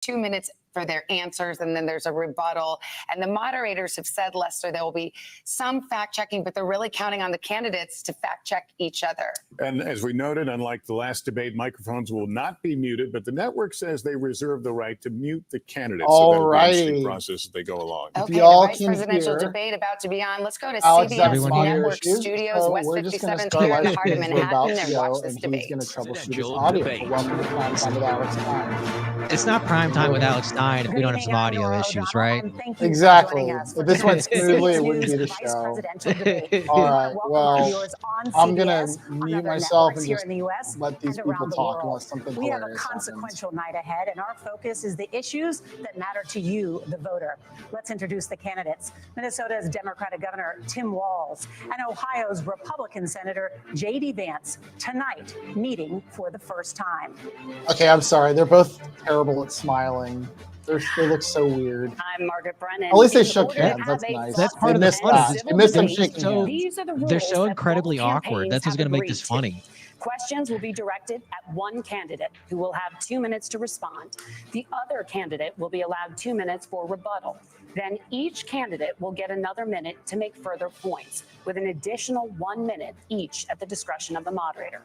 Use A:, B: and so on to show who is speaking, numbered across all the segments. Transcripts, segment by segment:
A: 2 minutes for their answers, and then there's a rebuttal. And the moderators have said, Lester, there will be some fact checking, but they're really counting on the candidates to fact check each other.
B: And as we noted, unlike the last debate, microphones will not be muted, but the network says they reserve the right to mute the candidates.
C: All
B: so
C: righty.
B: Process as they go along.
A: Okay, the vice presidential debate about to be on. Let's go to CBS Network Studios, West 57th here in the heart of Manhattan, and watch this debate.
C: He's going to troubleshoot his audio. Welcome to Prime Time with Alex Stein.
D: It's not prime time with Alex Stein if we don't have some audio issues, right?
C: Exactly. If this went smoothly, it wouldn't be the show. All right. Well, I'm going to mute myself and just let these people talk unless something
E: We have a
C: hilarious
E: consequential night ahead, and our focus is the issues that matter to you, the voter. Let's introduce the candidates. Minnesota's Democratic Governor Tim Walz and Ohio's Republican Senator J.D. Vance tonight meeting for the first time.
C: Okay, I'm sorry. They're both terrible at smiling. They look so weird.
E: I'm Margaret Brennan.
C: At least they shook hands. That's nice.
D: That's part of the fun.
C: You missed them shaking hands.
E: These are the rules
D: They're so
E: that
D: incredibly
E: both
D: awkward. That's what's going to make this funny.
E: Questions will be directed at one candidate who will have 2 minutes to respond. The other candidate will be allowed 2 minutes for rebuttal. Then each candidate will get another minute to make further points, with an additional 1 minute each at the discretion of the moderator.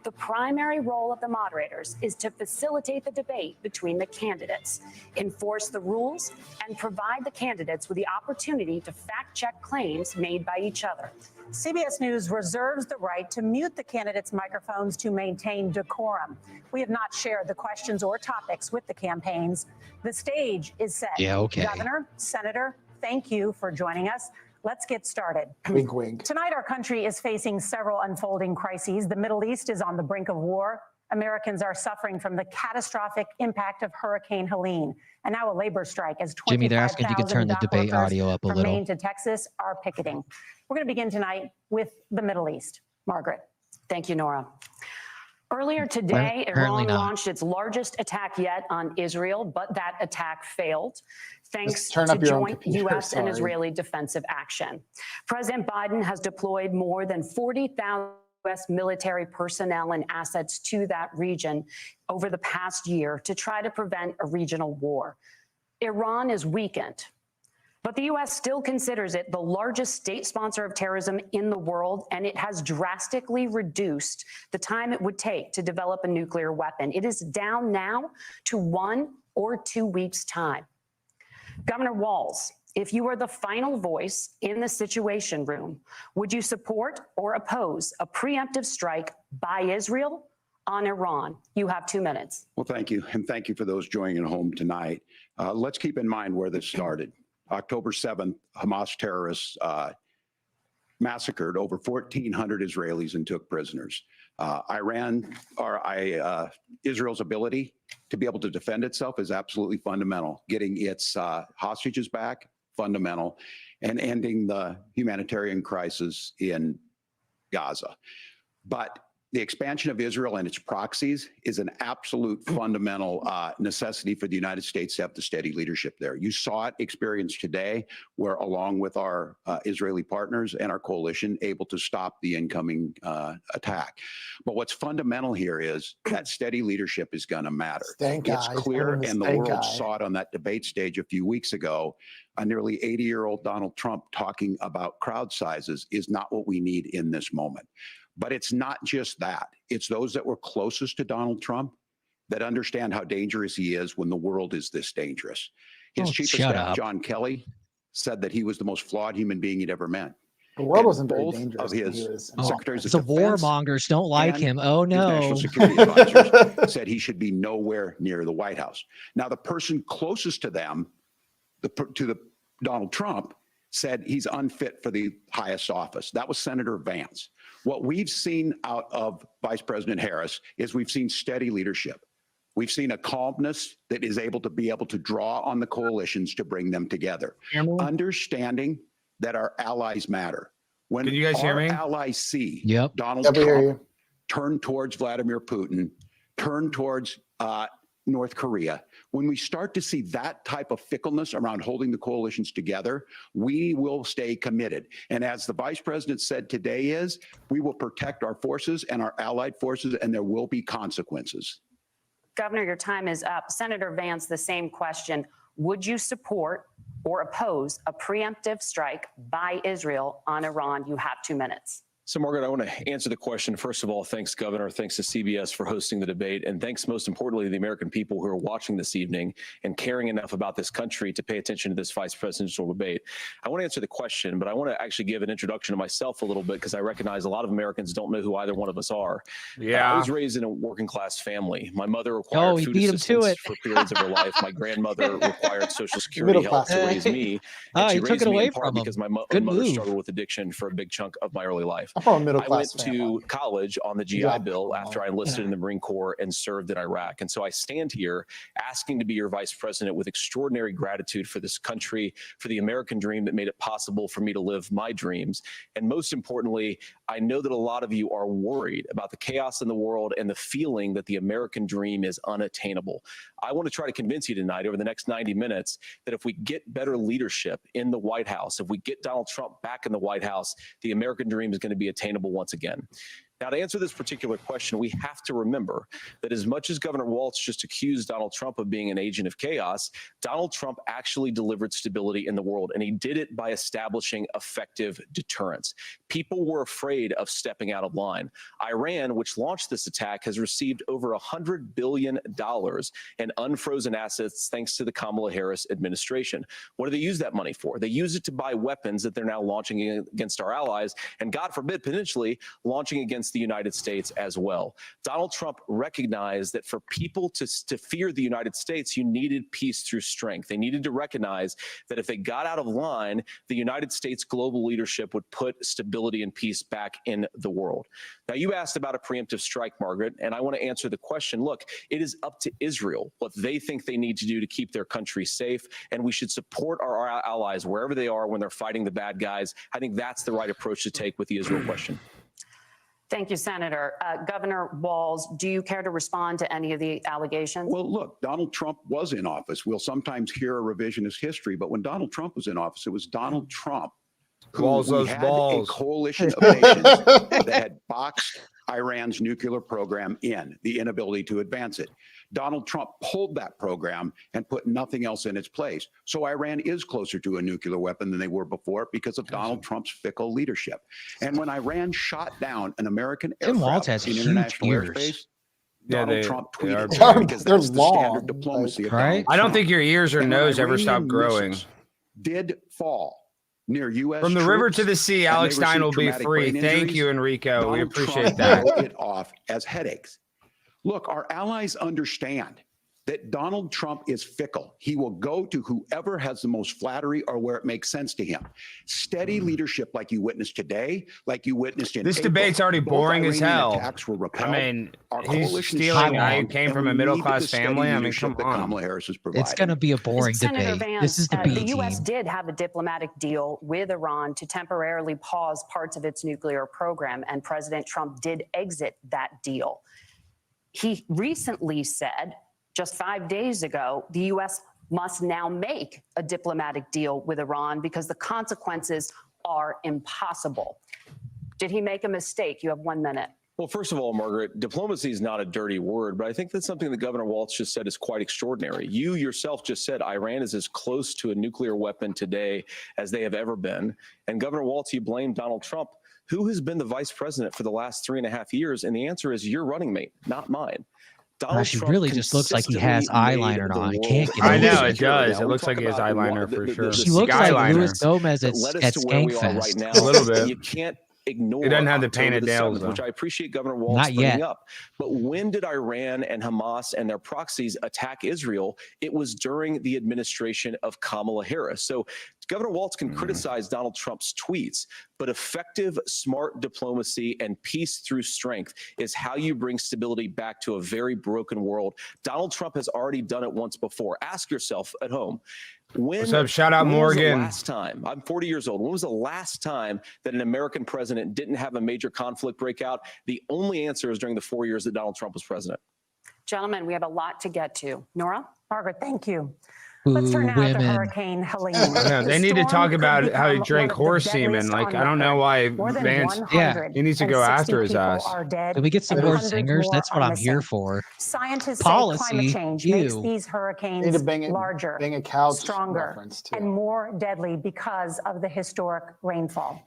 E: The primary role of the moderators is to facilitate the debate between the candidates, enforce the rules, and provide the candidates with the opportunity to fact-check claims made by each other. CBS News reserves the right to mute the candidates' microphones to maintain decorum. We have not shared the questions or topics with the campaigns. The stage is set.
D: Yeah, okay.
E: Governor, Senator, thank you for joining us. Let's get started.
C: Wink, wink.
E: Tonight, our country is facing several unfolding crises. The Middle East is on the brink of war. Americans are suffering from the catastrophic impact of Hurricane Helene, and now a labor strike as 25,000
D: Jimmy, they're asking if you could turn the debate audio up a
E: from
D: little.
E: Maine to Texas are picketing. We're going to begin tonight with the Middle East. Margaret. Thank you, Nora. Earlier today, Iran launched its largest attack yet on Israel, but that attack failed thanks to joint U.S. and Israeli defensive action. President Biden has deployed more than 40,000 U.S. military personnel and assets to that region over the past year to try to prevent a regional war. Iran is weakened, but the U.S. still considers it the largest state sponsor of terrorism in the world, and it has drastically reduced the time it would take to develop a nuclear weapon. It is down now to 1 or 2 weeks' time. Governor Walz, if you were the final voice in the Situation Room, would you support or oppose a preemptive strike by Israel on Iran? You have 2 minutes.
F: Well, thank you. And thank you for those joining at home tonight. Let's keep in mind where this started. October 7th, Hamas terrorists massacred over 1,400 Israelis and took prisoners. Israel's ability to be able to defend itself is absolutely fundamental. Getting its hostages back, fundamental, and ending the humanitarian crisis in Gaza. But the expansion of Israel and its proxies is an absolute fundamental necessity for the United States to have the steady leadership there. You saw it experienced today, where along with our Israeli partners and our coalition, able to stop the incoming attack. But what's fundamental here is that steady leadership is going to matter. It's clear, and the world saw it on that debate stage a few weeks ago. A nearly 80-year-old Donald Trump talking about crowd sizes is not what we need in this moment. But it's not just that. It's those that were closest to Donald Trump that understand how dangerous he is when the world is this dangerous. His chief of staff, John Kelly, said that he was the most flawed human being he'd ever met.
C: The world wasn't very dangerous.
F: Of his secretaries of
D: the
F: defense
D: warmongers don't like him. Oh, no.
F: National security advisors said he should be nowhere near the White House. Now, the person closest to them, Donald Trump, said he's unfit for the highest office. That was Senator Vance. What we've seen out of Vice President Harris is we've seen steady leadership. We've seen a calmness that is able to draw on the coalitions to bring them together. Understanding that our allies matter. When
G: Can you guys hear me?
F: Allies see Donald
C: Trump
F: turn towards Vladimir Putin, turn towards North Korea, when we start to see that type of fickleness around holding the coalitions together, we will stay committed. And as the vice president said today we will protect our forces and our allied forces, and there will be consequences.
E: Governor, your time is up. Senator Vance, the same question. Would you support or oppose a preemptive strike by Israel on Iran? You have 2 minutes.
G: So, Margaret, I want to answer the question. First of all, thanks, Governor. Thanks to CBS for hosting the debate. And thanks, most importantly, to the American people who are watching this evening and caring enough about this country to pay attention to this vice presidential debate. I want to answer the question, but I want to actually give an introduction to myself a little bit because I recognize a lot of Americans don't know who either one of us are. I was raised in a working class family. My mother required food assistance for periods of her life. My grandmother required Social Security help to raise me. And she raised me in part because my mother struggled with addiction for a big chunk of my early life.
C: I'm from a middle
G: I
C: class
G: went to college on the GI Bill after I enlisted in the Marine Corps and served in Iraq. And so I stand here asking to be your vice president with extraordinary gratitude for this country, for the American dream that made it possible for me to live my dreams. And most importantly, I know that a lot of you are worried about the chaos in the world and the feeling that the American dream is unattainable. I want to try to convince you tonight over the next 90 minutes that if we get better leadership in the White House, if we get Donald Trump back in the White House, the American dream is going to be attainable once again. Now, to answer this particular question, we have to remember that as much as Governor Walz just accused Donald Trump of being an agent of chaos, Donald Trump actually delivered stability in the world, and he did it by establishing effective deterrence. People were afraid of stepping out of line. Iran, which launched this attack, has received over $100 billion in unfrozen assets thanks to the Kamala Harris administration. What do they use that money for? They use it to buy weapons that they're now launching against our allies, and God forbid, potentially launching against the United States as well. Donald Trump recognized that for people to fear the United States, you needed peace through strength. They needed to recognize that if they got out of line, the United States global leadership would put stability and peace back in the world. Now, you asked about a preemptive strike, Margaret, and I want to answer the question. Look, it is up to Israel what they think they need to do to keep their country safe, and we should support our allies wherever they are when they're fighting the bad guys. I think that's the right approach to take with the Israel question.
E: Thank you, Senator. Governor Walz, do you care to respond to any of the allegations?
F: Well, look, Donald Trump was in office. We'll sometimes hear a revisionist history, but when Donald Trump was in office, it was Donald Trump who had a coalition of nations that had boxed Iran's nuclear program in, the inability to advance it. Donald Trump pulled that program and put nothing else in its place. So Iran is closer to a nuclear weapon than they were before because of Donald Trump's fickle leadership. And when Iran shot down an American aircraft in international airspace, Donald Trump tweeted because that's the standard diplomacy of Donald Trump.
H: I don't think your ears or nose ever stopped growing.
F: Did fall near U.S.
H: From the river to the sea, Alex Stein will be free. Thank you, Enrico. We appreciate that.
F: It off as headaches. Look, our allies understand that Donald Trump is fickle. He will go to whoever has the most flattery or where it makes sense to him. Steady leadership like you witnessed today, like you witnessed in
H: this
F: April.
H: Debate's already boring as hell.
F: I
H: mean, he's stealing. I came from a middle-class family. I mean, come on.
F: Kamala Harris is
D: it's going to be a boring debate.
E: Vance,
D: this is the B team.
E: The U.S. did have a diplomatic deal with Iran to temporarily pause parts of its nuclear program, and President Trump did exit that deal. He recently said, just 5 days ago, the U.S. must now make a diplomatic deal with Iran because the consequences are impossible. Did he make a mistake? You have 1 minute.
G: Well, first of all, Margaret, diplomacy is not a dirty word, but I think that's something that Governor Walz just said is quite extraordinary. You yourself just said Iran is as close to a nuclear weapon today as they have ever been. And Governor Walz, you blamed Donald Trump. Who has been the vice president for the last 3.5 years? And the answer is your running mate, not mine.
D: Gosh, he really just looks like he has eyeliner on. I can't get
H: I know, it does. It looks like he has eyeliner for sure.
D: She looks like Luis Gomez at Skankfest.
G: Right, a little bit. You can't ignore.
H: It doesn't have the painted nails,
G: which I appreciate Governor Walz bringing up. But when did Iran and Hamas and their proxies attack Israel? It was during the administration of Kamala Harris. So Governor Walz can criticize Donald Trump's tweets, but effective, smart diplomacy and peace through strength is how you bring stability back to a very broken world. Donald Trump has already done it once before. Ask yourself at home. What's
H: up? Shout out Morgan.
G: Last time, I'm 40 years old. When was the last time that an American president didn't have a major conflict break out? The only answer is during the 4 years that Donald Trump was president.
E: Gentlemen, we have a lot to get to. Nora?
I: Margaret, thank you.
E: Let's turn now to
D: women.
E: Hurricane Helene.
H: Yeah, they need to talk about how he drank horse semen. Like, I don't know why Vance, he needs to go after his ass.
D: Can we get some more singers? That's what I'm here for.
E: Scientists
D: Policy,
E: say climate change makes these hurricanes larger, stronger, and more deadly because of the historic rainfall.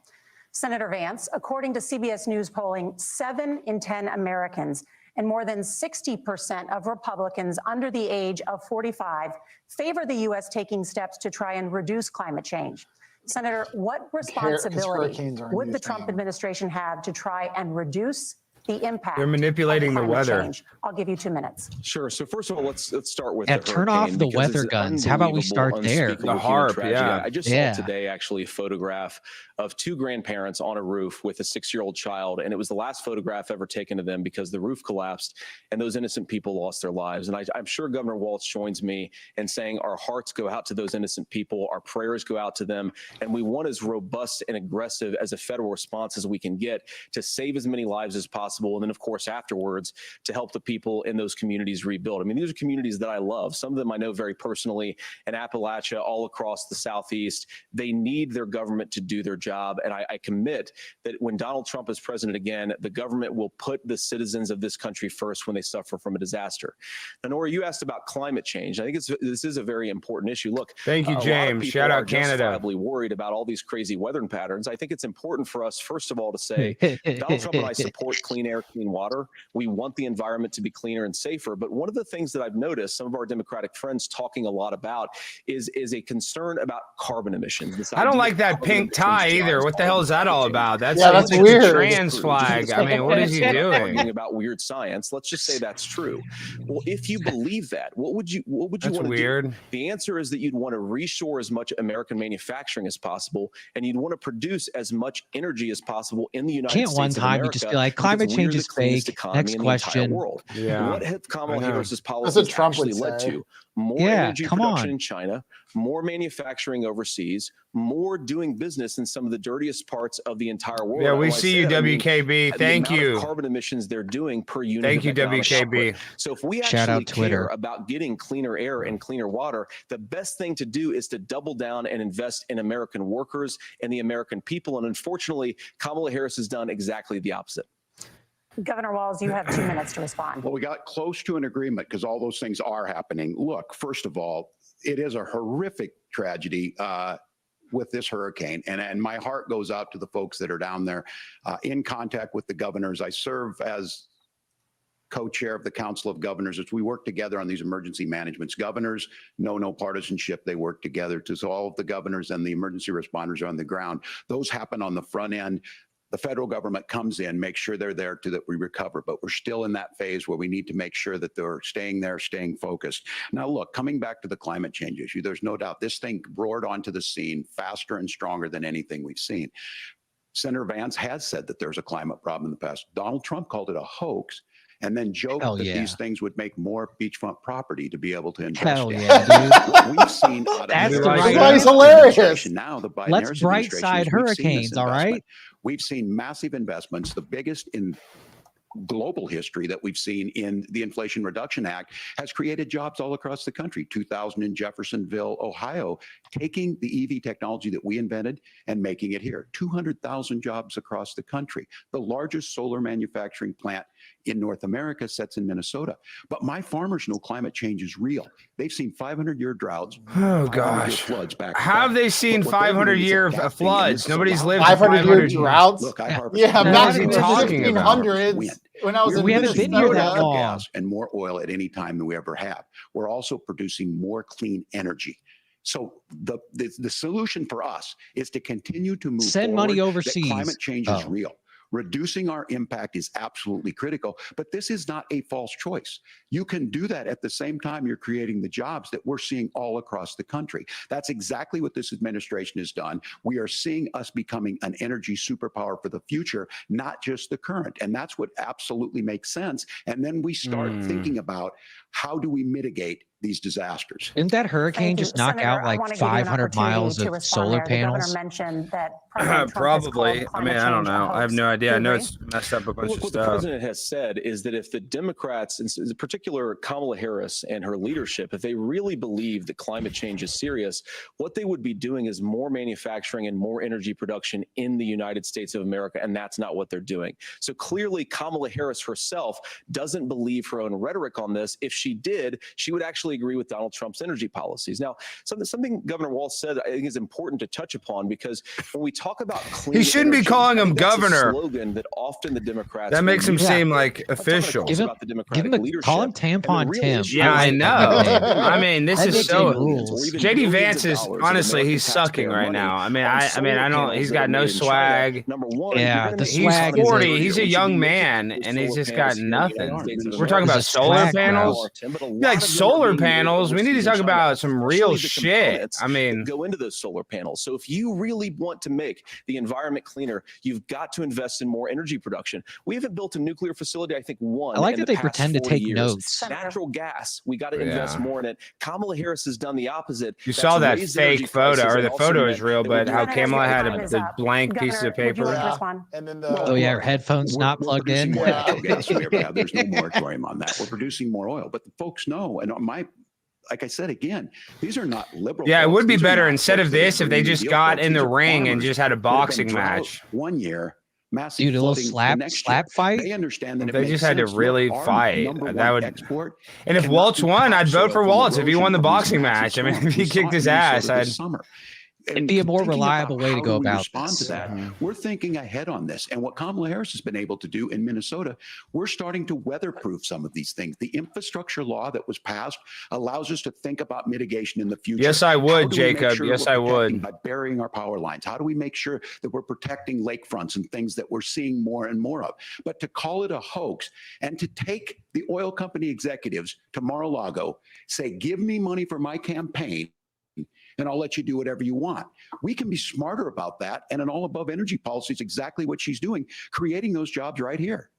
E: Senator Vance, according to CBS News polling, 7 in 10 Americans and more than 60% of Republicans under the age of 45 favor the U.S. taking steps to try and reduce climate change. Senator, what responsibility would the Trump administration have to try and reduce the impact?
H: They're manipulating the weather.
E: Change? I'll give you 2 minutes.
G: Sure. So first of all, let's start with
D: and turn off the weather guns. How about we start there?
H: The harp, yeah.
G: I just saw today actually a photograph of 2 grandparents on a roof with a 6-year-old child, and it was the last photograph ever taken of them because the roof collapsed and those innocent people lost their lives. And I'm sure Governor Walz joins me in saying our hearts go out to those innocent people, our prayers go out to them, and we want as robust and aggressive as a federal response as we can get to save as many lives as possible, and then of course afterwards to help the people in those communities rebuild. I mean, these are communities that I love. Some of them I know very personally in Appalachia, all across the Southeast. They need their government to do their job. And I commit that when Donald Trump is president again, the government will put the citizens of this country first when they suffer from a disaster. Now, Nora, you asked about climate change. I think this is a very important issue. Look,
H: thank you, James. Shout out Canada.
G: Justifiably worried about all these crazy weather patterns. I think it's important for us, first of all, to say Donald Trump and I support clean air, clean water. We want the environment to be cleaner and safer. But one of the things that I've noticed some of our Democratic friends talking a lot about is a concern about carbon emissions.
H: I don't like that pink tie either. What the hell is that all about? That's
C: weird.
H: A trans flag. I mean, what is he doing?
G: About weird science. Let's just say that's true. Well, if you believe that, what would you want to do? The answer is that you'd want to reshore as much American manufacturing as possible, and you'd want to produce as much energy as possible in the United States.
D: Can't one time you just be like, climate change is fake? Next question.
G: Yeah. What have Kamala Harris's policies actually led to? More energy production in China, more manufacturing overseas, more doing business in some of the dirtiest parts of the entire world.
H: Yeah, we see you, WKB. Thank you.
G: Carbon emissions they're doing per unit.
H: Thank you, WKB.
G: So if we actually care about getting cleaner air and cleaner water, the best thing to do is to double down and invest in American workers and the American people. And unfortunately, Kamala Harris has done exactly the opposite.
E: Governor Walz, you have 2 minutes to respond.
F: Well, we got close to an agreement because all those things are happening. Look, first of all, it is a horrific tragedy with this hurricane. And my heart goes out to the folks that are down there in contact with the governors. I serve as co-chair of the Council of Governors as we work together on these emergency managements. Governors know no partisanship. They work together. So all of the governors and the emergency responders are on the ground. Those happen on the front end. The federal government comes in, makes sure they're there that we recover, but we're still in that phase where we need to make sure that they're staying there, staying focused. Now, look, coming back to the climate change issue, there's no doubt this thing roared onto the scene faster and stronger than anything we've seen. Senator Vance has said that there's a climate problem in the past. Donald Trump called it a hoax and then joked that these things would make more beachfront property to be able to invest in. Dude. We've seen
C: that's hilarious.
F: Now the Biden
D: Let's bright side hurricanes, all right?
F: We've seen massive investments, the biggest in global history that we've seen in the Inflation Reduction Act has created jobs all across the country. 2,000 in Jeffersonville, Ohio, taking the EV technology that we invented and making it here. 200,000 jobs across the country. The largest solar manufacturing plant in North America sits in Minnesota. But my farmers know climate change is real. They've seen 500-year droughts.
H: Oh, gosh.
F: Floods back
H: have they seen 500-year floods? Nobody's lived
C: 500-year droughts?
F: Look, I harvest
C: back in the 1500s. When I was in Minnesota,
F: gas and more oil at any time than we ever have. We're also producing more clean energy. So the solution for us is to continue to move
D: Send money overseas.
F: That climate change is real. Reducing our impact is absolutely critical, but this is not a false choice. You can do that at the same time you're creating the jobs that we're seeing all across the country. That's exactly what this administration has done. We are seeing us becoming an energy superpower for the future, not just the current. And that's what absolutely makes sense. And then we start thinking about how do we mitigate these disasters.
D: Didn't that hurricane just knock out like 500 miles of solar panels?
E: Mentioned that
H: probably. I mean, I don't know. I have no idea. I know it's messed up a bunch of
G: What
H: stuff.
G: the president has said is that if the Democrats, in particular Kamala Harris and her leadership, if they really believe that climate change is serious, what they would be doing is more manufacturing and more energy production in the United States of America, and that's not what they're doing. So clearly, Kamala Harris herself doesn't believe her own rhetoric on this. If she did, she would actually agree with Donald Trump's energy policies. Now, something Governor Walz said I think is important to touch upon, because when we talk about clean
H: He shouldn't
G: energy,
H: be calling him
G: that's a
H: governor.
G: slogan that often the Democrats
H: That makes him
G: use.
H: seem like official.
G: Give him
D: call him Tampon Tim.
H: Yeah, I know. I mean, this
D: That
H: is
D: makes
H: so.
D: him rules.
H: JD Vance is honestly, he's sucking right now. I mean, I don't. He's got no swag.
D: Yeah, the
H: He's
D: swag is
H: 40.
D: it.
H: He's a young man, and he's just got nothing. We're talking about
D: He's a
H: solar
D: swag
H: panels. Like solar panels, we need to talk about some real shit. I mean,
G: go into those solar panels. So if you really want to make the environment cleaner, you've got to invest in more energy production. We haven't built a nuclear facility, I think, one.
D: I like
G: in
D: that
G: the
D: they
G: past
D: pretend to
G: 40
D: take
G: years.
D: notes.
G: Natural gas, we got to invest more in it. Kamala Harris has done the opposite.
H: you
G: That's
H: saw that
G: raised energy
H: fake photo,
G: prices
H: or
G: and
H: the
G: also
H: photo
G: meant
H: is real,
G: that
H: but
G: we
H: how
G: need-
H: Kamala had
E: Time is
H: the
E: up.
H: blank piece of
E: Governor, would you like
H: paper.
E: to respond?
C: And then
D: Oh yeah, her headphones not
F: we're
D: plugged
F: producing
D: in.
F: more natural gas. There's no moratorium on that. We're producing more oil, but the folks know, and like I said again, these are not liberal.
H: Yeah, it
F: folks.
H: would be
F: These are
H: better
F: not
H: instead
F: folks
H: of
F: that are
H: this if they
F: Green New
H: just
F: Deal
H: got
F: folks.
H: in
F: These
H: the
F: are
H: ring and
F: farmers
H: just had a
F: that have been
H: boxing
F: drought
H: match.
F: 1 year, massive
D: Dude, a little
F: flooding the next
D: slap
F: year.
D: fight.
F: They understand that
H: If they just had to really fight, that would.
F: export.
H: And if
F: cannot
H: Waltz
F: be
H: won, I'd vote for
F: topsoil
H: Waltz
F: from
H: if he won the
F: erosion from these
H: boxing
F: massive
H: match. I mean,
F: storms.
H: if he
F: We
H: kicked
F: saw it
H: his
F: in
H: ass,
F: Minnesota this
H: I'd.
F: summer.
D: It'd
F: And
D: be a more
F: thinking about
D: reliable way to
F: how
D: go
F: do we
D: about
F: respond
D: this.
F: to that. We're thinking ahead on this. And what Kamala Harris has been able to do in Minnesota, we're starting to weatherproof some of these things. The infrastructure law that was passed allows us to think about mitigation in the future.
H: Yes, I
F: How
H: would,
F: do we make
H: Jacob.
F: sure
H: Yes,
F: we're
H: I
F: protecting
H: would.
F: by burying our power lines? How do we make sure that we're protecting lakefronts and things that we're seeing more and more of? But to call it a hoax and to take the oil company executives to Mar-a-Lago, say, give me money for my campaign, and I'll let you do whatever you want. We can be smarter about that. And an all above energy policy is exactly what she's doing, creating those jobs right here.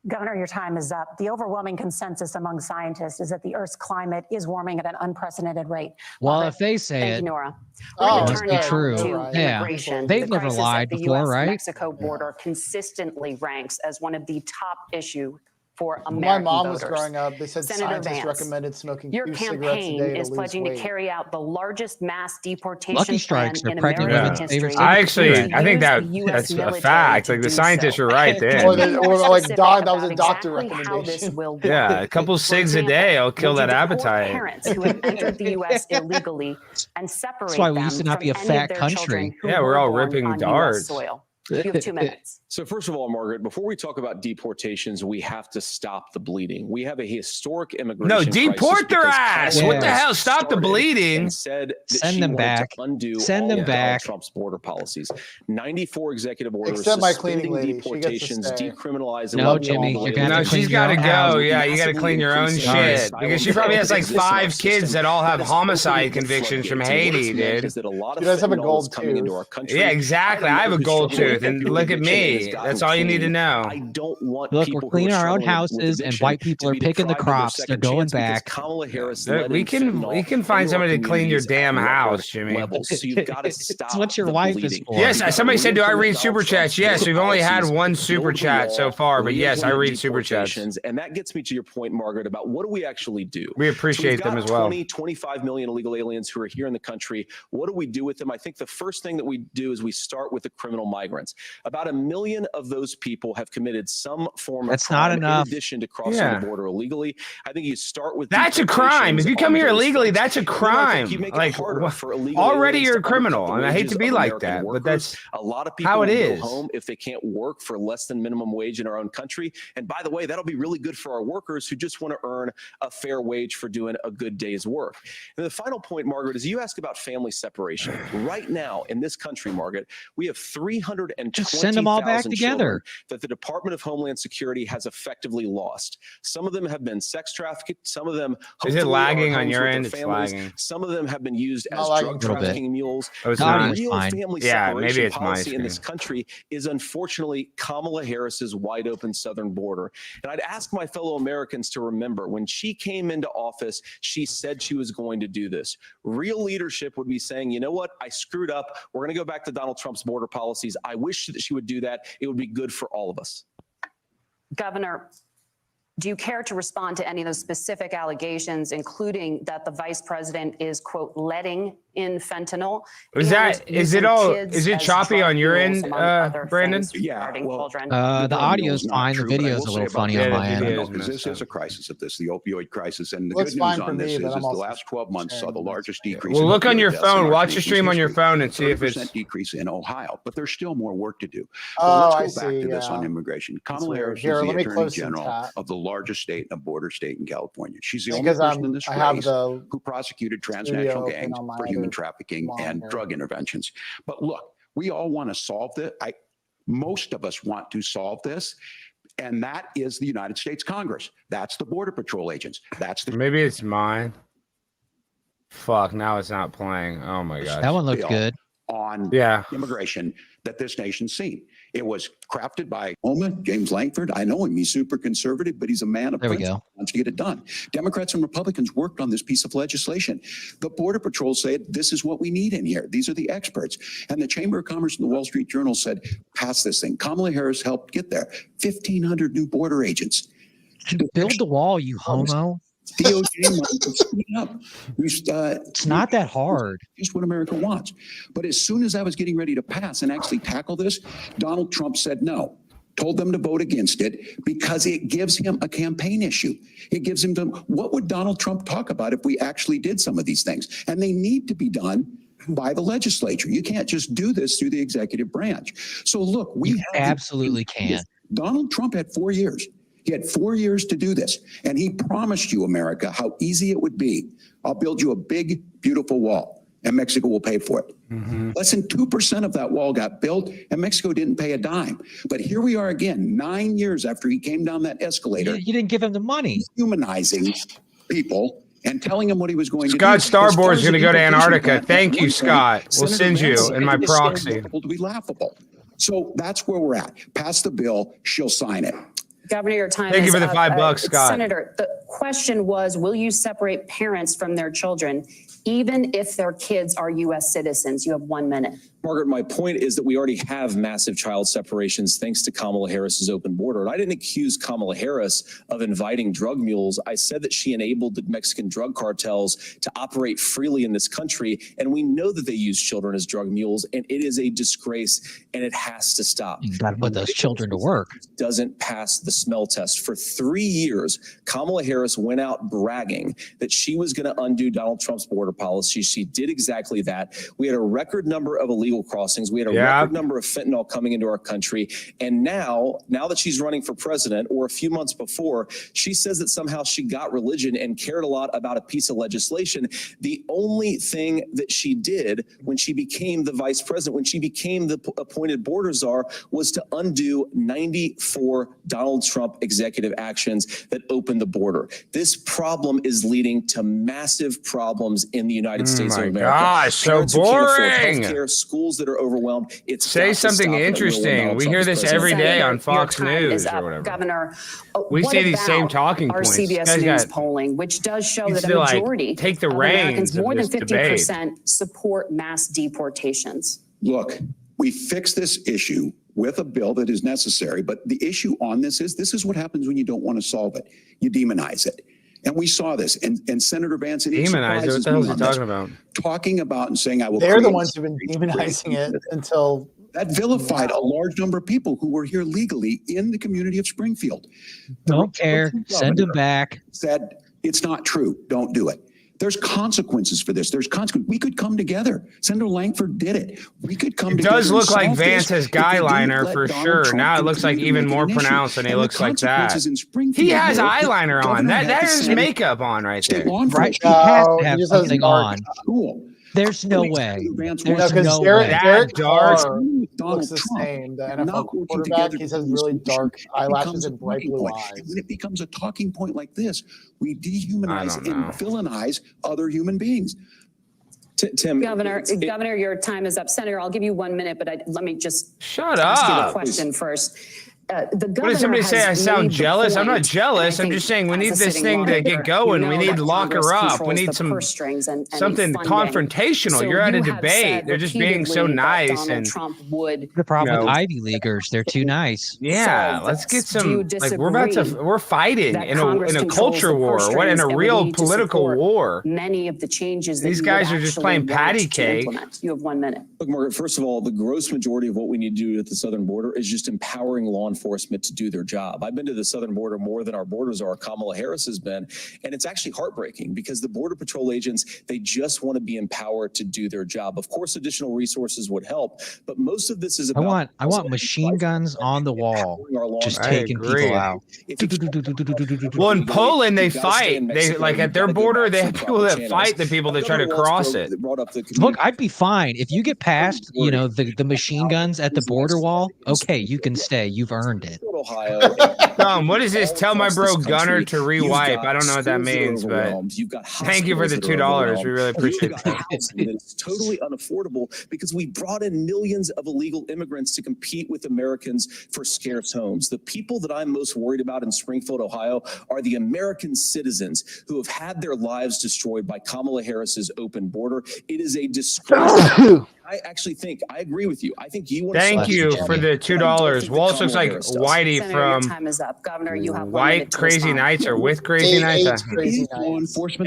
E: Governor, your time is up. The overwhelming consensus among scientists is that the Earth's climate is warming at an unprecedented rate.
D: Well,
E: Margaret,
D: if they say
E: thank
D: it,
E: you, Nora.
C: Oh,
E: We're
C: must
E: going
C: be
E: to turn
D: true.
E: now to
C: Yeah.
E: immigration.
D: They've
E: The
D: never
E: crisis
D: lied
E: at the
D: before, right?
E: US-Mexico border consistently ranks as one of the top issue for
C: When
E: American
C: my mom
E: voters.
C: was growing up, they said
E: Senator
C: scientists
E: Vance,
C: recommended smoking
E: Your
C: 2 cigarettes a
E: campaign
C: day to
E: is
C: lose
E: pledging
C: weight.
E: to carry out the largest mass deportation
D: Lucky
E: plan
D: Strikes are
E: in
D: pregnant
E: American
H: women's
E: history.
D: favorite
H: I actually,
E: To
H: I think
E: use
H: that
E: the US
H: that's a
E: military
H: fact.
E: to
H: Like the
E: do
H: scientists
E: so.
H: were right
C: Or,
H: there.
C: they,
E: Be
C: or
E: more
C: like
E: specific
C: dog, that was
E: about
C: a doctor
E: exactly how this
C: recommendation.
E: will go.
H: Yeah, a couple
E: For
H: cigs a
E: example,
H: day will kill
E: would you
H: that
E: deport
H: appetite.
E: Parents who have entered the U.S. illegally and separate
D: That's why we
E: them
D: used to not
E: from
D: be a
E: any
D: fat
E: of their
D: country.
E: children who
H: Yeah, we're
E: were
H: all
E: born
H: ripping
E: on
H: darts.
E: U.S. soil. You have 2 minutes.
G: So first of all, Margaret, before we talk about deportations, we have to stop the bleeding. We have a historic immigration
H: No,
G: crisis
H: deport their
G: because
H: ass.
G: Kamala
D: What the
G: Harris
H: hell? Stop the
G: started
H: bleeding.
G: and said that
D: Send
G: she
D: them
G: wanted
D: back.
G: to undo
D: Send
G: all
D: them
G: of Donald
D: back.
G: Trump's border policies. 94 executive orders
C: Except my
G: suspending
C: cleaning lady. She gets to
G: deportations,
C: stay.
G: decriminalizing.
D: No,
G: illegal
D: Jimmy, you're gonna have
H: No,
D: to clean
H: she's
D: your
H: got to
D: own
H: go.
D: house.
H: Yeah, you got to clean your own shit because she probably has like 5 kids that all have homicide convictions from Haiti, dude.
G: That a lot of
C: She does have a
G: fentanyl
C: gold
G: is coming into
C: tooth.
G: our country.
H: Yeah, exactly. I have a gold tooth, and look at me. That's all you need to know.
G: I don't want
D: Look,
G: people
D: we're cleaning
G: who are
D: our own
G: struggling with
D: houses, and
G: addiction
D: white people
G: to
D: are
G: be
D: picking the
G: deprived of their
D: crops. They're
G: second
D: going
G: chance because
D: back.
G: Kamala Harris
H: We
G: let in
H: can
G: fentanyl
H: find
G: into
H: somebody
G: our
H: to clean your
G: communities
H: damn
G: at
H: house,
G: record
H: Jimmy.
G: levels. So you've got to stop.
D: It's what your
G: the
D: wife is
G: bleeding.
D: for.
H: Yes, somebody said, do I read
G: Donald
H: super chats?
G: Trump's
H: Yes, we've only had
G: policies,
H: one
G: build
H: super
G: the
H: chat so
G: wall,
H: far, but yes, I
G: re-implement
H: read super chats.
G: deportations, and that gets me to your point, Margaret, about what do we actually do?
H: We appreciate them as well.
G: 25 million illegal aliens who are here in the country. What do we do with them? I think the first thing that we do is we start with the criminal migrants. About 1 million of those people have committed some form of
D: That's
G: crime
D: not enough.
G: in addition to crossing
H: Yeah.
G: the border illegally. I think you start with
H: That's a crime. If you come here illegally, that's a crime.
G: You make
H: Like,
G: it harder for illegal
H: already
G: aliens
H: you're
G: to
H: a criminal,
G: undercut the
H: and I hate to
G: wages
H: be
G: of
H: like
G: American
H: that, but
G: workers.
H: that's
G: a lot of people
H: how it
G: will
H: is.
G: go home if they can't work for less than minimum wage in our own country. And by the way, that'll be really good for our workers who just want to earn a fair wage for doing a good day's work. And the final point, Margaret, is you ask about family separation. Right now in this country, Margaret, we have 120,000
D: send them all back
G: children
D: together.
G: that the Department of Homeland Security has effectively lost. Some of them have been sex trafficked. Some of them
H: Is it
G: hopefully
H: lagging
G: are
H: on
G: homes
H: your
G: with their
H: end? It's
G: families.
H: lagging.
G: Some of them have been used as
C: lagging
G: drug
C: a little bit.
G: trafficking mules.
H: Oh, it's
D: The
H: not.
D: audio's
G: Real
D: fine.
G: family
H: Yeah,
G: separation
H: maybe it's my
G: policy in this
H: screen.
G: country is unfortunately Kamala Harris's wide open southern border. And I'd ask my fellow Americans to remember when she came into office, she said she was going to do this. Real leadership would be saying, you know what, I screwed up. We're going to go back to Donald Trump's border policies. I wish that she would do that. It would be good for all of us.
E: Governor, do you care to respond to any of those specific allegations, including that the vice president is, quote, letting in fentanyl?
H: Is it choppy on your end, Brandon?
F: Yeah, well,
D: The audio is fine. The video is a little funny on my end.
F: Because this is a crisis of this, the opioid crisis. And the
C: Looks
F: good news
C: fine for
F: on this
C: me, but
F: is
C: I'm
F: the
C: also
F: last 12 months saw the largest decrease.
H: Well,
F: in
H: look on
F: opioid
H: your
F: deaths in
H: phone.
F: our
H: Watch the
F: nation's
H: stream on your
F: history.
H: phone and see if it's
F: 30% decrease in Ohio, but there's still more work to do.
C: Oh,
F: But let's go
C: I
F: back
C: see,
F: to this
C: yeah.
F: on immigration. Kamala
C: weird.
F: Harris
C: Here,
F: is the
C: let me
F: Attorney
C: close some
F: General
C: chat.
F: of the largest state and a border state in California. She's the only
C: Because
F: person in this
C: I have
F: race
C: the
F: who prosecuted
C: studio
F: transnational
C: open
F: gangs
C: on my
F: for human
C: other
F: trafficking and
C: monitor.
F: drug interventions. But look, we all want to solve this. Most of us want to solve this. And that is the United States Congress. That's the Border Patrol agents. That's the
H: maybe it's mine. Fuck, now it's not playing. Oh my god.
D: That one looked good.
F: on
H: Yeah.
F: immigration that this nation's seen. It was crafted by James Langford. I know him. He's super conservative, but he's a man of
D: There we
F: principle.
D: go.
F: Wants to get it done. Democrats and Republicans worked on this piece of legislation. The Border Patrol said, this is what we need in here. These are the experts. And the Chamber of Commerce and the Wall Street Journal said, pass this thing. Kamala Harris helped get there. 1,500 new border agents.
D: Build the wall, you homo.
F: DOJ money to speed up.
D: It's not that hard.
F: Just what America wants. But as soon as I was getting ready to pass and actually tackle this, Donald Trump said no, told them to vote against it because it gives him a campaign issue. It gives him what would Donald Trump talk about if we actually did some of these things? And they need to be done by the legislature. You can't just do this through the executive branch. So look, we
D: absolutely can.
F: Donald Trump had 4 years. He had 4 years to do this. And he promised you, America, how easy it would be. I'll build you a big, beautiful wall, and Mexico will pay for it. Mm-hmm. Less than 2% of that wall got built, and Mexico didn't pay a dime. But here we are again, 9 years after he came down that escalator.
D: You didn't give him the money.
F: Humanizing people and telling him what he was going to do.
H: Scott Starboard is going to go to Antarctica. Thank you, Scott. We'll send you in my proxy.
F: To be laughable. So that's where we're at. Pass the bill. She'll sign it.
E: Governor, your time
H: Thank you
E: is
H: for the
E: up.
H: $5, Scott.
E: Senator, the question was, will you separate parents from their children, even if their kids are U.S. citizens? You have 1 minute.
G: Margaret, my point is that we already have massive child separations thanks to Kamala Harris's open border. And I didn't accuse Kamala Harris of inviting drug mules. I said that she enabled the Mexican drug cartels to operate freely in this country. And we know that they use children as drug mules, and it is a disgrace, and it has to stop.
D: You got to put those children to work.
G: Doesn't pass the smell test. For 3 years, Kamala Harris went out bragging that she was going to undo Donald Trump's border policy. She did exactly that. We had a record number of illegal crossings. We had a record number of fentanyl coming into our country. And now that she's running for president, or a few months before, she says that somehow she got religion and cared a lot about a piece of legislation. The only thing that she did when she became the vice president, when she became the appointed border czar, was to undo 94 Donald Trump executive actions that opened the border. This problem is leading to massive problems in the United States of America.
H: Gosh, so
G: Parents who can't afford
H: boring.
G: healthcare, schools that are overwhelmed.
H: Say something interesting. We hear this every day on Fox News or whatever.
E: Governor,
H: we see these same talking
E: our
H: points.
E: CBS News polling, which does show that a
H: to, like,
E: majority
H: take the
E: of
H: reins
E: Americans, more than
H: of this
E: 50%, support mass deportations.
F: Look, we fix this issue with a bill that is necessary, but the issue on this is what happens when you don't want to solve it. You demonize it. And we saw this, and Senator Vance, and
H: demonize it? What the hell is he talking about?
F: Talking about and saying, I will.
C: They're the ones who've been demonizing it until
F: that vilified a large number of people who were here legally in the community of Springfield.
D: Don't care. Send them back.
F: Said it's not true. Don't do it. There's consequences for this. There's consequences. We could come together. Senator Langford did it. We could come together.
H: It does look like Vance has guy-liner for sure. Now it looks like even more pronounced than he looks like that. He has eyeliner on. That is makeup on right there.
D: Right. He has to have something on. There's no way. There's no way.
C: Derek looks the same. The NFL quarterback, he has really dark eyelashes and bright blue eyes.
F: And when it becomes a talking point like this, we dehumanize and villainize other human beings.
E: Tim, Governor, your time is up. Senator, I'll give you 1 minute, but let me just
H: ask
E: you the question first. The governor
H: what did somebody say? I sound jealous? I'm not jealous. I'm just saying we need this thing to get going. We need to lock her up. We need something confrontational. You're at a debate. They're just being so nice. And
D: the problem with Ivy Leaguers, they're too nice.
H: Yeah, let's get some. Like we're fighting in a culture war. What in a real political war?
E: Many of the changes
H: these guys are just playing patty cake.
E: You have 1 minute.
G: Look, Margaret. First of all, the gross majority of what we need to do at the southern border is just empowering law enforcement to do their job. I've been to the southern border more than our borders are. Kamala Harris has been, and it's actually heartbreaking because the Border Patrol agents, they just want to be empowered to do their job. Of course, additional resources would help, but most of this is about.
D: I want machine guns on the wall, just taking people out.
H: Well, in Poland, they fight. They like at their border, they have people that fight the people that try to cross it.
D: Look, I'd be fine if you get past, the machine guns at the border wall. Okay, you can stay. You've earned it.
H: What is this? Tell my bro Gunner to rewipe. I don't know what that means, but thank you for the $2. We really appreciate that.
G: It's totally unaffordable because we brought in millions of illegal immigrants to compete with Americans for scarce homes. The people that I'm most worried about in Springfield, Ohio, are the American citizens who have had their lives destroyed by Kamala Harris's open border. It is a disgrace. I actually think I agree with you. I think you want to.
H: Thank you for the $2. Walz looks like Whitey
E: Senator,
H: from
E: your time is up. Governor, you have
H: White Crazy Nights or with Crazy Nights.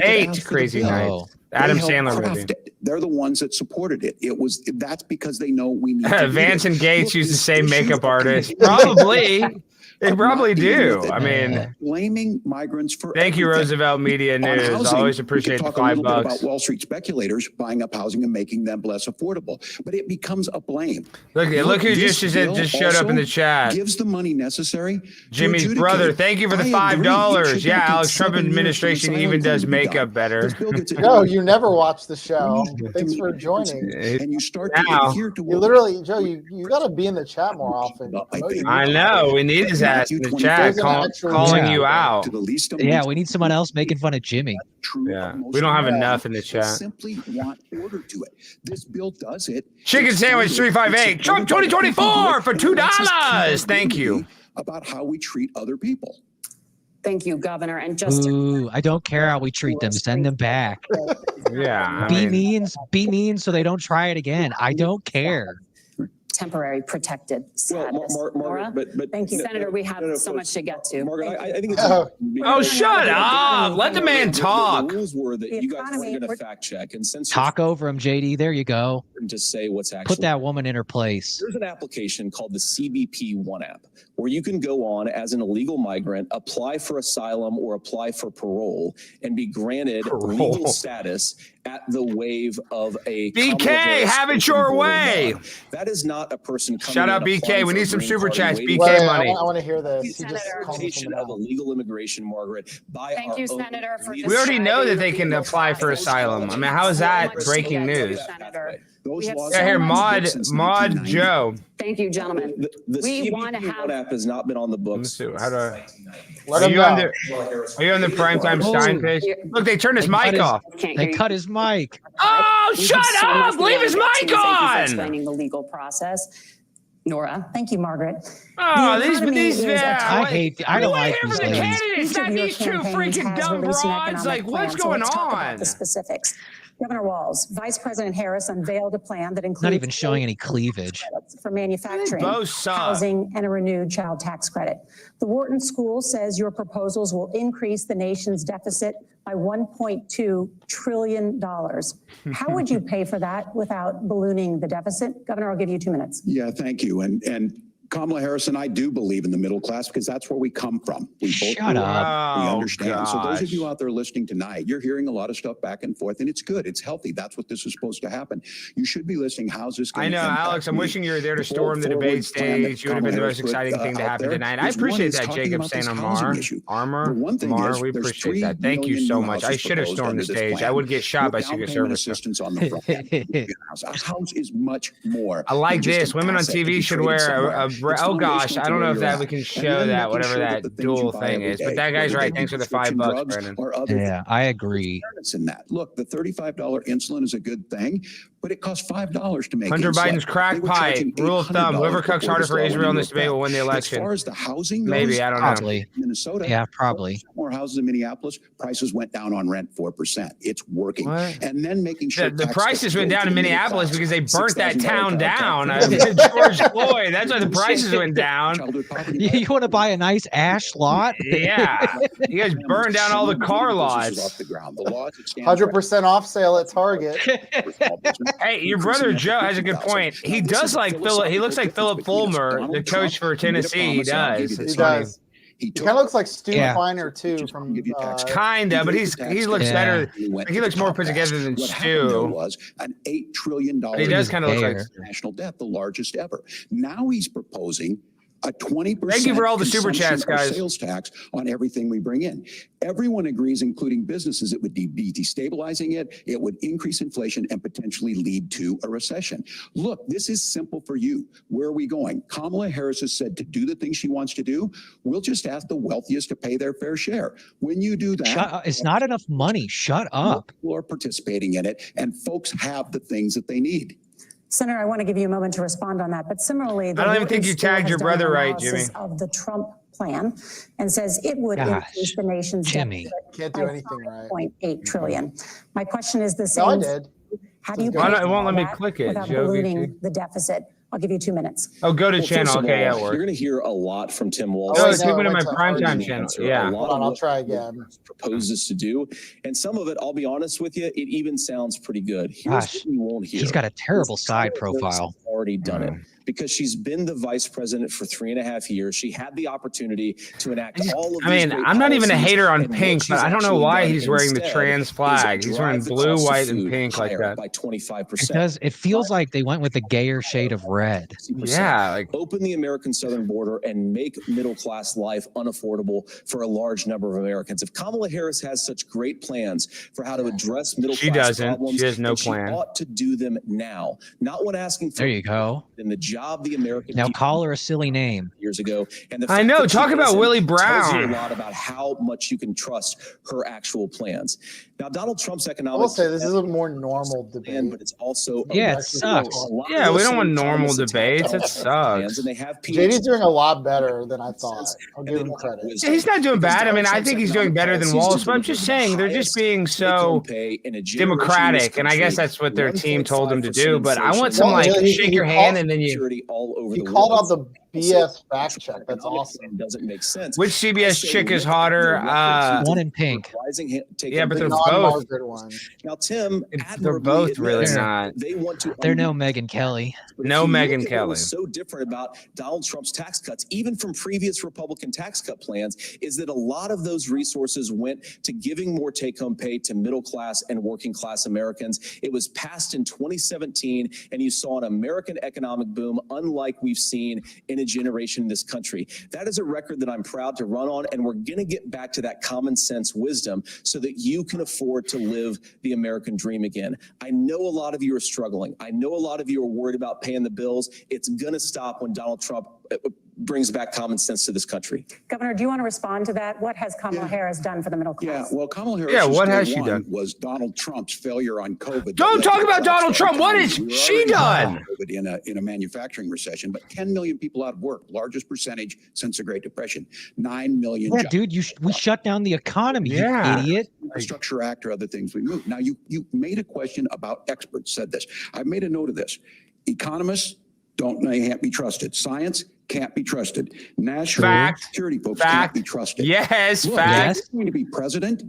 H: Eight Crazy Nights. Adam Sandler movie.
F: They're the ones that supported it. That's because they know we need.
H: Vance and Gates use the same makeup artist. Probably. They probably do. I mean,
F: blaming migrants for.
H: Thank you, Roosevelt Media News. Always appreciate the $5.
F: About Wall Street speculators buying up housing and making them less affordable, but it becomes a blame.
H: Look who just showed up in the chat.
F: Gives the money necessary.
H: Jimmy's brother. Thank you for the $5. Yeah, Alex Trump administration even does makeup better.
C: No, you never watch the show. Thanks for joining.
F: And you start to adhere to.
C: You literally, Joe, you got to be in the chat more often.
H: I know. We need his ass in the chat calling you out.
D: Yeah, we need someone else making fun of Jimmy.
H: Yeah, we don't have enough in the chat.
F: Simply want order to it. This bill does it.
H: Chicken Sandwich 358. Trump 2024 for $2. Thank you.
F: About how we treat other people.
E: Thank you, Governor. And just
D: I don't care how we treat them. Send them back.
H: Yeah.
D: Be mean so they don't try it again. I don't care.
E: Temporary protected status.
G: Margaret, but
E: thank you, Senator. We have so much to get to.
G: Margaret, I think it's.
H: Oh, shut up! Let the man talk.
G: The rules were that you guys were going to fact check, and since
D: talk over him, JD. There you go.
G: To say what's actually
D: put that woman in her place.
G: There's an application called the CBP One app, where you can go on as an illegal migrant, apply for asylum or apply for parole, and be granted legal status at the wave of a
H: BK. Have it your way.
G: That is not a person.
H: Shut up, BK. We need some super chats. BK money.
C: I want to hear this.
G: Of illegal immigration, Margaret.
E: Thank you, Senator.
H: We already know that they can apply for asylum. I mean, how is that breaking news? Yeah, here, Mod Joe.
E: Thank you, gentlemen.
G: The CBP app has not been on the books.
H: How do I? Are you on the primetime Stein page? Look, they turned his mic off.
D: They cut his mic.
H: Oh, shut up! Leave his mic on.
E: Explaining the legal process. Nora, thank you, Margaret.
H: Oh, these
D: I don't like these
H: candidates. Not these two freaking dumb broads. Like, what's going on?
E: The specifics. Governor Walz, Vice President Harris unveiled a plan that includes
D: not even showing any cleavage
E: for manufacturing, housing, and a renewed child tax credit. The Wharton School says your proposals will increase the nation's deficit by $1.2 trillion. How would you pay for that without ballooning the deficit? Governor, I'll give you 2 minutes.
F: Yeah, thank you. And Kamala Harris and I do believe in the middle class because that's where we come from. We both
D: Shut up.
F: We
H: Oh,
F: understand. So those of
H: gosh.
F: you out there listening tonight, you're hearing a lot of stuff back and forth, and it's good. It's healthy. That's what this is supposed to happen. You should be listening. How's this going
H: I know,
F: to impact
H: Alex. I'm
F: me?
H: wishing you were there to
F: The
H: storm the
F: forward
H: debate
F: plan that
H: stage. You would have been the
F: Kamala
H: most
F: Harris
H: exciting
F: put,
H: thing to
F: out
H: happen
F: there
H: tonight. I
F: is one
H: appreciate
F: is
H: that,
F: talking
H: Jacob
F: about this
H: saying
F: housing
H: Amar.
F: issue.
H: Armor.
F: The one thing
H: Amar,
F: is,
H: we
F: there's
H: appreciate
F: 3
H: that. Thank you
F: million
H: so
F: new
H: much. I
F: houses
H: should have
F: proposed
H: stormed
F: under
H: the
F: this
H: stage.
F: plan
H: I would get shot by
F: without
H: Secret
F: payment
H: Service.
F: assistance on the front end. A house is much more.
H: I like
F: than just
H: this.
F: an
H: Women on
F: asset to
H: TV
F: be
H: should
F: traded
H: wear
F: somewhere. It's
H: oh gosh,
F: foundational
H: I
F: to
H: don't know
F: where
H: if
F: you're
H: that
F: at.
H: we can
F: And
H: show
F: then
H: that,
F: making
H: whatever
F: sure
H: that
F: the things
H: dual
F: you buy
H: thing
F: every
H: is. But
F: day,
H: that guy's
F: whether
H: right.
F: they
H: Thanks
F: be
H: for the
F: prescription
H: $5,
F: drugs
H: Brandon.
F: or other
D: Yeah, I agree.
F: fairness in that. Look, the $35 insulin is a good thing, but it costs $5 to make
H: Hunter
F: insulin.
H: Biden's crack
F: They were
H: pipe.
F: charging
H: Rule of thumb: whoever
F: $800
H: cooks
F: before
H: harder
F: this
H: for
F: law went
H: Israel in
F: into
H: this debate will win the
F: effect.
H: election.
F: As far as the housing goes,
H: Maybe, I don't know.
D: Probably.
F: Minnesota,
D: Yeah, probably.
F: 4% more houses in Minneapolis. Prices went down on rent 4%. It's working.
H: What?
F: And then making sure
H: The
F: tax
H: prices
F: cuts
H: went
F: go
H: down
F: to
H: in
F: the middle
H: Minneapolis
F: class.
H: because they burnt that
F: $6,000
H: town down.
F: child tax
H: George Floyd. That's why the prices went down.
F: Childhood poverty.
D: You want to buy a nice ash lot?
H: Yeah. You guys burned down all the car
F: Businesses
H: lots.
F: off the ground. The law as it stands
C: 100% off sale at Target.
H: Hey, your brother Joe has a good point. He does like Philip. He looks like Philip Fulmer, the coach for Tennessee. He does.
C: He
H: It's funny.
C: does. He kind of looks like Stu
D: Yeah.
C: Feiner too. From
H: Kinda, but he looks better. He looks more put together than
F: What happened there
H: Stu.
F: was an $8 trillion
H: He does kind of look like.
D: Fair.
F: national debt, the largest ever. Now he's proposing a 20%
H: Thank you for all the super chats,
F: consumption or
H: guys.
F: sales tax on everything we bring in. Everyone agrees, including businesses, it would be destabilizing it. It would increase inflation and potentially lead to a recession. Look, this is simple for you. Where are we going? Kamala Harris has said to do the things she wants to do. We'll just ask the wealthiest to pay their fair share. When you do that,
D: Shut up. It's not enough money. Shut up.
F: people are participating in it, and folks have the things that they need.
E: Senator, I want to give you a moment to respond on that. But similarly, the
H: I don't even think
E: Wharton
H: you
E: School
H: tagged
E: has
H: your
E: done
H: brother
E: an
H: right,
E: analysis
H: Jimmy.
E: of the Trump plan and says it would
D: Gosh,
E: increase the nation's
D: Jimmy.
E: deficit
C: Can't
E: by
C: do anything right.
E: $5.8 trillion. My question is the
C: No, I
E: same.
C: did.
E: How do you
H: Why not-
E: pay
H: it won't let me
E: that
H: click it,
E: without
H: Joe,
E: ballooning the deficit? I'll give you 2 minutes.
H: Oh, go to
G: Well,
H: channel.
G: first of
H: Okay,
G: all,
H: that
G: You're
H: works.
G: going to hear a lot from Tim Walz.
H: No,
C: Oh,
H: it's
C: no,
H: people
C: I
H: in my
C: went to
H: primetime
C: Arden.
H: channel.
G: A
H: Yeah.
G: lot
C: Hold on,
G: of
C: I'll
G: what
C: try again.
G: proposes to do, and some of it, I'll be honest with you, it even sounds pretty good. Here's
D: Gosh,
G: what you won't hear.
D: He's got a terrible side
G: Kamala Harris
D: profile.
G: has already done it because she's been the vice president for 3.5 years. She had the opportunity to enact all of
H: I mean,
G: these great
H: I'm not even a
G: policies,
H: hater on
G: and what
H: pink, but
G: she's
H: I don't know
G: actually
H: why
G: done
H: he's wearing the
G: instead
H: trans
G: is
H: flag. He's wearing
G: drive the
H: blue,
G: cost of
H: white, and
G: food
H: pink like
G: higher
H: that.
G: by 25%.
D: It does. It feels like they went with a gayer shade of red.
G: 60%.
H: Yeah, like
G: Open the American southern border and make middle class life unaffordable for a large number of Americans. If Kamala Harris has such great plans for how to address middle
H: She
G: class
H: doesn't.
G: problems,
H: She has no
G: then
H: plan.
G: She ought to do them now, not when asking for
D: There you go.
G: in the job the American
D: Now
G: people
D: call her a silly name.
G: years ago. And the
H: I
G: fact
H: know.
G: that she
H: Talk about
G: doesn't
H: Willie
G: tells you
H: Brown.
G: a lot about how much you can trust her actual plans. Now, Donald Trump's
C: I
G: economic
C: will say this is a more normal
G: plan,
C: debate.
G: but it's also
D: Yeah, it
C: Actually,
D: sucks.
G: a lot of
H: Yeah, we
G: those
H: don't want
G: same
H: normal
G: economists
H: debates.
G: attack
H: It
G: Donald Trump's plans,
H: sucks.
G: And they have
C: JD's
G: PhDs.
C: doing a lot better than I thought. I'll
G: And
C: give
G: they
C: him
G: don't have
C: credit.
G: wisdom.
H: Yeah, he's not doing
G: Because
H: bad. I mean,
G: Donald
H: I
G: Trump's
H: think he's doing
G: economic
H: better than
G: policies
H: Walz, but I'm
G: deliver
H: just
G: the
H: saying they're just
G: highest
H: being
G: take-home
H: so
G: pay in a generation in this
H: democratic, and I guess
G: country.
H: that's what their team told him to do. But I want
G: inflation.
H: some like
C: Well, he
H: shake your
C: called-
H: hand and then you.
G: Security all over
C: He
G: the
C: called
G: world.
C: out the BS fact check. That's
G: Economic
C: awesome.
G: plan doesn't make sense.
H: Which CBS chick is hotter?
D: One in pink.
H: Yeah, but
C: The
H: they're both.
C: non-Margaret one.
G: Now, Tim,
H: They're both
G: admirably
H: really
G: admits
H: not.
G: They want to.
D: They're no Megyn Kelly.
G: But if
H: No
G: you look
H: Megyn
G: at
H: Kelly.
G: What was so different about Donald Trump's tax cuts, even from previous Republican tax cut plans, is that a lot of those resources went to giving more take-home pay to middle class and working class Americans. It was passed in 2017, and you saw an American economic boom unlike we've seen in a generation in this country. That is a record that I'm proud to run on, and we're going to get back to that common sense wisdom so that you can afford to live the American dream again. I know a lot of you are struggling. I know a lot of you are worried about paying the bills. It's going to stop when Donald Trump brings back common sense to this country.
E: Governor, do you want to respond to that? What has Kamala Harris done for the middle
F: Yeah,
E: class?
F: well, Kamala Harris.
H: Yeah, what has she done?
F: Was Donald Trump's failure on COVID.
H: Don't
F: that
H: talk
F: led to
H: about
F: the
H: Donald Trump. What has
F: economy. We were
H: she
F: already
H: done?
F: on COVID in a manufacturing recession, but 10 million people out of work, largest percentage since the Great Depression. 9 million
D: Yeah,
F: jobs.
D: dude, we shut down the economy,
H: Yeah.
D: you idiot.
F: Infrastructure Act or other things we moved. Now, you made a question about experts, said this. I've made a note of this. Economists can't be trusted. Science can't be trusted. National
H: Fact.
F: security folks
H: Fact.
F: can't be trusted.
H: Yes,
F: Look,
H: fact.
F: if you're going to be president,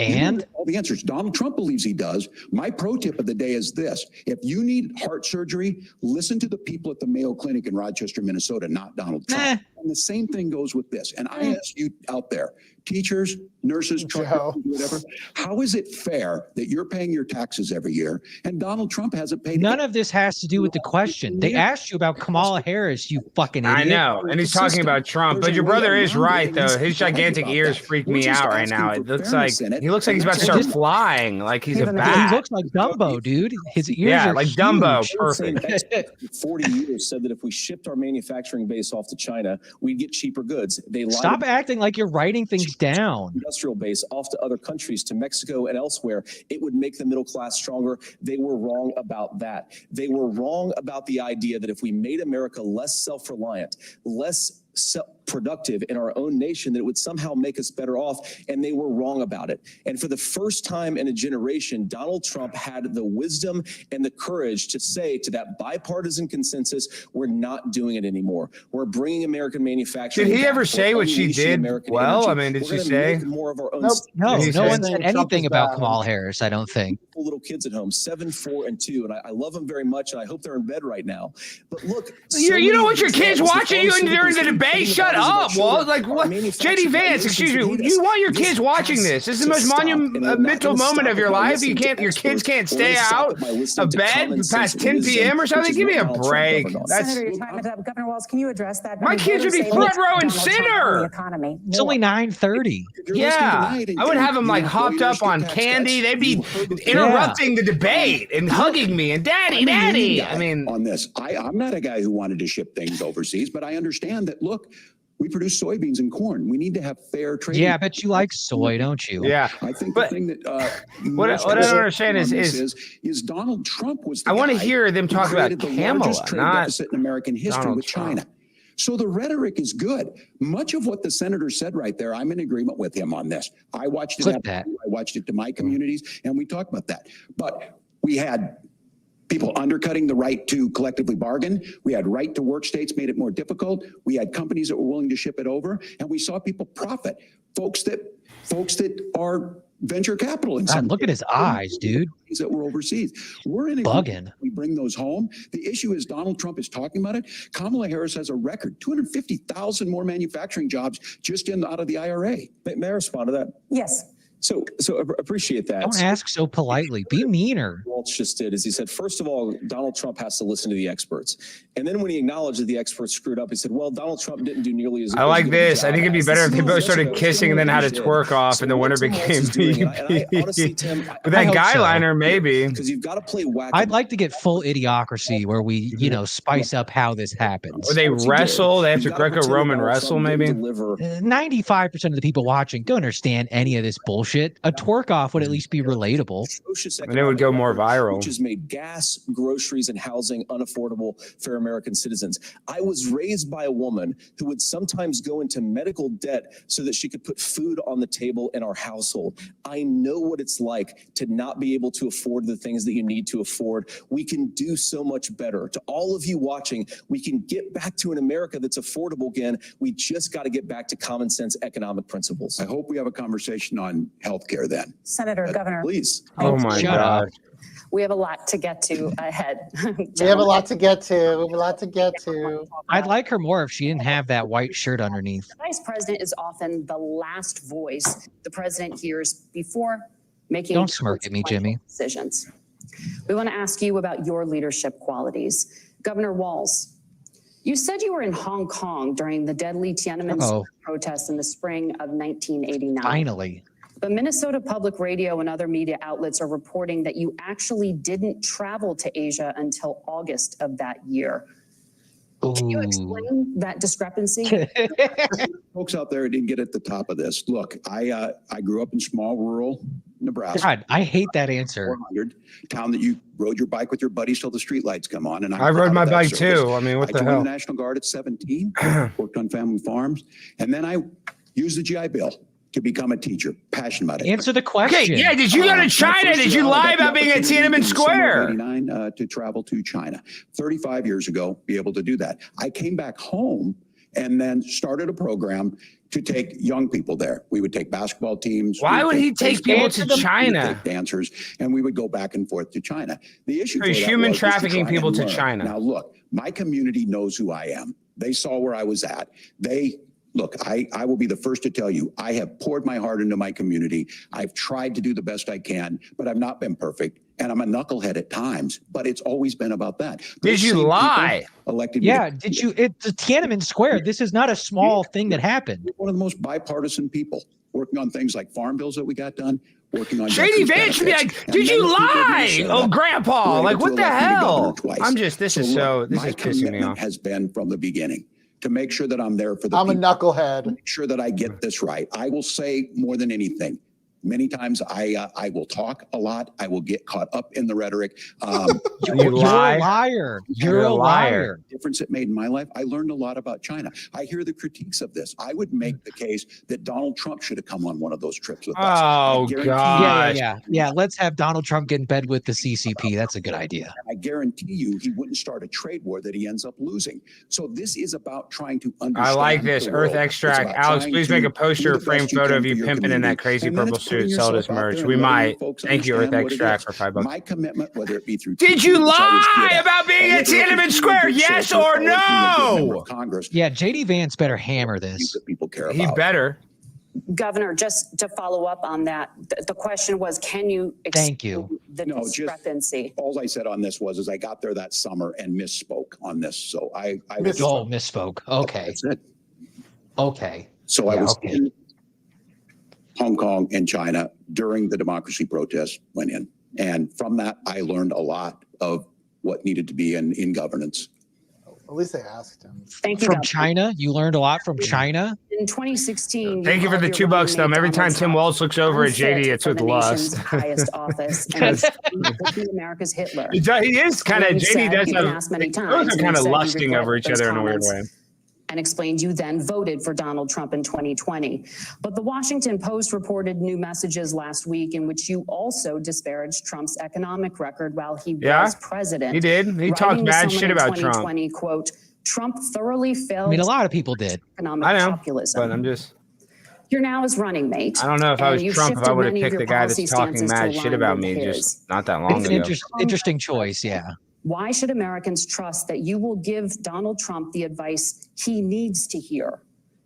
D: And
F: all the answers. Donald Trump believes he does. My pro tip of the day is this. If you need heart surgery, listen to the people at the Mayo Clinic in Rochester, Minnesota, not Donald Trump. And the same thing goes with this. And I ask you out there, teachers, nurses, truckers, whatever, how is it fair that you're paying your taxes every year and Donald Trump hasn't paid?
D: None of this has to do with the question. They asked you about Kamala Harris, you fucking idiot.
H: I know, and he's talking about Trump, but your brother is right, though. His gigantic ears freak me out right now. It looks like he's about to start flying, like he's a bat.
D: He looks like Dumbo, dude. His ears are
H: like
D: huge.
H: Dumbo. Perfect.
G: 40 years said that if we shipped our manufacturing base off to China, we'd get cheaper goods. They lied.
D: Stop acting like you're writing things down.
G: Industrial base off to other countries, to Mexico and elsewhere, it would make the middle class stronger. They were wrong about that. They were wrong about the idea that if we made America less self-reliant, less productive in our own nation, that it would somehow make us better off, and they were wrong about it. And for the first time in a generation, Donald Trump had the wisdom and the courage to say to that bipartisan consensus, we're not doing it anymore. We're bringing American manufacturing.
H: Did he
G: back.
H: ever say what she did well? I mean, did she say?
G: More of our own
D: No one said anything
C: Trump
D: about Kamala Harris, I don't think.
G: Little kids at home, 7, 4, and 2, and I love them very much, and I hope they're in bed right now. But look,
H: you don't want your kids watching you during the debate. Shut up, Walz. Like what? JD Vance, excuse me. You want your kids watching this? This is the most monumental moment of your life. You can't. Your kids can't stay out of bed past 10 p.m. or something. Give me a break. That's
I: Senator, your time is up. Governor Walz, can you address that?
H: My kids would be front row and center.
D: It's only 9:30.
H: Yeah, I would have them like hopped up on candy. They'd be interrupting the debate and hugging me and daddy. I mean,
F: on this, I'm not a guy who wanted to ship things overseas, but I understand that. Look, we produce soybeans and corn. We need to have fair trade.
D: Yeah, I bet you like soy, don't you?
H: Yeah,
F: I think the thing that
H: what I don't understand
F: is Donald Trump was.
H: I want to hear them talk about Kamala, not
F: deficit in American history
H: Donald
F: with China.
H: Trump.
F: So the rhetoric is good. Much of what the senator said right there, I'm in agreement with him on this. I watched it. I watched it to my communities, and we talked about that. But we had people undercutting the right to collectively bargain. We had right to work states made it more difficult. We had companies that were willing to ship it over, and we saw people profit. Folks that are venture capital in some
D: look at his eyes, dude.
F: That were overseas. We're in a
D: bugging.
F: We bring those home. The issue is Donald Trump is talking about it. Kamala Harris has a record 250,000 more manufacturing jobs just out of the IRA.
G: May I respond to that?
I: Yes.
G: So appreciate that.
D: Don't ask so politely. Be meaner.
G: Walz just did is he said, first of all, Donald Trump has to listen to the experts. And then when he acknowledged that the experts screwed up, he said, well, Donald Trump didn't do nearly as good.
H: I like this. I think it'd be better if they both started kissing and then had to twerk off and the winner became me. With that guy liner, maybe.
G: Because you've got to play whack.
D: I'd like to get full idiocracy where we, spice up how this happens.
H: Or they wrestle. They have to Greco-Roman wrestle, maybe.
D: 95% of the people watching don't understand any of this bullshit. A twerk off would at least be relatable.
H: And it would go more viral.
G: Which has made gas, groceries, and housing unaffordable for American citizens. I was raised by a woman who would sometimes go into medical debt so that she could put food on the table in our household. I know what it's like to not be able to afford the things that you need to afford. We can do so much better. To all of you watching, we can get back to an America that's affordable again. We just got to get back to common sense economic principles.
F: I hope we have a conversation on healthcare then.
I: Senator, Governor.
G: Please.
H: Oh my God.
E: We have a lot to get to ahead.
C: We have a lot to get to.
D: I'd like her more if she didn't have that white shirt underneath.
E: The vice president is often the last voice the president hears before making
D: Don't smirk at me, Jimmy.
E: decisions. We want to ask you about your leadership qualities. Governor Walz, you said you were in Hong Kong during the deadly Tiananmen Square protests in the spring of 1989.
D: Finally.
E: But Minnesota Public Radio and other media outlets are reporting that you actually didn't travel to Asia until August of that year. Can you explain that discrepancy?
F: Folks out there didn't get at the top of this. Look, I grew up in small rural Nebraska.
D: God, I hate that answer.
F: 400 town that you rode your bike with your buddies till the street lights come on. And
H: I rode my bike too. I mean, what the hell?
F: I joined the National Guard at 17, worked on family farms, and then I used the GI Bill to become a teacher, passionate about it.
D: Answer the question.
H: Okay, yeah, did you go to China? Did you lie about being at Tiananmen Square?
F: 89 to travel to China. 35 years ago, be able to do that. I came back home and then started a program to take young people there. We would take basketball teams.
H: Why would he take people to China?
F: Take dancers, and we would go back and forth to China. The issue
H: is human trafficking people to China.
F: Now, look, my community knows who I am. They saw where I was at. Look, I will be the first to tell you, I have poured my heart into my community. I've tried to do the best I can, but I've not been perfect. And I'm a knucklehead at times, but it's always been about that.
H: Did you lie?
F: Elected
D: did you? It's Tiananmen Square. This is not a small thing that happened.
F: One of the most bipartisan people working on things like farm bills that we got done. Working on
H: JD Vance should be like, did you lie? Oh, Grandpa, like what the hell? This is pissing me off.
F: Has been from the beginning to make sure that I'm there for the
C: I'm
F: people.
C: a knucklehead.
F: Make sure that I get this right. I will say more than anything. Many times I will talk a lot. I will get caught up in the rhetoric.
D: You're a liar. You're a liar.
F: The difference it made in my life. I learned a lot about China. I hear the critiques of this. I would make the case that Donald Trump should have come on one of those trips with us.
H: Oh, God.
D: Yeah. Let's have Donald Trump get in bed with the CCP. That's a good idea.
F: I guarantee you he wouldn't start a trade war that he ends up losing. So this is about trying to understand.
H: I like this. Earth Extract. Alex, please make a poster or framed photo of you pimping in that crazy purple suit. Sell this merch. We might. Thank you, Earth Extract, for $5.
F: My commitment, whether it be through.
H: Did you lie about being at Tiananmen Square? Yes or no?
F: Congress.
D: Yeah, JD Vance better hammer this.
F: People care about.
H: He better.
E: Governor, just to follow up on that, the question was, can you explain the discrepancy?
F: All I said on this was I got there that summer and misspoke on this. So I
D: misspoke. Okay.
F: That's it.
D: Okay.
F: So I was in Hong Kong and China during the democracy protests went in. And from that, I learned a lot of what needed to be in governance.
C: At least they asked him.
E: Thank you.
D: From China? You learned a lot from China?
E: In 2016.
H: Thank you for the $2, Thumb. Every time Tim Walz looks over at JD, it's with lust.
E: Highest office and America's Hitler.
H: He is kind of, JD does have, those are kind of lusting over each other in a weird way.
E: And explained you then voted for Donald Trump in 2020. But the Washington Post reported new messages last week in which you also disparaged Trump's economic record while he was president.
H: He did. He talked bad shit about Trump.
E: 2020, quote, Trump thoroughly failed.
D: I mean, a lot of people did.
E: Economic populism.
H: But I'm just.
E: You're now his running mate.
H: I don't know if I was Trump, if I would have picked the guy that's talking mad shit about me just not that long ago.
D: It's an interesting choice, yeah.
E: Why should Americans trust that you will give Donald Trump the advice he needs to hear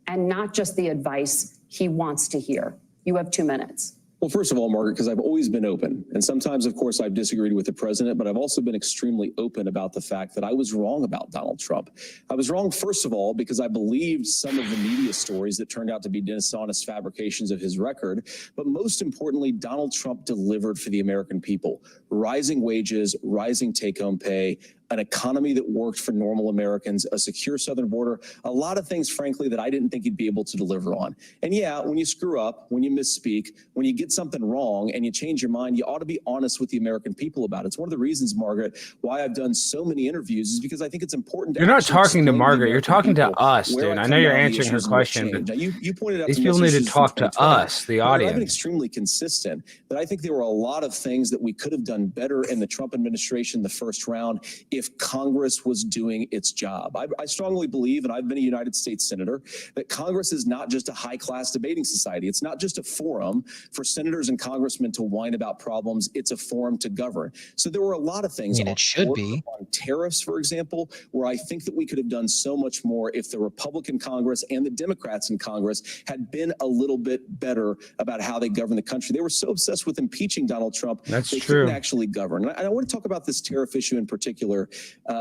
E: and not just the advice he wants to hear? You have 2 minutes.
G: Well, first of all, Margaret, because I've always been open. And sometimes, of course, I've disagreed with the president, but I've also been extremely open about the fact that I was wrong about Donald Trump. I was wrong, first of all, because I believed some of the media stories that turned out to be dishonest fabrications of his record. But most importantly, Donald Trump delivered for the American people. Rising wages, rising take-home pay, an economy that worked for normal Americans, a secure southern border, a lot of things, frankly, that I didn't think he'd be able to deliver on. And yeah, when you screw up, when you misspeak, when you get something wrong and you change your mind, you ought to be honest with the American people about it. It's one of the reasons, Margaret, why I've done so many interviews is because I think it's important.
H: You're not talking to Margaret. You're talking to us, dude. I know you're answering her question, but
G: now, you pointed out
H: these people need to talk to us, the audience.
G: I've been extremely consistent that I think there were a lot of things that we could have done better in the Trump administration the first round if Congress was doing its job. I strongly believe, and I've been a United States Senator, that Congress is not just a high-class debating society. It's not just a forum for senators and congressmen to whine about problems. It's a forum to govern. So there were a lot of things.
D: And it should be.
G: On tariffs, for example, where I think that we could have done so much more if the Republican Congress and the Democrats in Congress had been a little bit better about how they govern the country. They were so obsessed with impeaching Donald Trump.
H: That's
G: they
H: true.
G: couldn't actually govern. And I want to talk about this tariff issue in particular,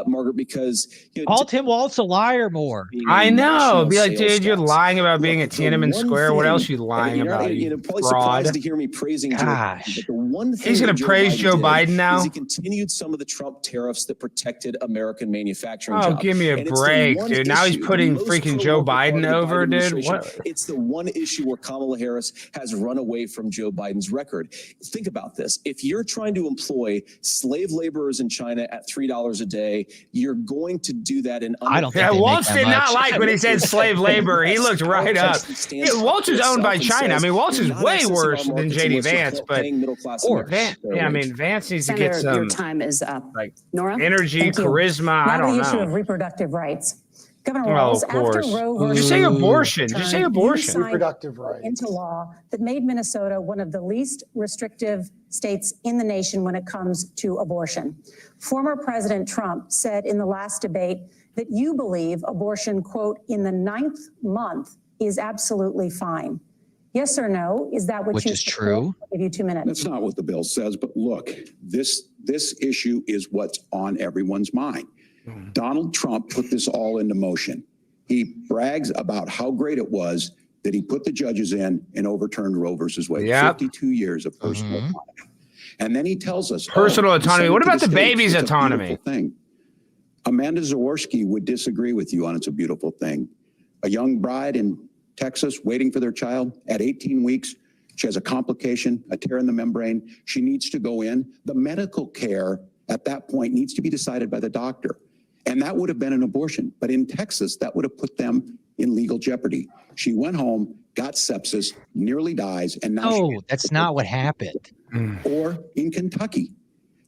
G: Margaret, because
D: call Tim Walz a liar more.
H: I know. Be like, dude, you're lying about being at Tiananmen Square. What else are you lying about?
G: You're probably surprised to hear me praising Joe Biden, but the one thing
H: he's going to praise Joe Biden now.
G: He continued some of the Trump tariffs that protected American manufacturing.
H: Oh, give me a break, dude. Now he's putting freaking Joe Biden over, dude. What?
G: It's the one issue where Kamala Harris has run away from Joe Biden's record. Think about this. If you're trying to employ slave laborers in China at $3 a day, you're going to do that in.
D: I don't think
H: Walz did not like when he said slave labor. He looked right up. Walz is owned by China. I mean, Walz is way worse than JD Vance, but I mean, Vance needs to get some.
E: Your time is up.
H: Like
E: Nora,
H: energy, charisma. I don't know.
I: The issue of reproductive rights. Governor
H: Well,
I: Walz,
H: of
I: after
H: course.
I: Roe versus
H: Just say
I: Wade
H: abortion. Just say
I: turned, you
H: abortion.
I: signed
C: Reproductive rights.
I: into law that made Minnesota one of the least restrictive states in the nation when it comes to abortion. Former President Trump said in the last debate that you believe abortion, quote, in the 9th month is absolutely fine. Yes or no? Is that what
D: Which
I: you
D: is
I: support?
D: true.
I: I'll give you 2 minutes.
F: That's not what the bill says, but look, this issue is what's on everyone's mind. Donald Trump put this all into motion. He brags about how great it was that he put the judges in and overturned Roe versus Wade.
H: Yep.
F: 52 years of personal autonomy. And then he tells us
H: Personal autonomy. What about the
F: states,
H: baby's
F: it's a
H: autonomy?
F: beautiful thing. Amanda Zaworski would disagree with you on it's a beautiful thing. A young bride in Texas waiting for their child at 18 weeks. She has a complication, a tear in the membrane. She needs to go in. The medical care at that point needs to be decided by the doctor. And that would have been an abortion. But in Texas, that would have put them in legal jeopardy. She went home, got sepsis, nearly dies, and now
D: No, that's not what happened.
F: Or in Kentucky,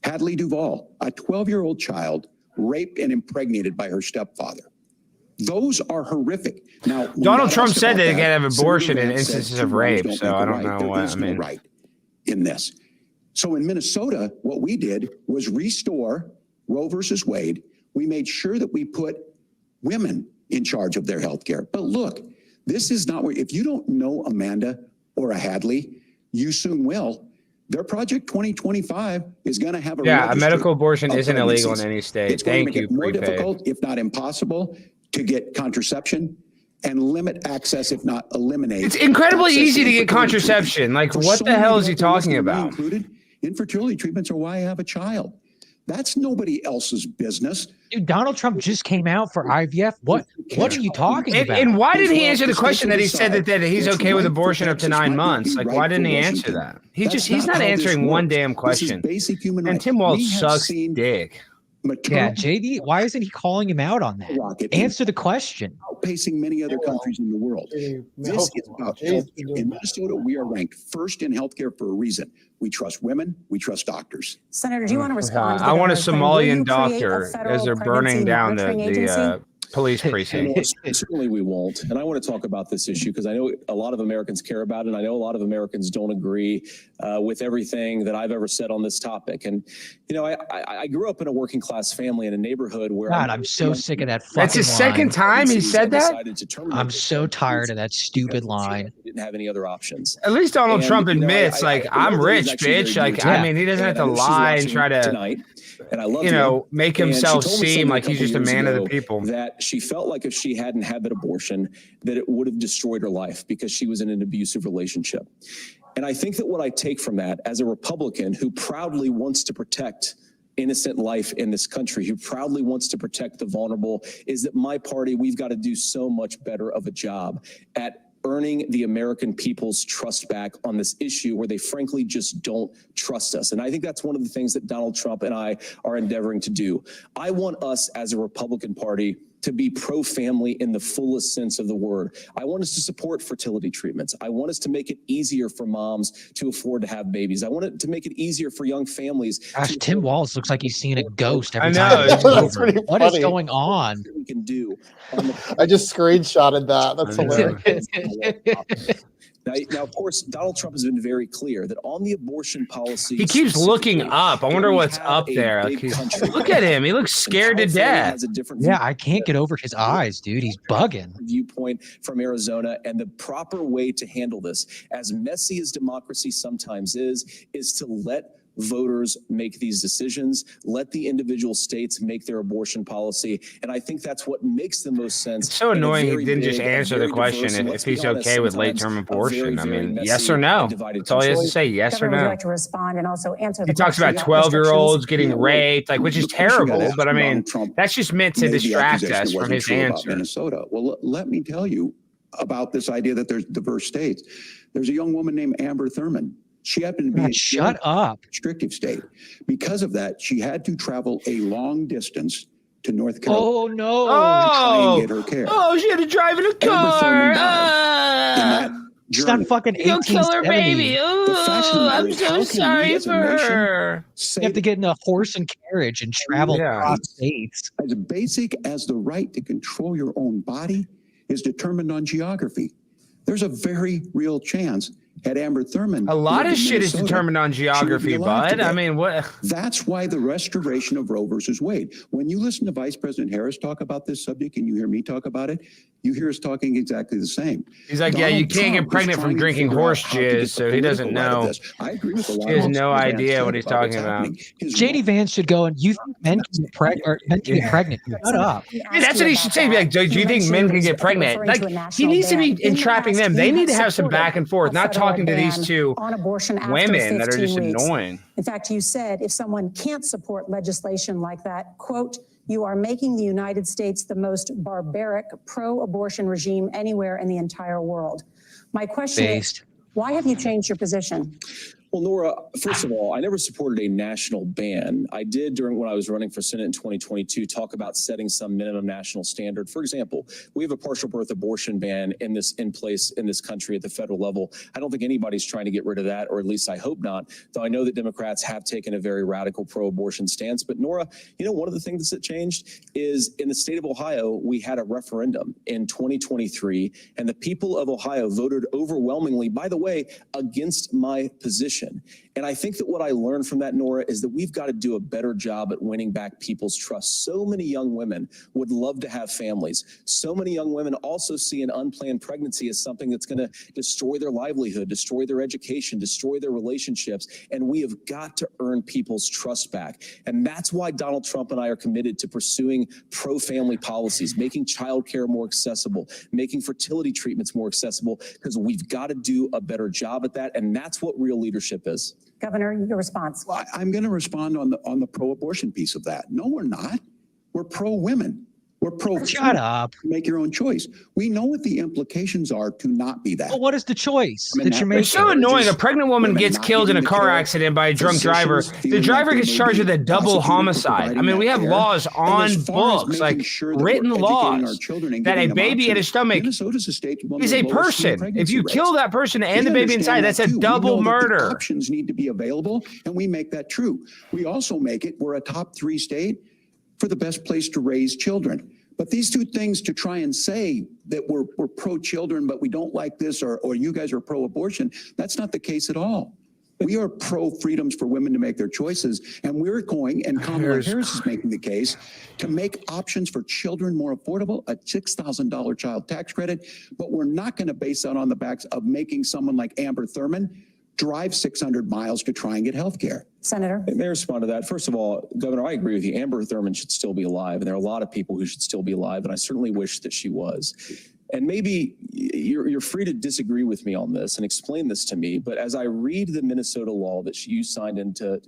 F: Hadley Duvall, a 12-year-old child raped and impregnated by her stepfather. Those are horrific. Now,
H: Donald Trump said that they can have abortion in instances of rape, so I don't know what I mean.
F: Right in this. So in Minnesota, what we did was restore Roe versus Wade. We made sure that we put women in charge of their health care. But look, this is not where, if you don't know Amanda or a Hadley, you soon will. Their Project 2025 is going to have a
H: a medical abortion isn't illegal in
F: pregnancies.
H: any state.
F: It's going to
H: Thank
F: make
H: you,
F: it more
H: prepaid.
F: difficult, if not impossible, to get contraception and limit access, if not eliminate.
H: It's incredibly
F: access
H: easy to get
F: infertility
H: contraception. Like,
F: treatments.
H: what
F: For
H: the
F: so
H: hell
F: many
H: is he
F: people
H: talking
F: listening, me
H: about?
F: included, infertility treatments are why I have a child. That's nobody else's business.
D: Dude, Donald Trump just came out for IVF. What are you talking about?
H: And why didn't he
F: Well,
H: answer the
F: the
H: question that he
F: states
H: said
F: decide
H: that he's
F: what's
H: okay with
F: right for
H: abortion up to
F: Texas
H: 9
F: might not
H: months?
F: be
H: Like,
F: right
H: why
F: for
H: didn't he answer
F: Washington.
H: that?
F: That's
H: He's not
F: how this
H: answering one
F: works.
H: damn
F: This is
H: question.
F: basic human
H: And
F: rights.
H: Tim Walz
F: We have
H: sucks
F: seen
H: dick.
F: maternal
D: Yeah, JD, why isn't he calling him out on that?
F: rocket
D: Answer the question.
F: outpacing many other countries in the world. This is about healthcare. In Minnesota, we are ranked first in healthcare for a reason. We trust women. We trust doctors.
I: Senator, do you want to respond? To the
H: I want a
I: governor's claim? Will you
H: Somalian
I: create a
H: doctor
I: federal
H: as they're
I: pregnancy
H: burning down
I: monitoring agency?
H: the police precinct.
G: Certainly we won't. And I want to talk about this issue because I know a lot of Americans care about it. And I know a lot of Americans don't agree with everything that I've ever said on this topic. And, you know, I grew up in a working class family in a neighborhood where
D: God, I'm so sick of that fucking
H: That's his second
D: line.
H: time he said that?
D: I'm so tired of that stupid line.
G: Didn't have any other options.
H: At least Donald
G: And,
H: Trump
G: you know,
H: admits,
G: I
H: like,
G: know
H: I'm
G: that he's
H: rich,
G: actually
H: bitch.
G: very
H: Like,
G: good.
H: I mean, he doesn't have
G: And
H: to
G: I know she's
H: lie and
G: watching
H: try to,
G: tonight, and I love
H: you know, make
G: And she
H: himself
G: told me
H: seem
G: something
H: like
G: a
H: he's
G: couple
H: just a
G: years
H: man of the
G: ago
H: people.
G: that she felt like if she hadn't had that abortion, that it would have destroyed her life because she was in an abusive relationship. And I think that what I take from that as a Republican who proudly wants to protect innocent life in this country, who proudly wants to protect the vulnerable, is that my party, we've got to do so much better of a job at earning the American people's trust back on this issue where they frankly just don't trust us. And I think that's one of the things that Donald Trump and I are endeavoring to do. I want us as a Republican Party to be pro-family in the fullest sense of the word. I want us to support fertility treatments. I want us to make it easier for moms to afford to have babies. I want it to make it easier for young families.
D: Gosh, Tim Walz looks like he's seeing a ghost every
H: I
D: time.
H: know.
D: he looks
C: That's
D: over.
C: pretty
D: What is
C: funny.
D: going on?
G: We can do. on the-
C: I just screenshotted that. That's
H: I know.
C: hilarious.
G: Now, of course, Donald Trump has been very clear that on the abortion policy,
H: He keeps looking up. I wonder
G: we
H: what's
G: have
H: up
G: a
H: there. Like
G: big
H: he's,
G: country.
H: look at him. He looks scared to
G: And
H: death.
G: California has a different
D: Yeah, I can't get over his eyes, dude. He's bugging.
G: viewpoint from Arizona, and the proper way to handle this, as messy as democracy sometimes is to let voters make these decisions, let the individual states make their abortion policy. And I think that's what makes the most sense.
H: It's so
G: in a
H: annoying he
G: very
H: didn't just
G: big and
H: answer the
G: very
H: question
G: diverse, and
H: if
G: let's
H: he's
G: be honest,
H: okay with
G: sometimes
H: late-term
G: a
H: abortion. I
G: very
H: mean,
G: messy
H: yes or no.
G: and divided
H: That's all he has to
G: country.
H: say, yes or
I: Governor, would you
H: no.
I: like to respond and also answer the
H: He talks
I: question
H: about
I: restrictions?
H: 12-year-olds getting
F: Yeah, well,
H: raped, like, which is
F: of course you gotta
H: terrible.
F: ask
H: But I mean,
F: Donald Trump
H: that's just meant to
F: made the
H: distract
F: accusation
H: us
F: it
H: from
F: wasn't
H: his
F: true about
H: answer.
F: Minnesota. Well, let me tell you about this idea that there's diverse states. There's a young woman named Amber Thurman. She happened to be
D: God,
F: in
D: shut up.
F: a restrictive state. Because of that, she had to travel a long distance to North Carolina
D: Oh, no.
F: to try and
H: Oh,
F: get her care.
H: oh, she had to drive in a
F: Amber Thurman
H: car.
F: died in
H: Ah.
F: that
D: She's not fucking
H: You'll kill her
D: 1870.
H: baby. Ooh, I'm so sorry for her.
D: You have to get in a horse and carriage and travel across states.
F: As basic as the right to control your own body is determined on geography. There's a very real chance had Amber Thurman.
H: A lot of shit is determined on geography, bud. I mean, what?
F: That's why the restoration of Roe versus Wade. When you listen to Vice President Harris talk about this subject and you hear me talk about it, you hear us talking exactly the same.
H: He's like, yeah, you can't get pregnant from drinking horse jizz, so he doesn't know.
F: I agree with a lot.
H: He has no idea what he's talking about.
D: JD Vance should go and you think men can get pregnant. Shut up.
H: Yeah, that's what he should say. Be like, do you think men can get pregnant? Like, he needs to be entrapping them. They need to have some back and forth, not talking to these two women that are just annoying.
I: In fact, you said if someone can't support legislation like that, quote, you are making the United States the most barbaric pro-abortion regime anywhere in the entire world. My question is, why have you changed your position?
G: Well, Nora, first of all, I never supported a national ban. I did when I was running for Senate in 2022 talk about setting some minimum national standard. For example, we have a partial birth abortion ban in place in this country at the federal level. I don't think anybody's trying to get rid of that, or at least I hope not, though I know that Democrats have taken a very radical pro-abortion stance. But Nora, you know, one of the things that changed is in the state of Ohio, we had a referendum in 2023, and the people of Ohio voted overwhelmingly, by the way, against my position. And I think that what I learned from that, Nora, is that we've got to do a better job at winning back people's trust. So many young women would love to have families. So many young women also see an unplanned pregnancy as something that's going to destroy their livelihood, destroy their education, destroy their relationships. And we have got to earn people's trust back. And that's why Donald Trump and I are committed to pursuing pro-family policies, making childcare more accessible, making fertility treatments more accessible, because we've got to do a better job at that. And that's what real leadership is.
I: Governor, your response.
F: Well, I'm going to respond on the pro-abortion piece of that. No, we're not. We're pro-women. We're pro.
D: Shut up.
F: Make your own choice. We know what the implications are to not be that.
D: Well, what is the choice that you're making?
H: It's so annoying. A pregnant woman gets killed in a car accident by a drunk driver. The driver gets charged with a double homicide. I mean, we have laws on books, like written laws, that a baby in a stomach is a person. If you kill that person and the baby inside, that's a double murder.
F: Options need to be available, and we make that true. We also make it, we're a top 3 state for the best place to raise children. But these two things, to try and say that we're pro-children, but we don't like this, or you guys are pro-abortion, that's not the case at all. We are pro-freedoms for women to make their choices, and we're going, and Kamala Harris is making the case, to make options for children more affordable, a $6,000 child tax credit, but we're not going to base that on the backs of making someone like Amber Thurman drive 600 miles to try and get health care.
I: Senator.
G: May I respond to that? First of all, Governor, I agree with you. Amber Thurman should still be alive, and there are a lot of people who should still be alive, and I certainly wish that she was. And maybe you're free to disagree with me on this and explain this to me, but as I read the Minnesota law that you signed into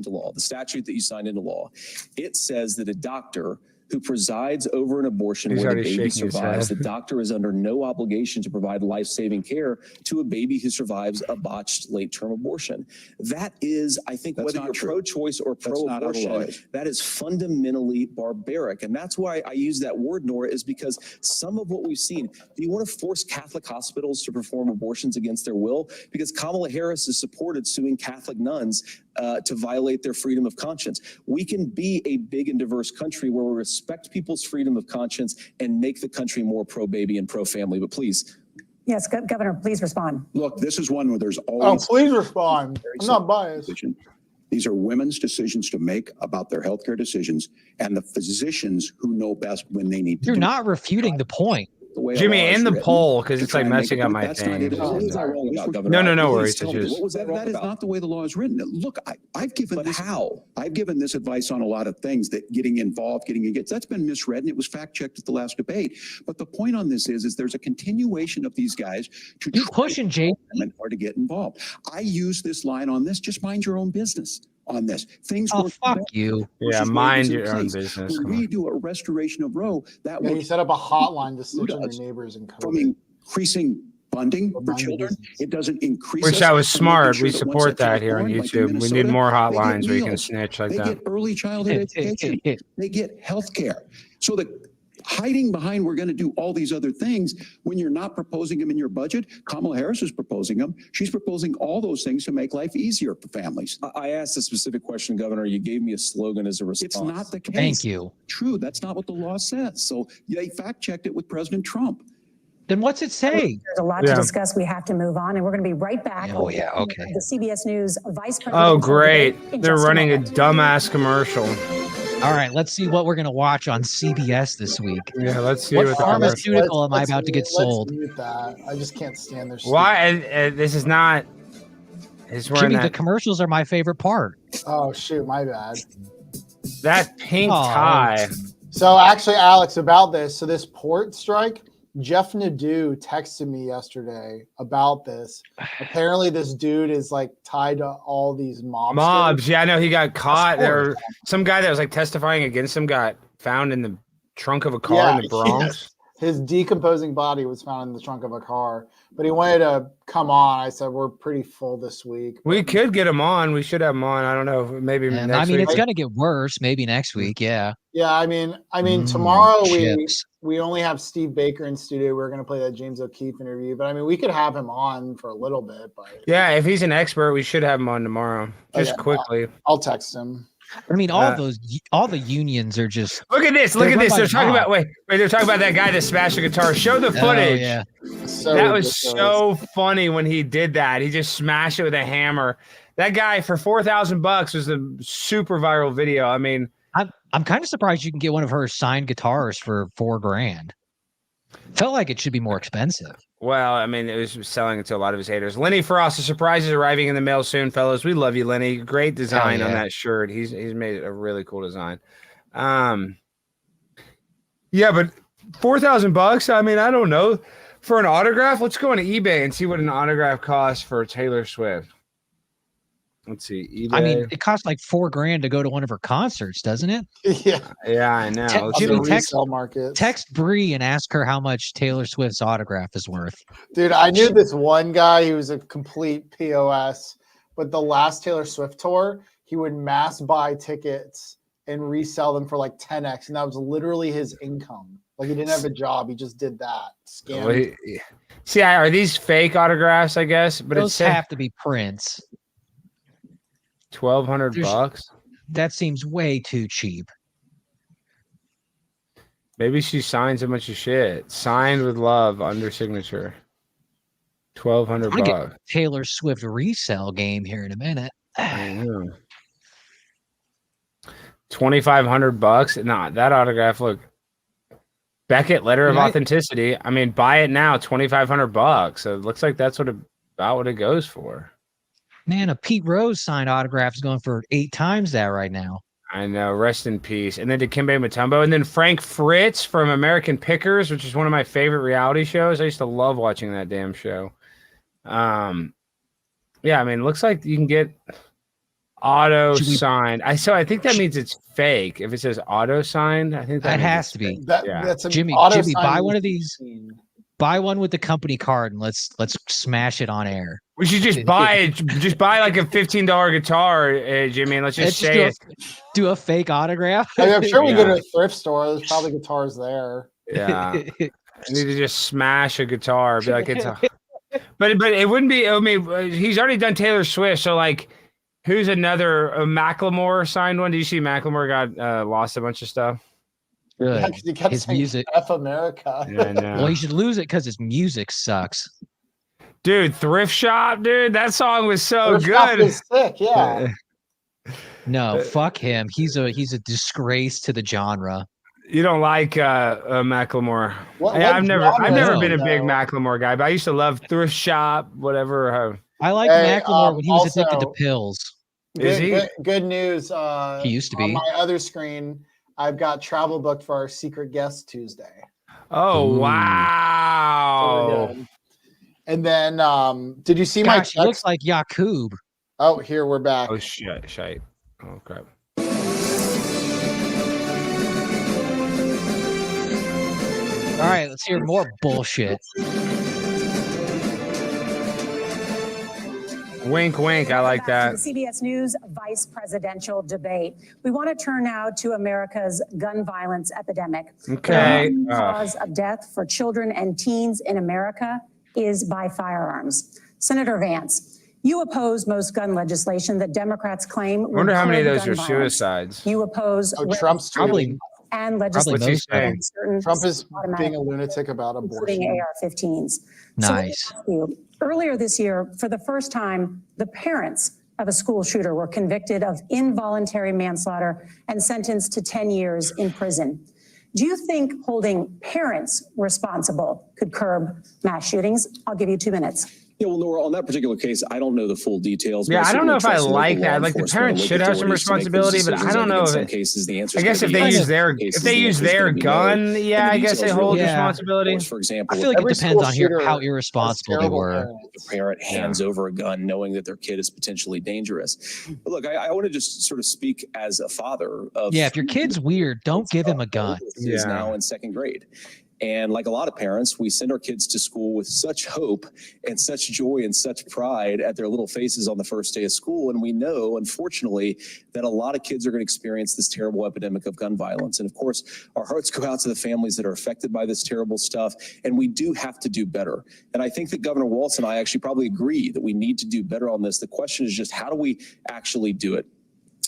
G: law, the statute that you signed into law, it says that a doctor who presides over an abortion where the baby survives, the doctor is under no obligation to provide life-saving care to a baby who survives a botched late-term abortion. That is, I think, whether you're pro-choice or pro-abortion, that is fundamentally barbaric. And that's why I use that word, Nora, is because some of what we've seen, do you want to force Catholic hospitals to perform abortions against their will? Because Kamala Harris has supported suing Catholic nuns to violate their freedom of conscience. We can be a big and diverse country where we respect people's freedom of conscience and make the country more pro-baby and pro-family. But please.
I: Yes, Governor, please respond.
F: Look, this is one where there's always...
C: Oh, please respond. I'm not biased.
F: These are women's decisions to make about their healthcare decisions, and the physicians who know best when they need to.
D: You're not refuting the point.
H: Jimmy, end the poll, because it's like messing up my thing. No worries.
F: That is not the way the law is written. Look, I've given this advice on a lot of things, that getting involved, that's been misread, and it was fact-checked at the last debate. But the point on this is there's a continuation of these guys to
D: pushing Jay
F: or to get involved. I use this line on this, just mind your own business on this. Things
D: fuck you.
H: Yeah, mind your own business.
F: When we do a restoration of Roe, that
C: you set up a hotline to switch on your neighbors and
F: from increasing funding for children, it doesn't increase.
H: Which that was smart. We support that here on YouTube. We need more hotlines where you can snitch like that.
F: They get early childhood education. They get health care. So hiding behind we're going to do all these other things when you're not proposing them in your budget. Kamala Harris is proposing them. She's proposing all those things to make life easier for families.
G: I asked a specific question, Governor. You gave me a slogan as a response.
F: It's not the case.
D: Thank you.
F: True. That's not what the law says. So they fact checked it with President Trump.
D: Then what's it say?
I: There's a lot to discuss. We have to move on, and we're going to be right back.
D: Oh, yeah. Okay.
I: The CBS News Vice President.
H: Oh, great. They're running a dumbass commercial.
D: All right, let's see what we're going to watch on CBS this week.
H: Yeah, let's see
D: What
H: what
D: pharmaceutical am I about to get sold?
C: Let's mute that. I just can't stand their
H: Why? This is not.
D: Jimmy, the commercials are my favorite part.
C: Oh, shoot. My bad.
H: That pink tie.
C: So actually, Alex, about this. So this port strike, Jeff Nadeau texted me yesterday about this. Apparently, this dude is like tied to all these mobsters.
H: Yeah, I know he got caught. There, some guy that was like testifying against him got found in the trunk of a car in the Bronx.
C: Yes. His decomposing body was found in the trunk of a car, but he wanted to come on. I said, we're pretty full this week.
H: We could get him on. We should have him on. I don't know. Maybe next week.
D: It's going to get worse. Maybe next week. Yeah.
C: Yeah. I mean, tomorrow we only have Steve Baker in studio. We're going to play that James O'Keefe interview, but I mean, we could have him on for a little bit. But
H: yeah, if he's an expert, we should have him on tomorrow. Just quickly.
C: I'll text him.
D: I mean, all the unions are just.
H: Look at this. Look at this. They're talking about they're talking about that guy that smashed the guitar. Show the footage.
D: Oh, yeah.
H: That was so funny when he did that. He just smashed it with a hammer. That guy for $4,000 was a super viral video. I mean,
D: I'm kind of surprised you can get one of her signed guitars for $4,000. Felt like it should be more expensive.
H: Well, I mean, it was selling it to a lot of his haters. Lenny Frost, the surprise is arriving in the mail soon, fellas. We love you, Lenny. Great design on that shirt. He's made a really cool design. Yeah, but $4,000. I mean, I don't know. For an autograph, let's go on eBay and see what an autograph costs for Taylor Swift. Let's see. eBay.
D: I mean, it costs like $4,000 to go to one of her concerts, doesn't it?
H: Yeah, I know.
D: Jimmy,
C: market.
D: Text Bree and ask her how much Taylor Swift's autograph is worth.
C: Dude, I knew this one guy. He was a complete POS. But the last Taylor Swift tour, he would mass buy tickets and resell them for like 10x, and that was literally his income. Like he didn't have a job; he just did that. Scam.
H: See, are these fake autographs? I guess, but
D: those have to be prints.
H: $1,200.
D: That seems way too cheap.
H: Maybe she signs a bunch of shit. Signed with love under signature. $1,200.
D: Taylor Swift resale game here in a minute.
H: I know. $2,500. Nah, that autograph. Look, Beckett letter of authenticity. I mean, buy it now. $2,500. So it looks like that's about what it goes for.
D: Man, a Pete Rose signed autograph is going for 8 times that right now.
H: I know. Rest in peace. And then Dikembe Mutombo. And then Frank Fritz from American Pickers, which is one of my favorite reality shows. I used to love watching that damn show. Yeah, I mean, it looks like you can get auto signed. I think that means it's fake. If it says auto signed, I think that
D: has to be.
C: That's
D: Jimmy, buy one of these. Buy one with the company card and let's smash it on air.
H: We should just buy it. Just buy like a $15 guitar, Jimmy, and let's just say it.
D: Do a fake autograph.
C: I mean, I'm sure we can go to a thrift store. There's probably guitars there.
H: Yeah. I need to just smash a guitar. Be like, it's a. But it wouldn't be. I mean, he's already done Taylor Swift, so like, who's another Macklemore signed one? Do you see Macklemore got lost a bunch of stuff?
D: Good.
C: Yeah, his music. F America.
H: Yeah, I know.
D: Well, he should lose it because his music sucks.
H: Dude, Thrift Shop, dude, that song was so
C: Thrift
H: good.
C: Shop is sick, yeah.
D: No, fuck him. He's a disgrace to the genre.
H: You don't like Macklemore? I've never been a big Macklemore guy, but I used to love Thrift Shop, whatever.
D: I liked Macklemore when he was addicted to pills.
H: Is he?
C: Good news.
D: He used to be.
C: On my other screen, I've got travel booked for our secret guest Tuesday.
H: Oh, wow.
C: So and then, did you see my text?
D: He looks like Yakub.
C: Oh, here we're back.
H: Oh, shit. Oh, crap.
D: All right, let's hear more bullshit.
H: Wink, wink. I like that.
I: The CBS News vice presidential debate. We want to turn now to America's gun violence epidemic.
H: Okay.
I: The cause of death for children and teens in America is by firearms. Senator Vance, you oppose most gun legislation that Democrats claim.
H: I wonder how many of those are
I: violence.
H: suicides.
I: You oppose
C: Trump's
D: Probably
I: and
H: What's he
I: legislation.
H: saying?
C: Trump is being a lunatic about
I: including
C: abortion.
I: AR-15s.
D: Nice.
I: So earlier this year, for the first time, the parents of a school shooter were convicted of involuntary manslaughter and sentenced to 10 years in prison. Do you think holding parents responsible could curb mass shootings? I'll give you 2 minutes.
G: Yeah, well, Nora, on that particular case, I don't know the full details.
H: Yeah, I don't know if I like that.
G: Like
H: Like the parents should have some responsibility, but I don't know
G: in
H: if
G: some cases the answer.
H: I guess if they use their gun, yeah, I guess they hold responsibility.
G: For example,
D: I feel like it
C: Every
D: depends
C: school
D: on
C: shooter
D: how
C: has
D: irresponsible they
C: terrible
D: were.
C: parents.
G: the parent hands over a gun knowing that their kid is potentially dangerous. But look, I want to just sort of speak as a father of.
D: Yeah, if your kid's weird, don't give him a gun.
G: Is now in second grade. And like a lot of parents, we send our kids to school with such hope and such joy and such pride at their little faces on the first day of school. And we know, unfortunately, that a lot of kids are going to experience this terrible epidemic of gun violence. And of course, our hearts go out to the families that are affected by this terrible stuff. And we do have to do better. And I think that Governor Walz and I actually probably agree that we need to do better on this. The question is just how do we actually do it?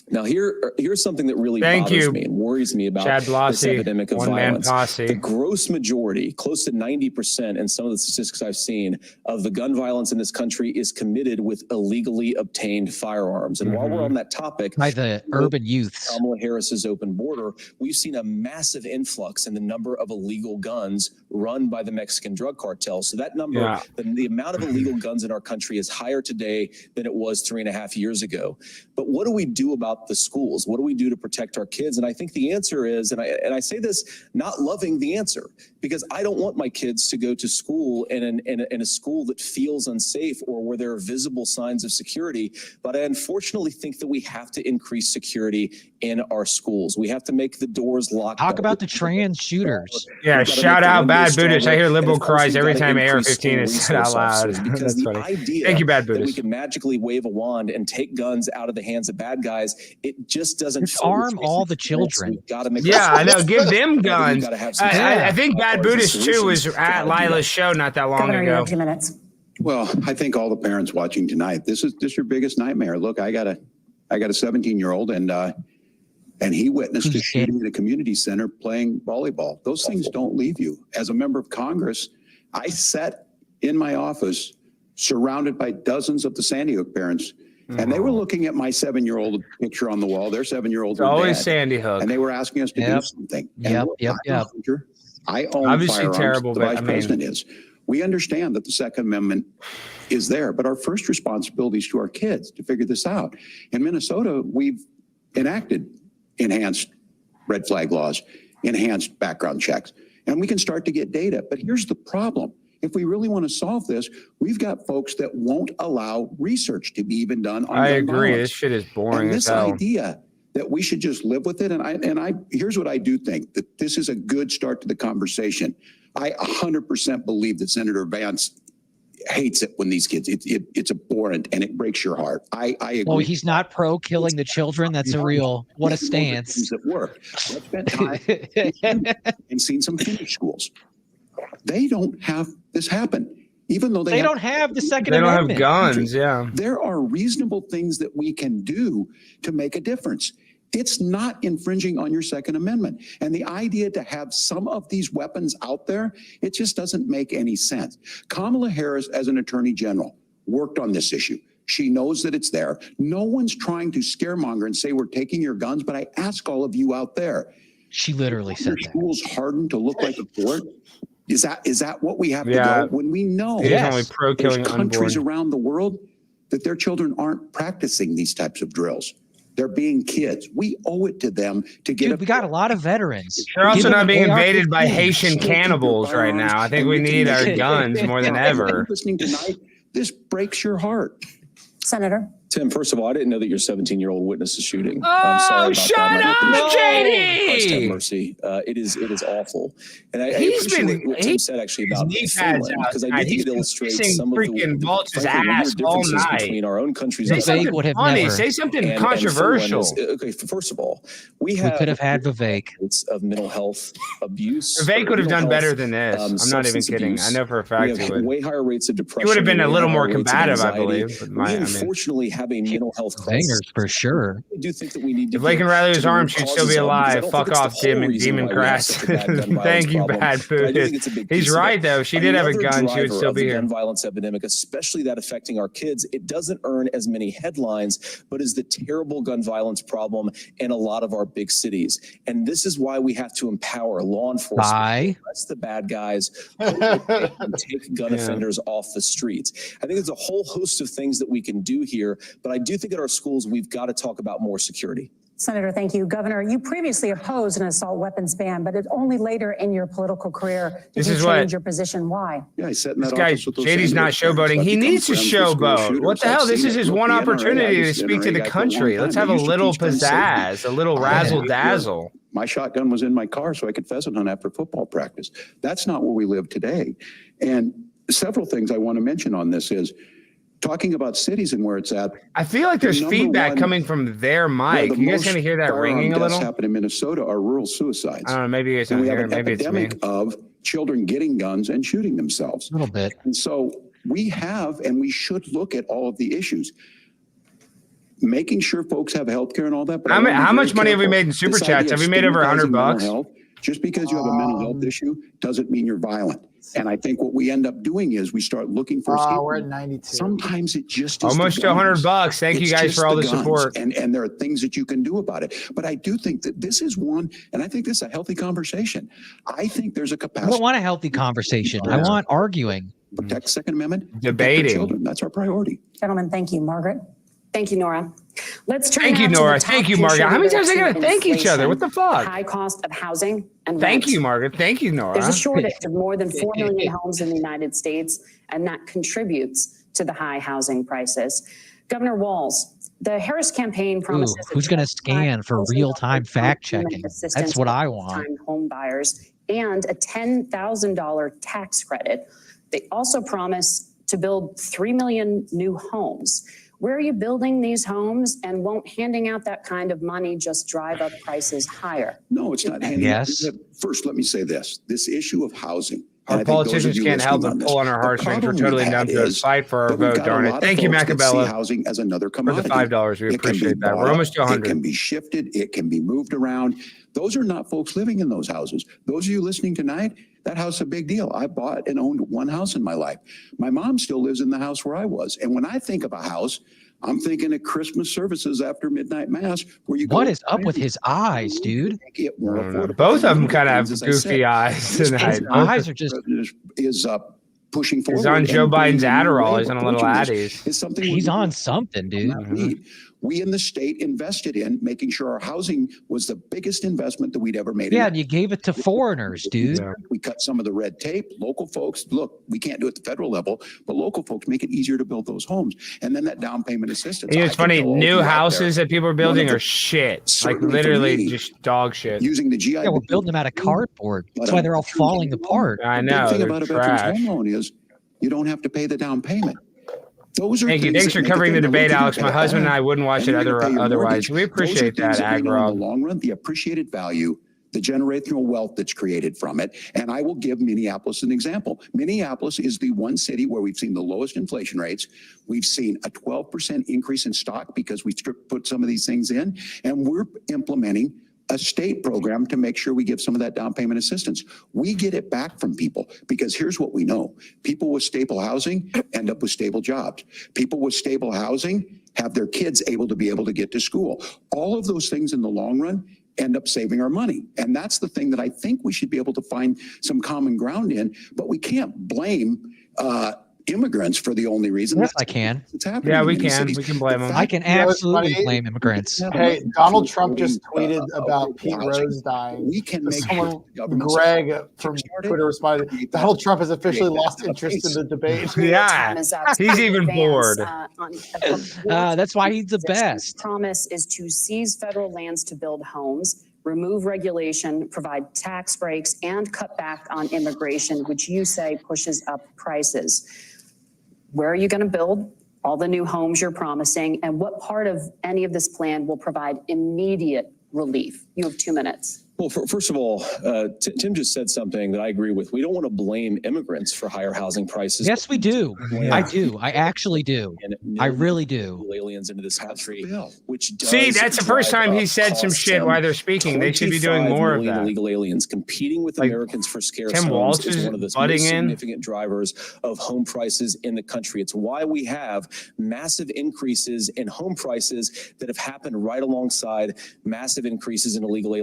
G: Now, here's something that really bothers me and worries me about this epidemic of violence. The gross majority, close to 90%, and some of the statistics I've seen, of the gun violence in this country is committed with illegally obtained firearms. And while we're on that topic,
D: by the urban youths,
G: Kamala Harris's open border, we've seen a massive influx in the number of illegal guns run by the Mexican drug cartel. So that number, the amount of illegal guns in our country is higher today than it was 3.5 years ago. But what do we do about the schools? What do we do to protect our kids? And I think the answer is, and I say this not loving the answer, because I don't want my kids to go to school in a school that feels unsafe or where there are visible signs of security. But I unfortunately think that we have to increase security in our schools. We have to make the doors locked.
D: Talk about the trans shooters.
H: Yeah, shout out Bad Buddhist. I hear liberal cries every time AR-15 is said out loud. That's funny. Thank you, Bad Buddhist.
G: That we can magically wave a wand and take guns out of the hands of bad guys, it just doesn't.
D: Just arm all the children.
H: I know. Give them guns. I think Bad Buddhist too was at Lila's show not that long ago.
I: 2 minutes.
F: Well, I think all the parents watching tonight, this is your biggest nightmare. Look, I got a 17-year-old and he witnessed a shooting at a community center playing volleyball. Those things don't leave you. As a member of Congress, I sat in my office surrounded by dozens of the Sandy Hook parents, and they were looking at my 7-year-old picture on the wall. Their 7-year-old,
H: always Sandy Hook,
F: and they were asking us to do something. I own
H: obviously
F: firearms.
H: terrible,
F: the vice president is. We understand that the Second Amendment is there, but our first responsibility is to our kids to figure this out. In Minnesota, we've enacted enhanced red flag laws, enhanced background checks, and we can start to get data. But here's the problem. If we really want to solve this, we've got folks that won't allow research to be even done on
H: I
F: gun
H: agree.
F: violence.
H: This shit is boring
F: And
H: as
F: this
H: hell.
F: idea that we should just live with it, and I here's what I do think, that this is a good start to the conversation. I 100% believe that Senator Vance hates it when these kids, it's abhorrent and it breaks your heart. I agree.
D: Well, he's not pro killing the children. That's a real, what a stance.
F: At work. I've spent time and seen some Finnish schools. They don't have this happen, even though they
D: don't have the Second
H: They
D: Amendment.
H: don't have guns, yeah.
F: There are reasonable things that we can do to make a difference. It's not infringing on your Second Amendment. And the idea to have some of these weapons out there, it just doesn't make any sense. Kamala Harris, as an attorney general, worked on this issue. She knows that it's there. No one's trying to scaremonger and say we're taking your guns, but I ask all of you out there.
D: She literally said that.
F: Schools hardened to look like a fort? Is that what we have to go when we know
H: only pro-killing
F: there's countries around the world that their children aren't practicing these types of drills? They're being kids. We owe it to them to get.
D: Dude, we got a lot of veterans.
H: They're also not being invaded by Haitian cannibals right now. I think we need our guns more than ever.
F: Listening tonight, this breaks your heart.
I: Senator.
G: Tim, first of all, I didn't know that your 17-year-old witnessed a shooting.
H: Oh,
G: I'm sorry about
H: shut
G: that.
H: up, JD!
G: Christ have mercy. It is awful. And I
H: He's
G: appreciate
H: been
G: what Tim said actually about
H: knee pads
G: Finland,
H: out
G: because I
H: tonight.
G: do think
H: He's
G: it
H: been
G: illustrates
H: kissing
G: some of
H: freaking
G: the
H: Walz's
G: frankly,
H: ass all
G: differences
H: night.
G: between our own countries.
H: Say
G: and
H: something
D: would have
H: funny.
D: never.
H: Say something
G: Finland
H: controversial.
G: okay, first of all, we
D: could have had Vivek.
G: of mental health abuse.
H: Vivek would have done better than this. I'm not even
G: substance
H: kidding.
G: abuse.
H: I know for a
G: We
H: fact he
G: have
H: would.
G: way higher rates of depression.
H: He would have been a
G: way
H: little
G: higher
H: more
G: rates of
H: combative, I
G: anxiety.
H: believe. But
G: We unfortunately have a mental health crisis.
D: Zingers for sure.
G: I do think that we need to
H: if Blake and Riley was
G: to
H: armed, she'd still be
G: causes of it, because I
H: alive.
G: don't
H: Fuck
G: think it's
H: off,
G: the whole
H: Demon
G: reason why we have
H: Crash.
G: such a bad gun violence
H: Thank you,
G: problem,
H: Bad
G: but I do
H: Food.
G: think it's a big
H: He's
G: piece of
H: right,
G: it.
H: though. If she did have a
G: Another
H: gun, she would
G: driver
H: still
G: of
H: be
G: the
H: here.
G: gun violence epidemic, especially that affecting our kids, it doesn't earn as many headlines, but is the terrible gun violence problem in a lot of our big cities. And this is why we have to empower law enforcement.
D: Bye.
G: Arrest the bad guys and take gun offenders off the streets. I think there's a whole host of things that we can do here, but I do think at our schools, we've got to talk about more security.
I: Senator, thank you. Governor, you previously opposed an assault weapons ban, but it only later in your political career did
H: This
I: you
H: is
I: change
H: what-
I: your position. Why?
F: Yeah, I sat in
H: This
F: that
H: guy,
F: office with those
H: JD's not
F: same guys.
H: showboating.
F: I've
H: He
F: become
H: needs to
F: friends with school
H: showboat.
F: shooters.
H: What the
F: I've
H: hell? This
F: seen
H: is
F: it.
H: his
F: Look,
H: one
F: the NRA, I
H: opportunity to
F: used
H: speak to the
F: NRA guy for a
H: country.
F: long
H: Let's
F: time.
H: have a
F: They used to
H: little
F: teach gun safety.
H: pizzazz, a little razzle dazzle.
F: My shotgun was in my car so I could pheasant hunt after football practice. That's not where we live today. And several things I want to mention on this is talking about cities and where it's at.
H: I feel like there's
F: Number
H: feedback
F: one,
H: coming from their
F: where
H: mic.
F: the
H: You guys
F: most
H: gonna hear that
F: firearm
H: ringing a
F: deaths
H: little?
F: happen in Minnesota are rural suicides.
H: I don't know. Maybe you guys
F: And
H: don't
F: we have
H: hear
F: an
H: it. Maybe it's me.
F: epidemic of children getting guns and shooting themselves.
D: A little bit.
F: And so we have, and we should look at all of the issues. Making sure folks have health care and all that. But I wanna be
H: How
F: very
H: much money have we
F: careful.
H: made in super
F: This idea
H: chats? Have
F: of
H: we made over
F: stigmatizing mental
H: $100?
F: health, just because you have a mental health issue doesn't mean you're violent. And I think what we end up doing is we start looking for.
C: We're at 92.
F: Sometimes it just is
H: Almost
F: the
H: to
F: guns.
H: $100. Thank you
F: It's
H: guys
F: just
H: for all the
F: guns.
H: support.
F: And there are things that you can do about it. But I do think that this is one, and I think this is a healthy conversation. I think there's a
D: I
F: capacity
D: don't want a healthy conversation. I want arguing.
F: to protect Second Amendment, protect the
H: Debating.
F: children. That's our priority.
I: Gentlemen, thank you. Margaret?
E: Thank you, Nora. Let's turn
H: Thank you,
E: now to
H: Nora.
E: the top
H: Thank you, Margaret. How many times are they
E: contributor
H: gonna thank each other?
E: inflation,
H: What the fuck?
E: High cost of housing and
H: Thank
E: rent.
H: you, Margaret. Thank you, Nora.
E: There's a shortage of more than 4 million homes in the United States, and that contributes to the high housing prices. Governor Walz, the Harris campaign promises.
D: Ooh, who's going to scan for real-time fact checking? That's what I want.
E: First-time home buyers and a $10,000 tax credit. They also promise to build 3 million new homes. Where are you building these homes, and won't handing out that kind of money just drive up prices higher?
F: No, it's not. handing out.
D: Yes.
F: First, let me say this issue of housing.
H: Our
F: and I think those of
H: politicians
F: you
H: can't help
F: listening
H: but
F: on
H: pull
F: this,
H: on our
F: the
H: heartstrings. We're
F: problem
H: totally
F: with
H: numb
F: that
H: to it.
F: is
H: Fight for our
F: that we've
H: vote,
F: got a
H: darn it.
F: lot of
H: Thank you,
F: folks that see
H: Macabella,
F: housing as another
H: for the
F: commodity.
H: $5. We
F: It can be
H: appreciate that. We're
F: bought
H: almost to
F: up,
H: 100.
F: It can be shifted. It can be moved around. Those are not folks living in those houses. Those of you listening tonight, that house is a big deal. I bought and owned one house in my life. My mom still lives in the house where I was. And when I think of a house, I'm thinking of Christmas services after midnight mass where you go.
D: What is up with his eyes, dude?
F: Get more affordable.
H: Both of them kind of have
F: As I
H: goofy
F: said,
H: eyes
F: this
H: tonight.
D: His eyes are just.
F: is pushing forward.
H: He's on Joe
F: and
H: Biden's
F: bringing new
H: Adderall.
F: way
H: He's
F: of
H: on a little
F: approaching this
H: Addies.
F: is something
D: He's
F: we
D: on something, dude.
F: need. We in the state invested in making sure our housing was the biggest investment that we'd ever made.
D: Yeah,
F: in
D: and you gave it to foreigners, dude.
H: Yeah.
F: We cut some of the red tape. Local folks, look, we can't do it at the federal level, but local folks make it easier to build those homes. And then that down payment assistance.
H: You know,
F: I
H: it's
F: can
H: funny.
F: tell all of
H: New
F: you out
H: houses
F: there,
H: that people are building
F: one of
H: are
F: the-
H: shit. Like
F: certainly for
H: literally
F: me,
H: just dog shit.
F: using the GI.
D: Yeah, we're building them out of cardboard. That's why they're all falling apart.
H: I
F: The
H: know.
F: big thing
H: They're
F: about a veteran's
H: trash.
F: home loan is you don't have to pay the down payment. Those are
H: Thank you.
F: things
H: Thanks
F: that
H: for
F: make a
H: covering the
F: thing to
H: debate,
F: look at.
H: Alex. My husband and I wouldn't watch
F: And
H: it
F: you're gonna pay your
H: otherwise.
F: mortgage.
H: We appreciate
F: Those are things
H: that,
F: we know in
H: Agro.
F: the long run, the appreciated value, the generational wealth that's created from it. And I will give Minneapolis an example. Minneapolis is the one city where we've seen the lowest inflation rates. We've seen a 12% increase in stock because we put some of these things in, and we're implementing a state program to make sure we give some of that down payment assistance. We get it back from people because here's what we know. People with stable housing end up with stable jobs. People with stable housing have their kids able to get to school. All of those things in the long run end up saving our money. And that's the thing that I think we should be able to find some common ground in, but we can't blame immigrants for the only reason.
D: Yes, I can.
F: It's happening.
H: Yeah, we
F: in many
H: can.
F: cities.
H: We can blame
F: The
H: them.
F: fact
D: I can
C: You know what's
D: absolutely
C: funny?
D: blame immigrants.
C: Hey, Donald Trump just tweeted
F: uh,
C: about
F: uh,
C: Pete
F: housing.
C: Rose dying.
F: We can make
C: Someone,
F: sure the government
C: Greg from
F: kickstarted,
C: Twitter responded,
F: create
C: Donald
F: that-
C: Trump has officially
F: create that
C: lost interest in the debate.
H: Yeah,
E: Time is up.
H: he's even
E: Vance,
H: bored.
D: That's why he's the best.
E: Promise is to seize federal lands to build homes, remove regulation, provide tax breaks, and cut back on immigration, which you say pushes up prices. Where are you going to build all the new homes you're promising? And what part of any of this plan will provide immediate relief? You have 2 minutes.
G: Well, first of all, Tim just said something that I agree with. We don't want to blame immigrants for higher housing prices.
D: Yes, we do. I do. I actually do. I really do.
G: Aliens into this country, which does
H: See, that's the first
G: drive
H: time he
G: up
H: said some
G: costs.
H: shit while they're speaking. They should be doing
G: 25
H: more of
G: million
H: that.
G: Illegal aliens competing with
H: Like,
G: Americans for scarce
H: Tim
G: homes
H: Walz
G: is
H: is
G: one of the most
H: butting in.
G: significant drivers of home prices in the country. It's why we have massive increases in home prices that have happened right alongside massive increases in illegal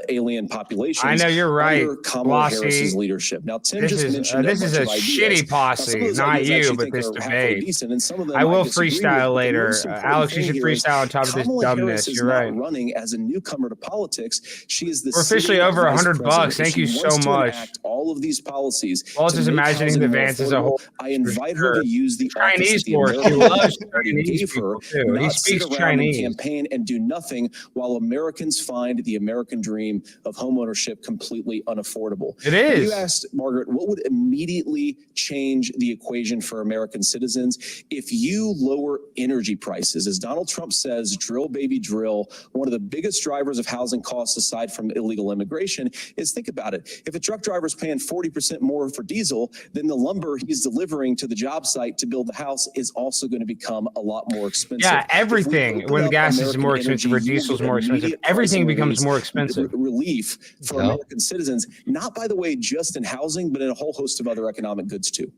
G: alien populations.
H: I know you're right,
G: under Kamala
H: Bossy.
G: Harris's leadership. Now, Tim
H: This
G: just
H: is
G: mentioned
H: this is a
G: bunch of ideas.
H: shitty
G: Now, some of
H: posse,
G: those
H: not
G: ideas I
H: you,
G: actually
H: but
G: think
H: this
G: are halfway
H: debate.
G: decent, and some of them
H: I will
G: disagree with,
H: freestyle
G: but the
H: later.
G: most important
H: Alex, you
G: thing
H: should
G: here is
H: freestyle on top of this
G: Kamala
H: dumbness.
G: Harris is
H: You're
G: not
H: right.
G: running as a newcomer to politics. She is the
H: We're officially
G: senior
H: over
G: vice
H: $100
G: president,
H: bucks.
G: and
H: Thank
G: she
H: you so
G: wants to
H: much.
G: enact all of these policies.
H: Walz
G: to
H: is
G: make
H: imagining
G: housing
H: the
G: more
H: Vance as a
G: affordable.
H: whole.
G: I invite her
H: sure.
G: to use the office
H: Chinese
G: that the
H: force. He
G: American
H: loves
G: Party
H: Chinese
G: gave her,
H: people too. He
G: not
H: speaks
G: sit around and
H: Chinese.
G: campaign and do nothing while Americans find the American dream of homeownership completely unaffordable.
H: It
G: Now,
H: is.
G: you asked, Margaret, what would immediately change the equation for American citizens if you lower energy prices? As Donald Trump says, drill, baby, drill. One of the biggest drivers of housing costs, aside from illegal immigration, is think about it. If a truck driver is paying 40% more for diesel, then the lumber he's delivering to the job site to build the house is also going to become a lot more expensive.
H: Yeah,
G: If we
H: everything.
G: open
H: When
G: up
H: gas is
G: American
H: more expensive or
G: energy, you will
H: diesel's
G: get
H: more expensive,
G: immediate
H: everything
G: price
H: becomes
G: relief-
H: more expensive.
G: relief for
D: Yep.
G: American citizens, not, by the way, just in housing, but in a whole host of other economic goods too.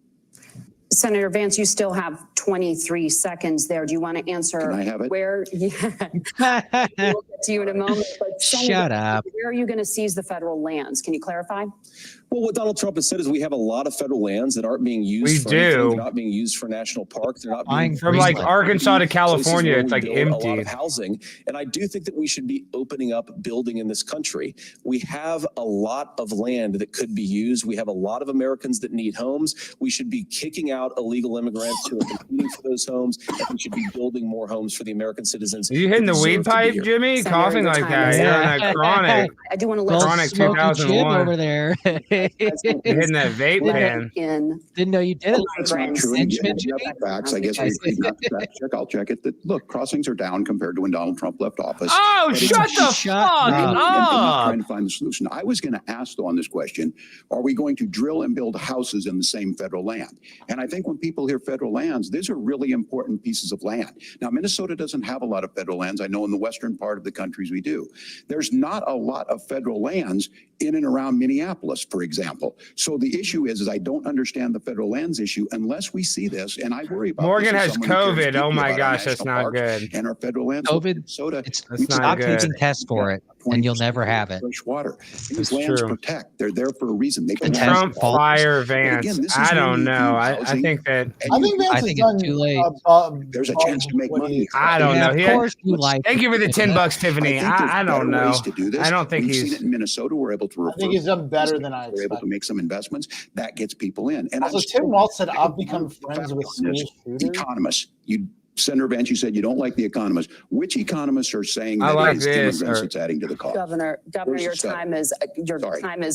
E: Senator Vance, you still have 23 seconds there. Do you want to answer
F: Can I have it?
E: where? Yeah, we'll get to you in a moment. But Senator,
D: Shut up.
E: where are you going to seize the federal lands? Can you clarify?
G: Well, what Donald Trump has said is we have a lot of federal lands that aren't being used
H: We
G: for anything.
H: do.
G: They're not being used for national park. They're not
D: Buying
G: being
H: From like
D: Greenland.
H: Arkansas to
G: places
H: California,
G: where
H: it's
G: we
H: like
G: build a lot
H: empty.
G: of housing. And I do think that we should be opening up building in this country. We have a lot of land that could be used. We have a lot of Americans that need homes. We should be kicking out illegal immigrants who are competing for those homes. And we should be building more homes for the American citizens.
H: Are you hitting
G: who
H: the weed
G: deserve to be
H: pipe,
G: here.
H: Jimmy?
E: Senator,
H: Coughing
E: your
H: like
E: time
H: that.
E: is
H: You're
E: up.
H: on that chronic.
E: I do want to
D: Well,
E: let
H: Chronic
D: Smoky Jim
H: 2001.
D: over there.
E: President
H: You're
E: is
H: hitting that vape
E: letting
H: man.
E: in
D: Didn't know you did it.
F: That's not
E: migrants.
F: true. And
D: Henchman,
F: if you have
D: Jimmy?
F: the facts, I guess we not fact check. I'll check it. That look, crossings are down compared to when Donald Trump left office.
H: Oh,
F: But
H: shut
F: it's-
H: the
D: Shut
H: fuck
D: up.
F: And I'm not
H: up.
F: trying to find the solution. I was going to ask, though, on this question, are we going to drill and build houses in the same federal land? And I think when people hear federal lands, these are really important pieces of land. Now, Minnesota doesn't have a lot of federal lands. I know in the western part of the countries we do. There's not a lot of federal lands in and around Minneapolis, for example. So the issue is I don't understand the federal lands issue unless we see this, and I worry about
H: Morgan
F: this as
H: has
F: someone who cares
H: COVID.
F: deeply
H: Oh my
F: about our
H: gosh, that's
F: national
H: not
F: parks
H: good.
F: and our federal lands.
D: COVID,
F: Minnesota,
D: it's
H: That's not
D: stop
H: good.
D: taking tests for it, and you'll never have it.
F: fresh water. These
H: That's
F: lands
H: true.
F: protect. They're there for a reason. They
D: The
F: belong
D: test
F: to
H: Trump,
F: all of us.
H: fire,
F: But
H: Vance.
F: again, this is
H: I
F: when
H: don't
F: you
H: know.
F: do
H: I
F: housing,
H: think that
F: and
C: I
F: you-
C: think Vance
D: I
C: has
D: think it's
C: done
D: too late.
F: There's a chance to make money.
H: I don't
D: Yeah,
H: know.
D: of
H: He-
D: course you
F: Let's-
D: like
H: Thank you for the $10, Tiffany.
F: think there's
H: I don't
F: better
H: know.
F: ways to do this.
H: I don't think
F: We've
H: he's.
F: seen it in Minnesota. We're able to
C: I
F: refer.
C: think he's done better than I
F: We're able to
C: expected.
F: make some investments. That gets people in. And
C: Also,
F: I'm
C: Tim
F: still-
C: Walz said,
F: I
C: I'll
F: think
C: become
F: one
C: friends
F: factor
C: with
F: on this,
C: school shooters.
F: economists. Senator Vance, you said you don't like the economists. Which economists are saying
H: I
F: that
H: like
F: it's
H: this,
F: immigrants
H: or-
F: that's adding to the cost?
E: Governor,
F: Where's
E: your
F: the study?
E: time is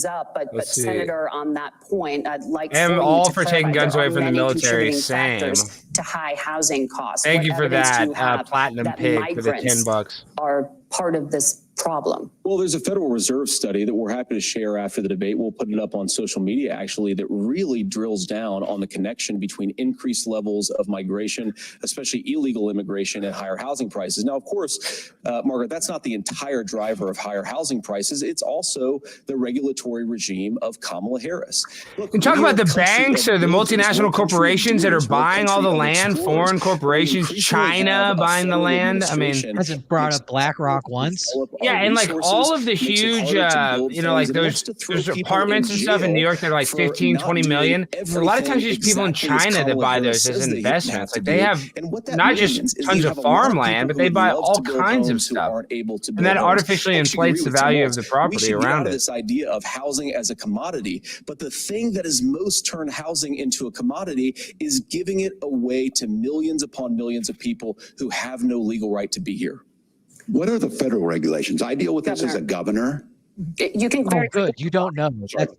F: Sorry.
E: up. But
H: Let's see.
E: Senator, on that point, I'd like
H: I'm
E: for you
H: all
E: to
H: for
E: clarify,
H: taking guns
E: there
H: away
E: are
H: from the
E: many
H: military,
E: contributing
H: same.
E: factors to high housing costs.
H: Thank
E: What
H: you for
E: evidence do
H: that,
E: you have
H: Platinum
E: that
H: Pig, for the
E: migrants
H: $10.
E: are part of this problem?
G: Well, there's a Federal Reserve study that we're happy to share after the debate. We'll put it up on social media, actually, that really drills down on the connection between increased levels of migration, especially illegal immigration, and higher housing prices. Now, of course, Margaret, that's not the entire driver of higher housing prices. It's also the regulatory regime of Kamala Harris. Look,
H: And talk
G: we are
H: about the
G: a country
H: banks
G: of
H: or the
G: builders. We're a
H: multinational
G: country of
H: corporations that are
G: doers. We're a
H: buying all the
G: country of
H: land,
G: explorers.
H: foreign
G: We
H: corporations,
G: increasingly
H: China
G: have a
H: buying the
G: federal
H: land. I mean,
G: administration
D: hasn't brought up BlackRock once.
G: develop
H: Yeah, and like all of the huge, like those apartments and stuff in New York that are like 15, 20 million. A lot of times there's people in China that buy those as investments. Like they have not just tons of farmland, but they buy all kinds of stuff. And that artificially inflates the value of the property around it.
G: This idea of housing as a commodity. But the thing that has most turned housing into a commodity is giving it away to millions upon millions of people who have no legal right to be here.
F: What are the federal regulations? I deal with this as a governor.
E: You can.
D: Oh, good. You don't know.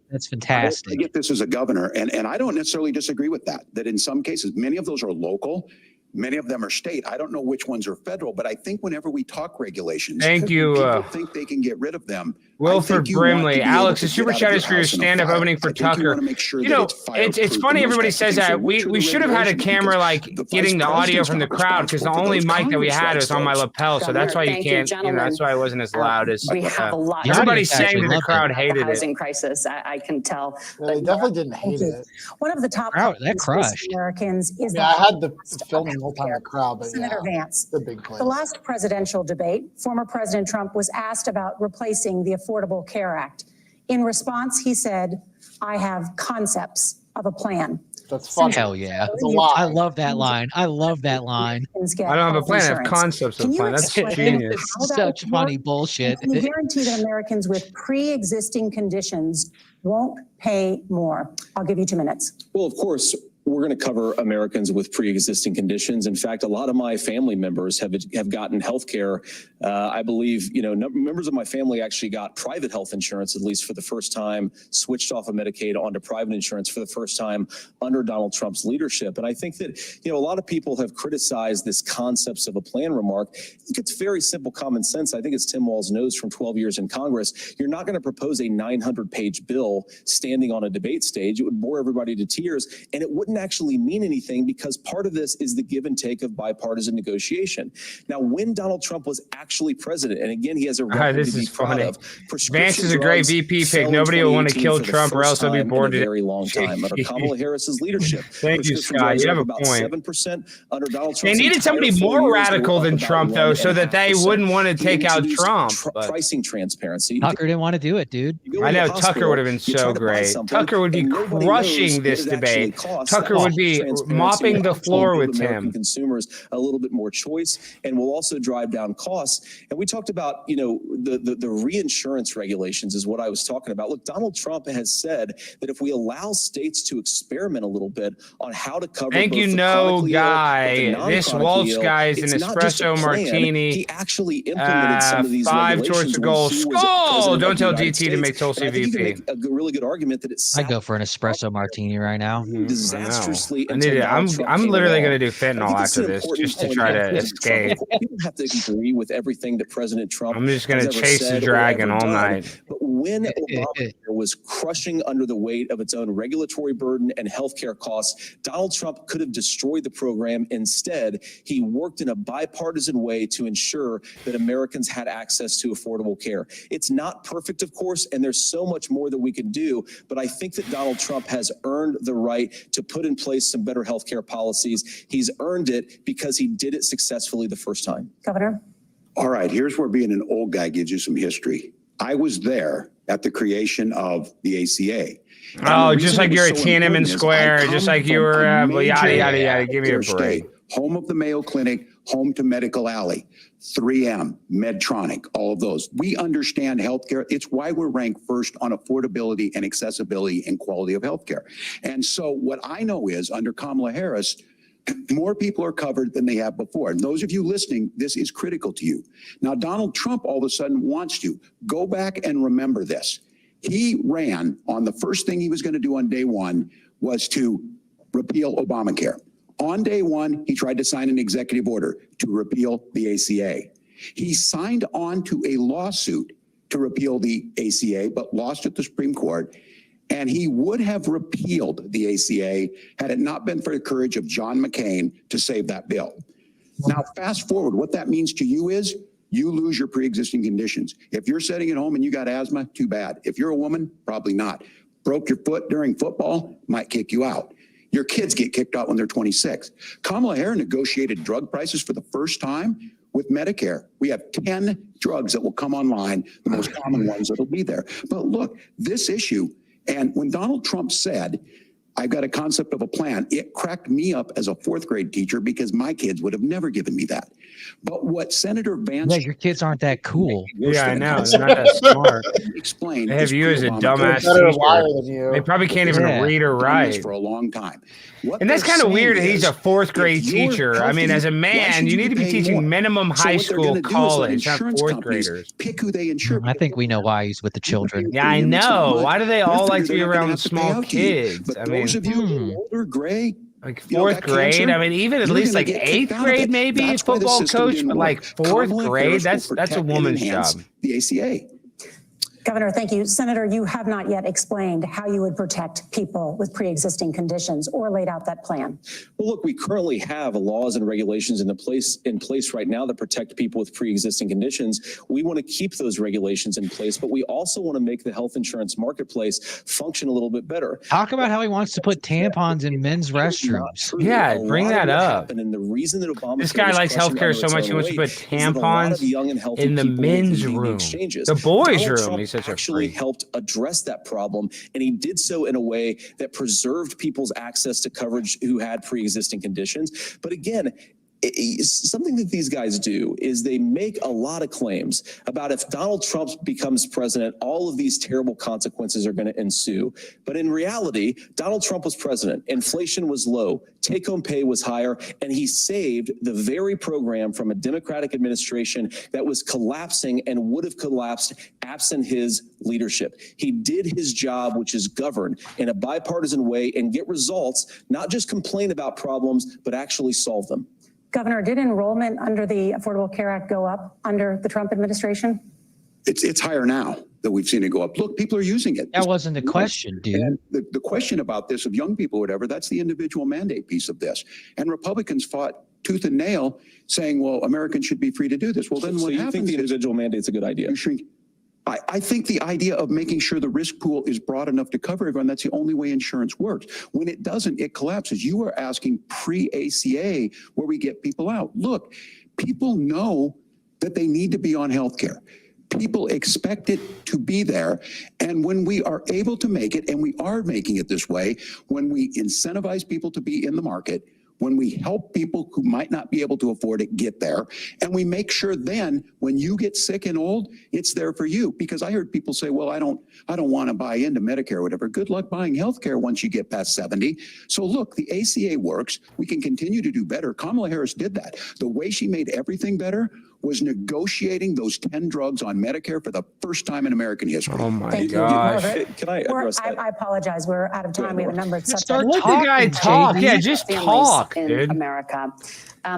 D: That's fantastic.
F: I get this as a governor, and I don't necessarily disagree with that. That in some cases, many of those are local. Many of them are state. I don't know which ones are federal, but I think whenever we talk regulations,
H: thank you.
F: People think they can get rid of them.
H: Wilford Brimley, Alex, the super chat is for your stand-up opening for Tucker. It's funny everybody says that. We should have had a camera like getting the audio from the crowd because the only mic that we had was on my lapel, so that's why you can't. That's why it wasn't as loud as.
E: We have a lot.
H: Everybody's saying that the crowd hated it.
E: Housing crisis, I can tell.
C: They definitely didn't hate it.
I: One of the top
D: that crushed
I: Americans is
C: I had the film the whole time the crowd, but
I: Senator Vance.
C: The big place.
I: The last presidential debate, former President Trump was asked about replacing the Affordable Care Act. In response, he said, "I have concepts of a plan."
C: That's fun.
D: Hell yeah.
C: I
D: love that line. I love that line.
H: I don't have a plan. I have concepts of a plan. That's genius.
D: Such funny bullshit.
I: Can you guarantee that Americans with pre-existing conditions won't pay more? I'll give you 2 minutes.
G: Well, of course, we're going to cover Americans with pre-existing conditions. In fact, a lot of my family members have gotten health care. I believe, members of my family actually got private health insurance, at least for the first time, switched off of Medicaid onto private insurance for the first time under Donald Trump's leadership. And I think that, a lot of people have criticized this concepts of a plan remark. I think it's very simple common sense. I think it's Tim Walz knows from 12 years in Congress. You're not going to propose a 900-page bill standing on a debate stage. It would bore everybody to tears, and it wouldn't actually mean anything because part of this is the give and take of bipartisan negotiation. Now, when Donald Trump was actually president, and again, he has a record to be proud of.
H: Vance is a great VP pick. Nobody will want to kill Trump or else they'll be bored
G: in a very long time under Kamala Harris's leadership.
H: Thank you, Scott. You have a point.
G: 7% under Donald Trump.
H: They needed somebody more radical than Trump, though, so that they wouldn't want to take out Trump.
G: Pricing transparency.
D: Tucker didn't want to do it, dude.
H: I know Tucker would have been so great. Tucker would be crushing this debate. Tucker would be mopping the floor with Tim.
G: Consumers a little bit more choice, and will also drive down costs. And we talked about, the reinsurance regulations is what I was talking about. Look, Donald Trump has said that if we allow states to experiment a little bit on how to cover.
H: Thank you, no guy. This Walz guy is an espresso martini.
G: He actually implemented some of these
H: 5 towards the goal. Skull! Don't tell DT to make Tulsi VP.
G: A really good argument that it's.
D: I go for an espresso martini right now.
G: Disastrously.
H: I'm literally going to do fentanyl after this just to try to escape.
G: You don't have to agree with everything that President Trump.
H: I'm just going to chase the dragon all night.
G: But when Obamacare was crushing under the weight of its own regulatory burden and healthcare costs, Donald Trump could have destroyed the program. Instead, he worked in a bipartisan way to ensure that Americans had access to affordable care. It's not perfect, of course, and there's so much more that we can do. But I think that Donald Trump has earned the right to put in place some better healthcare policies. He's earned it because he did it successfully the first time.
I: Governor.
F: All right, here's where being an old guy gives you some history. I was there at the creation of the ACA.
H: Oh, just like you're at Tiananmen Square, just like you were, yada, yada, yada. Give me a break.
F: Home of the Mayo Clinic, home to Medical Alley, 3M, Medtronic, all of those. We understand healthcare. It's why we're ranked first on affordability and accessibility and quality of healthcare. And so what I know is under Kamala Harris, more people are covered than they have before. And those of you listening, this is critical to you. Now, Donald Trump all of a sudden wants to go back and remember this. He ran on the first thing he was going to do on day one was to repeal Obamacare. On day one, he tried to sign an executive order to repeal the ACA. He signed on to a lawsuit to repeal the ACA, but lost at the Supreme Court. And he would have repealed the ACA had it not been for the courage of John McCain to save that bill. Now, fast forward, what that means to you is you lose your pre-existing conditions. If you're sitting at home and you got asthma, too bad. If you're a woman, probably not. Broke your foot during football, might kick you out. Your kids get kicked out when they're 26. Kamala Harris negotiated drug prices for the first time with Medicare. We have 10 drugs that will come online, the most common ones that'll be there. But look, this issue, and when Donald Trump said, I've got a concept of a plan, it cracked me up as a fourth grade teacher because my kids would have never given me that. But what Senator Vance...
D: Yeah, your kids aren't that cool.
H: Yeah, I know. They're not that smart.
F: Explain.
H: They have you as a dumbass
C: Better liar
H: teacher.
C: than you.
H: They probably can't even read or write.
F: For a long time. What
H: And that's
F: they're
H: kind of
F: saying
H: weird that
F: is,
H: he's a fourth grade
F: if you're
H: teacher. I mean,
F: healthy,
H: as a
F: why
H: man,
F: should
H: you need to be
F: pay
H: teaching
F: more?
H: minimum
F: So
H: high
F: what they're
H: school,
F: gonna do is let
H: college, not
F: insurance
H: fourth
F: companies
H: graders.
F: pick who they insure.
D: I think we know why he's with the children.
H: Yeah, I know. Why do they all like to be around small
F: kids?
H: kids?
F: But
H: I mean,
F: those of you older, gray,
H: like
F: you know,
H: fourth
F: got
H: grade.
F: cancer,
H: I mean, even at
F: you're
H: least
F: gonna
H: like
F: get kicked
H: eighth
F: out of
H: grade,
F: it.
H: maybe
F: That's why the
H: football
F: system
H: coach,
F: didn't
H: but
F: work.
H: like fourth
F: Kamala
H: grade,
F: Harris will
H: that's a
F: protect and
H: woman's
F: enhance
H: job.
F: The ACA.
I: Governor, thank you. Senator, you have not yet explained how you would protect people with pre-existing conditions or laid out that plan.
G: Well, look, we currently have laws and regulations in place right now that protect people with pre-existing conditions. We want to keep those regulations in place, but we also want to make the health insurance marketplace function a little bit better.
D: Talk about how he wants to put tampons in men's restrooms.
H: Yeah, bring that up.
G: And the reason that Obama
H: This guy likes healthcare so much he wants to put tampons in the men's room, the boys' room. He's such a
G: actually
H: freak.
G: helped address that problem, and he did so in a way that preserved people's access to coverage who had pre-existing conditions. But again, something that these guys do is they make a lot of claims about if Donald Trump becomes president, all of these terrible consequences are going to ensue. But in reality, Donald Trump was president. Inflation was low. Take-home pay was higher. And he saved the very program from a Democratic administration that was collapsing and would have collapsed absent his leadership. He did his job, which is govern in a bipartisan way and get results, not just complain about problems, but actually solve them.
I: Governor, did enrollment under the Affordable Care Act go up under the Trump administration?
F: It's higher now that we've seen it go up. Look, people are using it.
D: That wasn't the question, dude.
F: And the question about this of young people, whatever, that's the individual mandate piece of this. And Republicans fought tooth and nail saying, well, Americans should be free to do this. Well, then
G: So
F: what
G: you
F: happens
G: think the
F: is
G: individual mandate's a good idea?
F: you shrink. I think the idea of making sure the risk pool is broad enough to cover everyone, that's the only way insurance works. When it doesn't, it collapses. You are asking pre-ACA where we get people out. Look, people know that they need to be on health care. People expect it to be there. And when we are able to make it, and we are making it this way, when we incentivize people to be in the market, when we help people who might not be able to afford it get there, and we make sure then when you get sick and old, it's there for you. Because I heard people say, well, I don't want to buy into Medicare or whatever. Good luck buying health care once you get past 70. So look, the ACA works. We can continue to do better. Kamala Harris did that. The way she made everything better was negotiating those 10 drugs on Medicare for the first time in American history.
H: Oh my
I: Thank you.
H: gosh.
G: Can I address that?
I: I apologize. We're out of time. We have a number of
D: Start
I: subjects.
H: Let the guy talk.
D: JD.
H: Yeah, just
E: Families
H: talk,
E: in
H: dude.
E: America.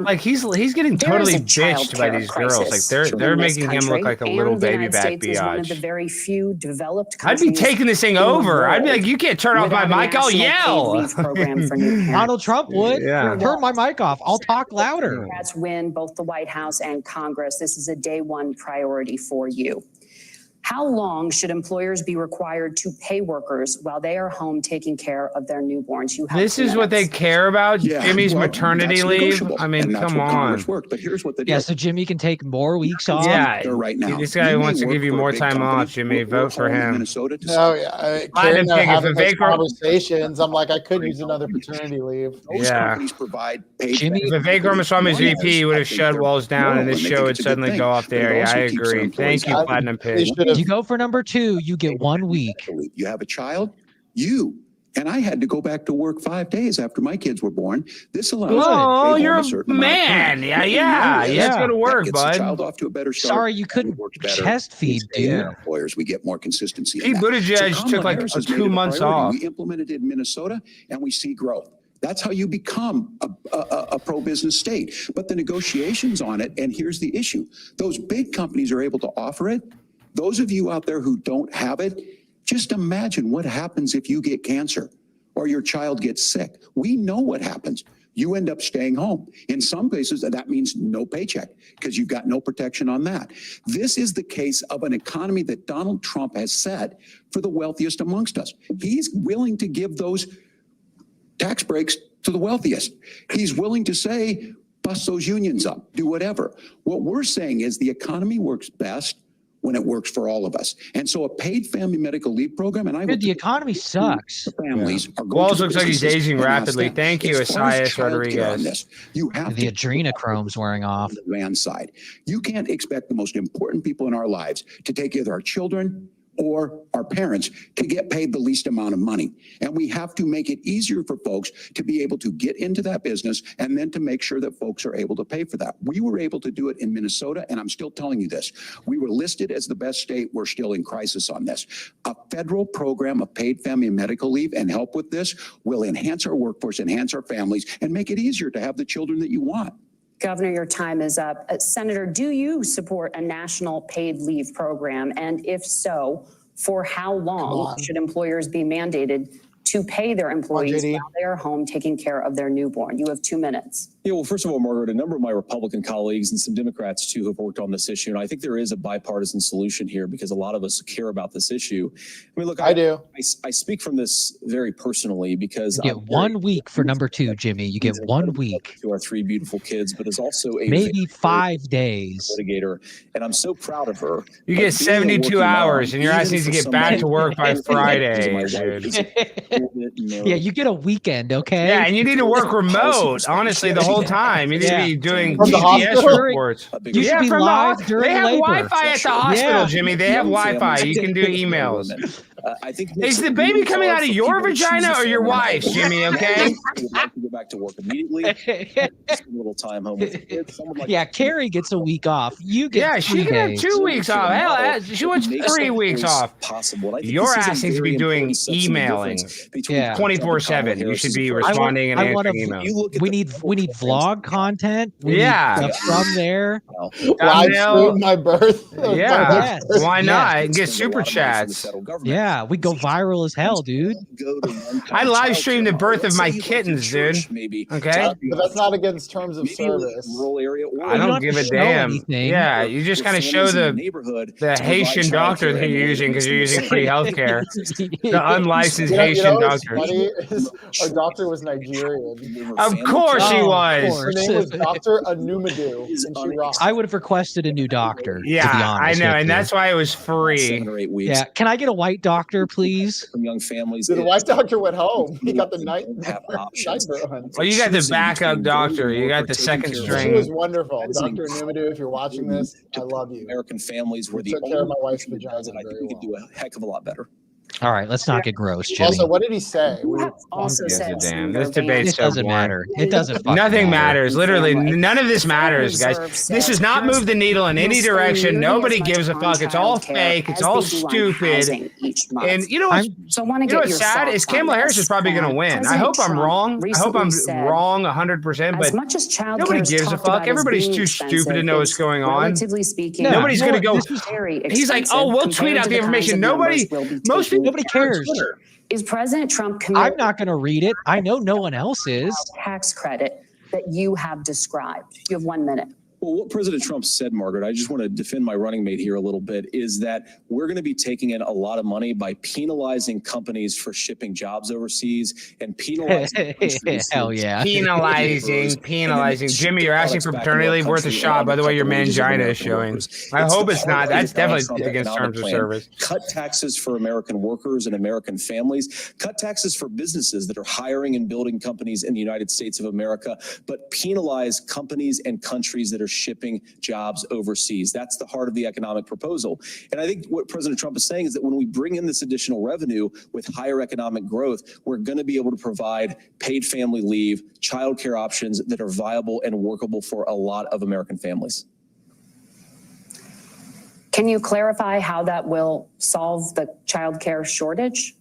H: Like he's getting
E: There is
H: totally
E: a child
H: bitched by
E: care
H: these girls. Like
E: crisis
H: they're
E: in this
H: making him
E: country,
H: look like a
E: and
H: little
E: the
H: baby
E: United
H: back
E: States is one of the
H: biatch.
E: very few developed
H: I'd
E: countries.
H: be taking this thing
E: in the
H: over. I'd be
E: world
H: like, you can't turn off my
E: without a
H: mic. I'll
E: national paid
H: yell.
E: leave program for new parents.
D: Donald Trump would.
H: Yeah.
D: Turn my mic off. I'll talk louder.
E: Democrats win both the White House and Congress. This is a day one priority for you. How long should employers be required to pay workers while they are home taking care of their newborns? You have
H: This
E: 2
H: is what they
E: minutes.
H: care about.
F: Yeah,
H: Jimmy's
F: well,
H: maternity
F: that's
H: leave.
F: negotiable,
H: I mean,
F: and that's
H: come
F: what
H: on.
F: Congress worked. But here's what they do.
D: Yeah, so Jimmy can take more weeks off.
H: Yeah,
F: There right now.
H: this guy
F: You may
H: wants to
F: work
H: give you
F: for a
H: more
F: big
H: time
F: company.
H: off, Jimmy.
F: We're
H: Vote for
F: home in
H: him.
F: Minnesota to
C: No, yeah.
H: I
C: Karen
H: didn't
C: and I
H: think if
C: having those
H: Vivek-
C: conversations. I'm like, I could use another paternity leave.
F: Those
H: Yeah.
F: companies provide paid
D: Jimmy-
H: If Vivek Ramaswamy's VP, he would have shut Walz down, and this show would suddenly go off the air. Yeah, I agree. Thank you, Platinum
C: They
H: Pig.
C: should
D: If
C: have.
D: you go for number 2, you get 1 week.
F: You have a child, and I had to go back to work 5 days after my kids were born. This allows me to
H: Oh,
F: stay home
H: you're
F: a
H: a
F: certain amount of
H: man.
F: time.
H: Yeah.
F: That
H: Let's go to work,
F: gets the child
H: bud.
F: off to a better start.
D: Sorry, you couldn't
F: It works better.
D: chest feed,
F: We stay
D: dude.
F: with employers, we get more consistency. in
H: Pete
F: that.
H: Buttigieg
F: Kamala
H: took like
F: Harris has made
H: 2
F: it a
H: months
F: priority.
H: off.
F: We implemented it in Minnesota, and we see growth. That's how you become a pro-business state. But the negotiations on it, and here's the issue: those big companies are able to offer it. Those of you out there who don't have it, just imagine what happens if you get cancer or your child gets sick. We know what happens. You end up staying home. In some cases, that means no paycheck because you've got no protection on that. This is the case of an economy that Donald Trump has set for the wealthiest amongst us. He's willing to give those tax breaks to the wealthiest. He's willing to say, bust those unions up, do whatever. What we're saying is the economy works best when it works for all of us. And so a paid family medical leave program, and I
D: Dude, the economy sucks.
F: families are going
H: Walz
F: to
H: looks like he's
F: businesses
H: aging
F: and ask
H: rapidly.
F: them.
H: Thank you,
F: As far as
H: Asias
F: childcare on
H: Rodriguez.
F: this, you have
D: The
F: to
D: adrenochrome's wearing off.
F: on the Vance side. You can't expect the most important people in our lives to take either our children or our parents to get paid the least amount of money. And we have to make it easier for folks to be able to get into that business and then to make sure that folks are able to pay for that. We were able to do it in Minnesota, and I'm still telling you this. We were listed as the best state. We're still in crisis on this. A federal program of paid family and medical leave and help with this will enhance our workforce, enhance our families, and make it easier to have the children that you want.
E: Governor, your time is up. Senator, do you support a national paid leave program? And if so, for how long should employers be mandated to pay their employees while they are home taking care of their newborn? You have 2 minutes.
G: Yeah, well, first of all, Margaret, a number of my Republican colleagues and some Democrats, too, have worked on this issue. And I think there is a bipartisan solution here because a lot of us care about this issue. I mean, look,
C: I do.
G: I speak from this very personally because
D: You get 1 week for number 2, Jimmy. You get 1 week.
G: To our 3 beautiful kids, but is also a
D: maybe 5 days
G: litigator. And I'm so proud of her.
H: You get 72 hours, and your ass needs to get back to work by Friday, dude.
D: Yeah, you get a weekend, okay?
H: Yeah, and you need to work remote, honestly, the whole time. You need to be doing
C: From the
H: GPS
C: hospital?
H: reports.
D: You should be
H: from
D: live
H: the,
D: during
H: they have
D: labor.
H: Wi-Fi at the hospital,
D: Yeah.
H: Jimmy. They have Wi-Fi. You can do emails.
G: I think
H: Is the baby coming out of your vagina or your wife's, Jimmy? Okay.
G: Would like to go back to work immediately. Spend a little time home with the kids. Someone like
D: Yeah, Carrie gets a week off. You get
H: Yeah,
D: 3
H: she can have
D: days.
H: 2 weeks off. Hell, she wants 3 weeks off.
G: Possible. I think
H: Your
G: this is a
H: ass needs to be
G: very
H: doing
G: important substantive
H: emailing.
G: difference between
D: Yeah.
H: 24/7. You should be responding and
D: I want
H: answering
D: to.
H: emails.
G: You look at
D: We
G: the
D: need vlog content. We
H: Yeah.
D: need stuff from there.
C: Live
H: Thumbnail.
C: stream my birth.
H: Yeah.
D: Yes.
H: Why not? And get
G: spend
H: super
G: a lot of money for the
H: chats.
G: federal government.
D: Yeah, we go viral as hell, dude.
G: Go to one
H: I live streamed the
G: childcare
H: birth
G: model.
H: of my
G: Let's say you went to
H: kittens, dude.
G: church, Maybe.
H: Okay.
C: But that's not against terms of
G: Maybe you live in a
C: service.
G: rural area. Or
H: I
D: You
H: don't
D: don't
H: give a
D: have to show
H: damn.
D: anything.
H: Yeah, you just kind of show the Haitian doctor that you're using because you're using free healthcare. The unlicensed Haitian
C: what's
H: doctor.
C: funny is our doctor was Nigerian.
H: Of course he
D: Oh, of
H: was.
D: course.
C: Her name was Dr. Anumadu, and she rocked.
D: I would have requested a new doctor.
H: Yeah,
D: to be
H: I
D: honest
H: know,
D: with
H: and
D: you.
H: that's why it was free.
G: 7 or 8 weeks.
D: Yeah, can I get a white doctor, please?
G: From young families.
C: So the
G: it-
C: white doctor went home. He got the night
G: have options.
C: run.
H: Well, you got the backup doctor. You got the second
C: She
H: string.
C: was wonderful. Dr. Anumadu, if you're watching this, I love you.
G: American families were the
C: Took care of
G: only
C: my wife's
G: country that does it.
C: vagina
G: I think
C: very
G: we could do a heck of a lot better.
D: All right, let's not get gross, Jimmy.
C: Also, what did he say?
E: You have also
H: gives a
E: said,
H: damn?
E: Senator
H: This debate's
D: it
H: so
D: doesn't
H: boring.
D: matter. It doesn't fucking
H: Nothing
D: matter.
H: matters. Literally, none of this matters, guys. This does not move the needle in any direction. Nobody gives a fuck. It's all fake. It's all stupid. And you know what's,
E: So I want to
H: you know
E: get
H: what's
E: your
H: sad is
E: thoughts on
H: Kamala Harris
E: this.
H: is probably going to win. I hope I'm wrong. I hope I'm wrong 100%.
E: As
H: But
E: much as childcare
H: nobody
E: is
H: gives a
E: talked
H: fuck.
E: about as
H: Everybody's
E: being
H: too
E: expensive,
H: stupid to know what's
E: it's
H: going on.
E: Relatively speaking,
D: No,
H: Nobody's going to go.
E: very
H: He's like, oh, we'll tweet
E: compared
H: out
E: to
H: the
E: kinds
H: information.
E: of
H: Nobody,
E: numbers we'll be
H: most
E: taking
H: people,
D: Nobody cares.
E: Is President Trump committed
D: I'm not going to read it. I know no one else is.
E: tax credit that you have described? You have 1 minute.
G: Well, what President Trump said, Margaret, I just want to defend my running mate here a little bit, is that we're going to be taking in a lot of money by penalizing companies for shipping jobs overseas and penalizing countries
D: Hell
G: that-
D: yeah.
H: Penalizing. Jimmy, you're asking for paternity leave worth a shot. By the way, your mangina is showing. I hope it's not. That's definitely against terms of service.
G: Cut taxes for American workers and American families. Cut taxes for businesses that are hiring and building companies in the United States of America, but penalize companies and countries that are shipping jobs overseas. That's the heart of the economic proposal. And I think what President Trump is saying is that when we bring in this additional revenue with higher economic growth, we're going to be able to provide paid family leave, childcare options that are viable and workable for a lot of American families.
E: Can you clarify how that will solve the childcare shortage?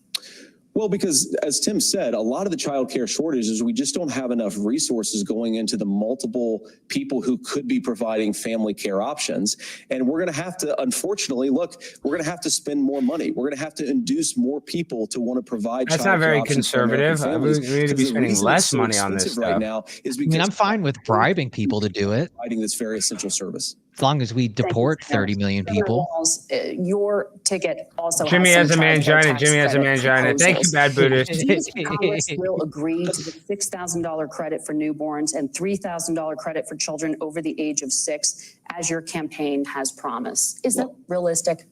G: Well, because as Tim said, a lot of the child care shortages, we just don't have enough resources going into the multiple people who could be providing family care options. And we're going to have to, unfortunately, look, we're going to have to spend more money. We're going to have to induce more people to want to provide.
H: That's not very
G: options for
H: conservative.
G: American
H: We
G: families.
H: need to be
G: Because the
H: spending
G: reason
H: less
G: it's so
H: money on this
G: expensive right
H: stuff.
G: now is
D: I mean,
G: because
D: I'm fine with bribing people to do it.
G: providing this very essential service.
D: as long as we deport 30 million people.
E: Walz, your ticket also
H: Jimmy
E: has
H: has a
E: some child care
H: mangina.
E: tax
H: Jimmy has a
E: credit
H: mangina. Thank you,
E: proposals.
H: bad Buddhist.
E: Do you think Congress will agree to the $6,000 credit for newborns and $3,000 credit for children over the age of 6, as your campaign has promised? Is that realistic?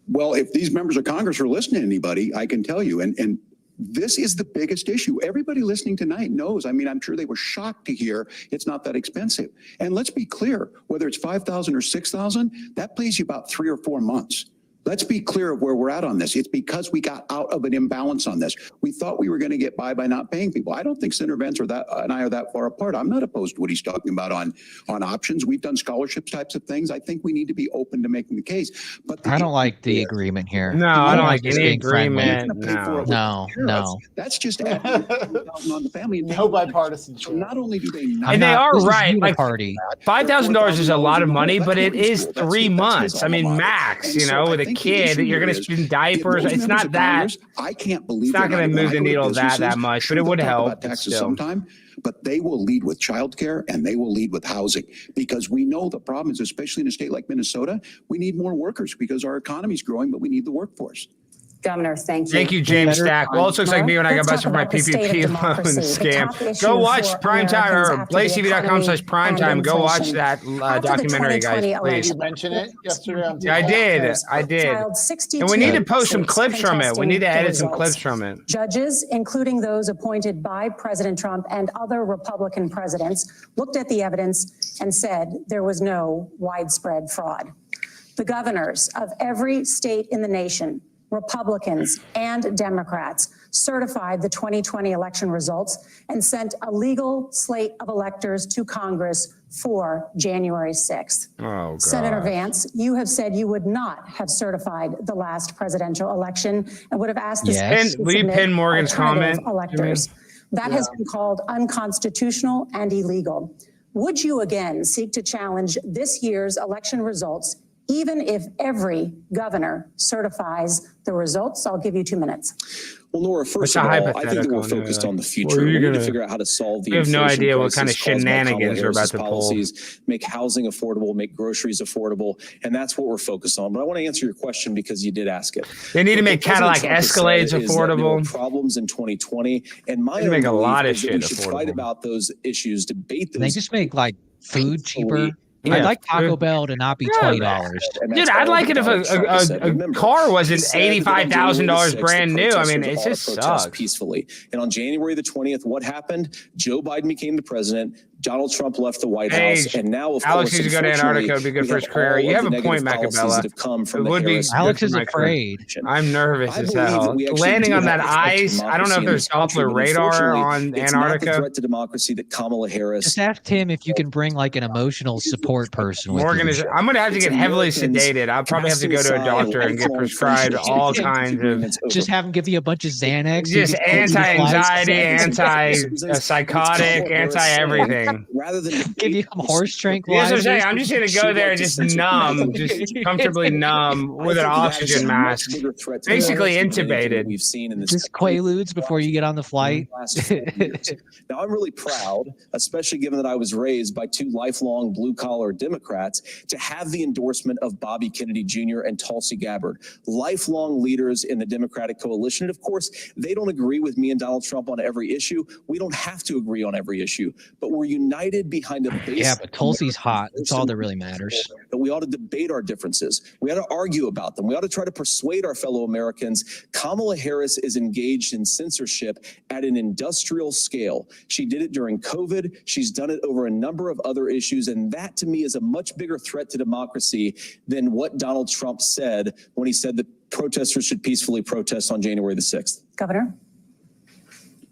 F: Well, if these members of Congress are listening to anybody, I can tell you, and this is the biggest issue. Everybody listening tonight knows. I mean, I'm sure they were shocked to hear it's not that expensive. And let's be clear, whether it's 5,000 or 6,000, that pays you about 3 or 4 months. Let's be clear of where we're at on this. It's because we got out of an imbalance on this. We thought we were going to get by not paying people. I don't think Senator Vance and I are that far apart. I'm not opposed to what he's talking about on options. We've done scholarships types of things. I think we need to be open to making the case. But
D: I don't like the agreement here.
H: No, I don't like
D: Just
H: any
D: being friendly.
H: agreement.
D: No.
F: That's just adding on the family.
C: No bipartisan.
F: So not only do they not,
H: And they are
D: this is
H: right. Like
D: uniparty.
H: $5,000 is a lot of money, but it is 3 months. I mean, max. You know, with a kid, you're going to spend diapers. It's not that.
F: I can't believe
H: It's not going to move the needle that much, but it would help.
F: Taxes sometime, but they will lead with childcare and they will lead with housing, because we know the problem is, especially in a state like Minnesota, we need more workers because our economy is growing, but we need the workforce.
E: Governor, thank you.
H: Thank you, James Stack. Well, it looks like me when I got busted for my PPP loan scam. Go watch Primetime or blazetv.com/primetime. Go watch that documentary, guys. Please.
C: You mentioned it yesterday on
H: Yeah, I did. And we need to post some clips from it. We need to edit some clips from it.
I: Judges, including those appointed by President Trump and other Republican presidents, looked at the evidence and said there was no widespread fraud. The governors of every state in the nation, Republicans and Democrats, certified the 2020 election results and sent a legal slate of electors to Congress for January 6th.
H: Oh, God.
I: Senator Vance, you have said you would not have certified the last presidential election and would have asked the states to
H: Will you
I: submit
H: pin Morgan's
I: alternative
H: comment,
I: electors. That has been called unconstitutional and illegal. Would you again seek to challenge this year's election results, even if every governor certifies the results? I'll give you 2 minutes.
G: Well, Nora, first of all, I think that we're focused on the future. We need to figure out how to solve the
H: We have no
G: inflation
H: idea what kind of
G: crisis caused by
H: shenanigans
G: Kamala
H: are about
G: Harris's
H: to pull.
G: policies, make housing affordable, make groceries affordable, and that's what we're focused on. But I want to answer your question because you did ask it.
H: They need to
G: What
H: make
G: President
H: Cadillac
G: Trump has said
H: Escalades
G: is that there
H: affordable.
G: were problems in 2020, and my
H: They make a
G: own
H: lot
G: belief
H: of
G: is that we
H: shit
G: should fight
H: affordable.
G: about those issues, debate
D: Can they
G: those.
D: just make like food cheaper?
H: Yeah.
D: I'd like Taco Bell to not be $20.
H: Dude, I'd like it if a car wasn't $85,000 brand new. I mean, it just sucks.
G: Peacefully. And on January the 20th, what happened? Joe Biden became the president. Donald Trump left the White House, and now, of
H: Alex
G: course,
H: needs to go to Antarctica. It would be good for his career. You have a point, Macabella. It would be.
D: Alex is afraid.
H: I'm nervous as hell. Landing on that ice. I don't know if there's Doppler radar on Antarctica.
G: Threat to democracy that Kamala Harris.
D: Just ask Tim if you can bring like an emotional support person with
H: Morgan
D: you.
H: is. I'm going to have to get heavily sedated. I'll probably have to go to a doctor and get prescribed all kinds of.
D: Just have him give you a bunch of Xanax.
H: Just anti-anxiety, anti-psychotic, anti-everything.
G: Rather than
D: give you some horse
H: Yes,
D: tranquilizers.
H: I'm saying. I'm just going to go there just numb, just comfortably numb with an oxygen mask. Basically intubated.
G: We've seen in this
D: Just Quaaludes before you get on the flight.
G: Now, I'm really proud, especially given that I was raised by two lifelong blue-collar Democrats, to have the endorsement of Bobby Kennedy Jr. and Tulsi Gabbard, lifelong leaders in the Democratic coalition. And of course, they don't agree with me and Donald Trump on every issue. We don't have to agree on every issue, but we're united behind a base.
D: Yeah, but Tulsi's hot. That's all that really matters.
G: That we ought to debate our differences. We ought to argue about them. We ought to try to persuade our fellow Americans. Kamala Harris is engaged in censorship at an industrial scale. She did it during COVID. She's done it over a number of other issues. And that, to me, is a much bigger threat to democracy than what Donald Trump said when he said that protesters should peacefully protest on January the 6th.
I: Governor?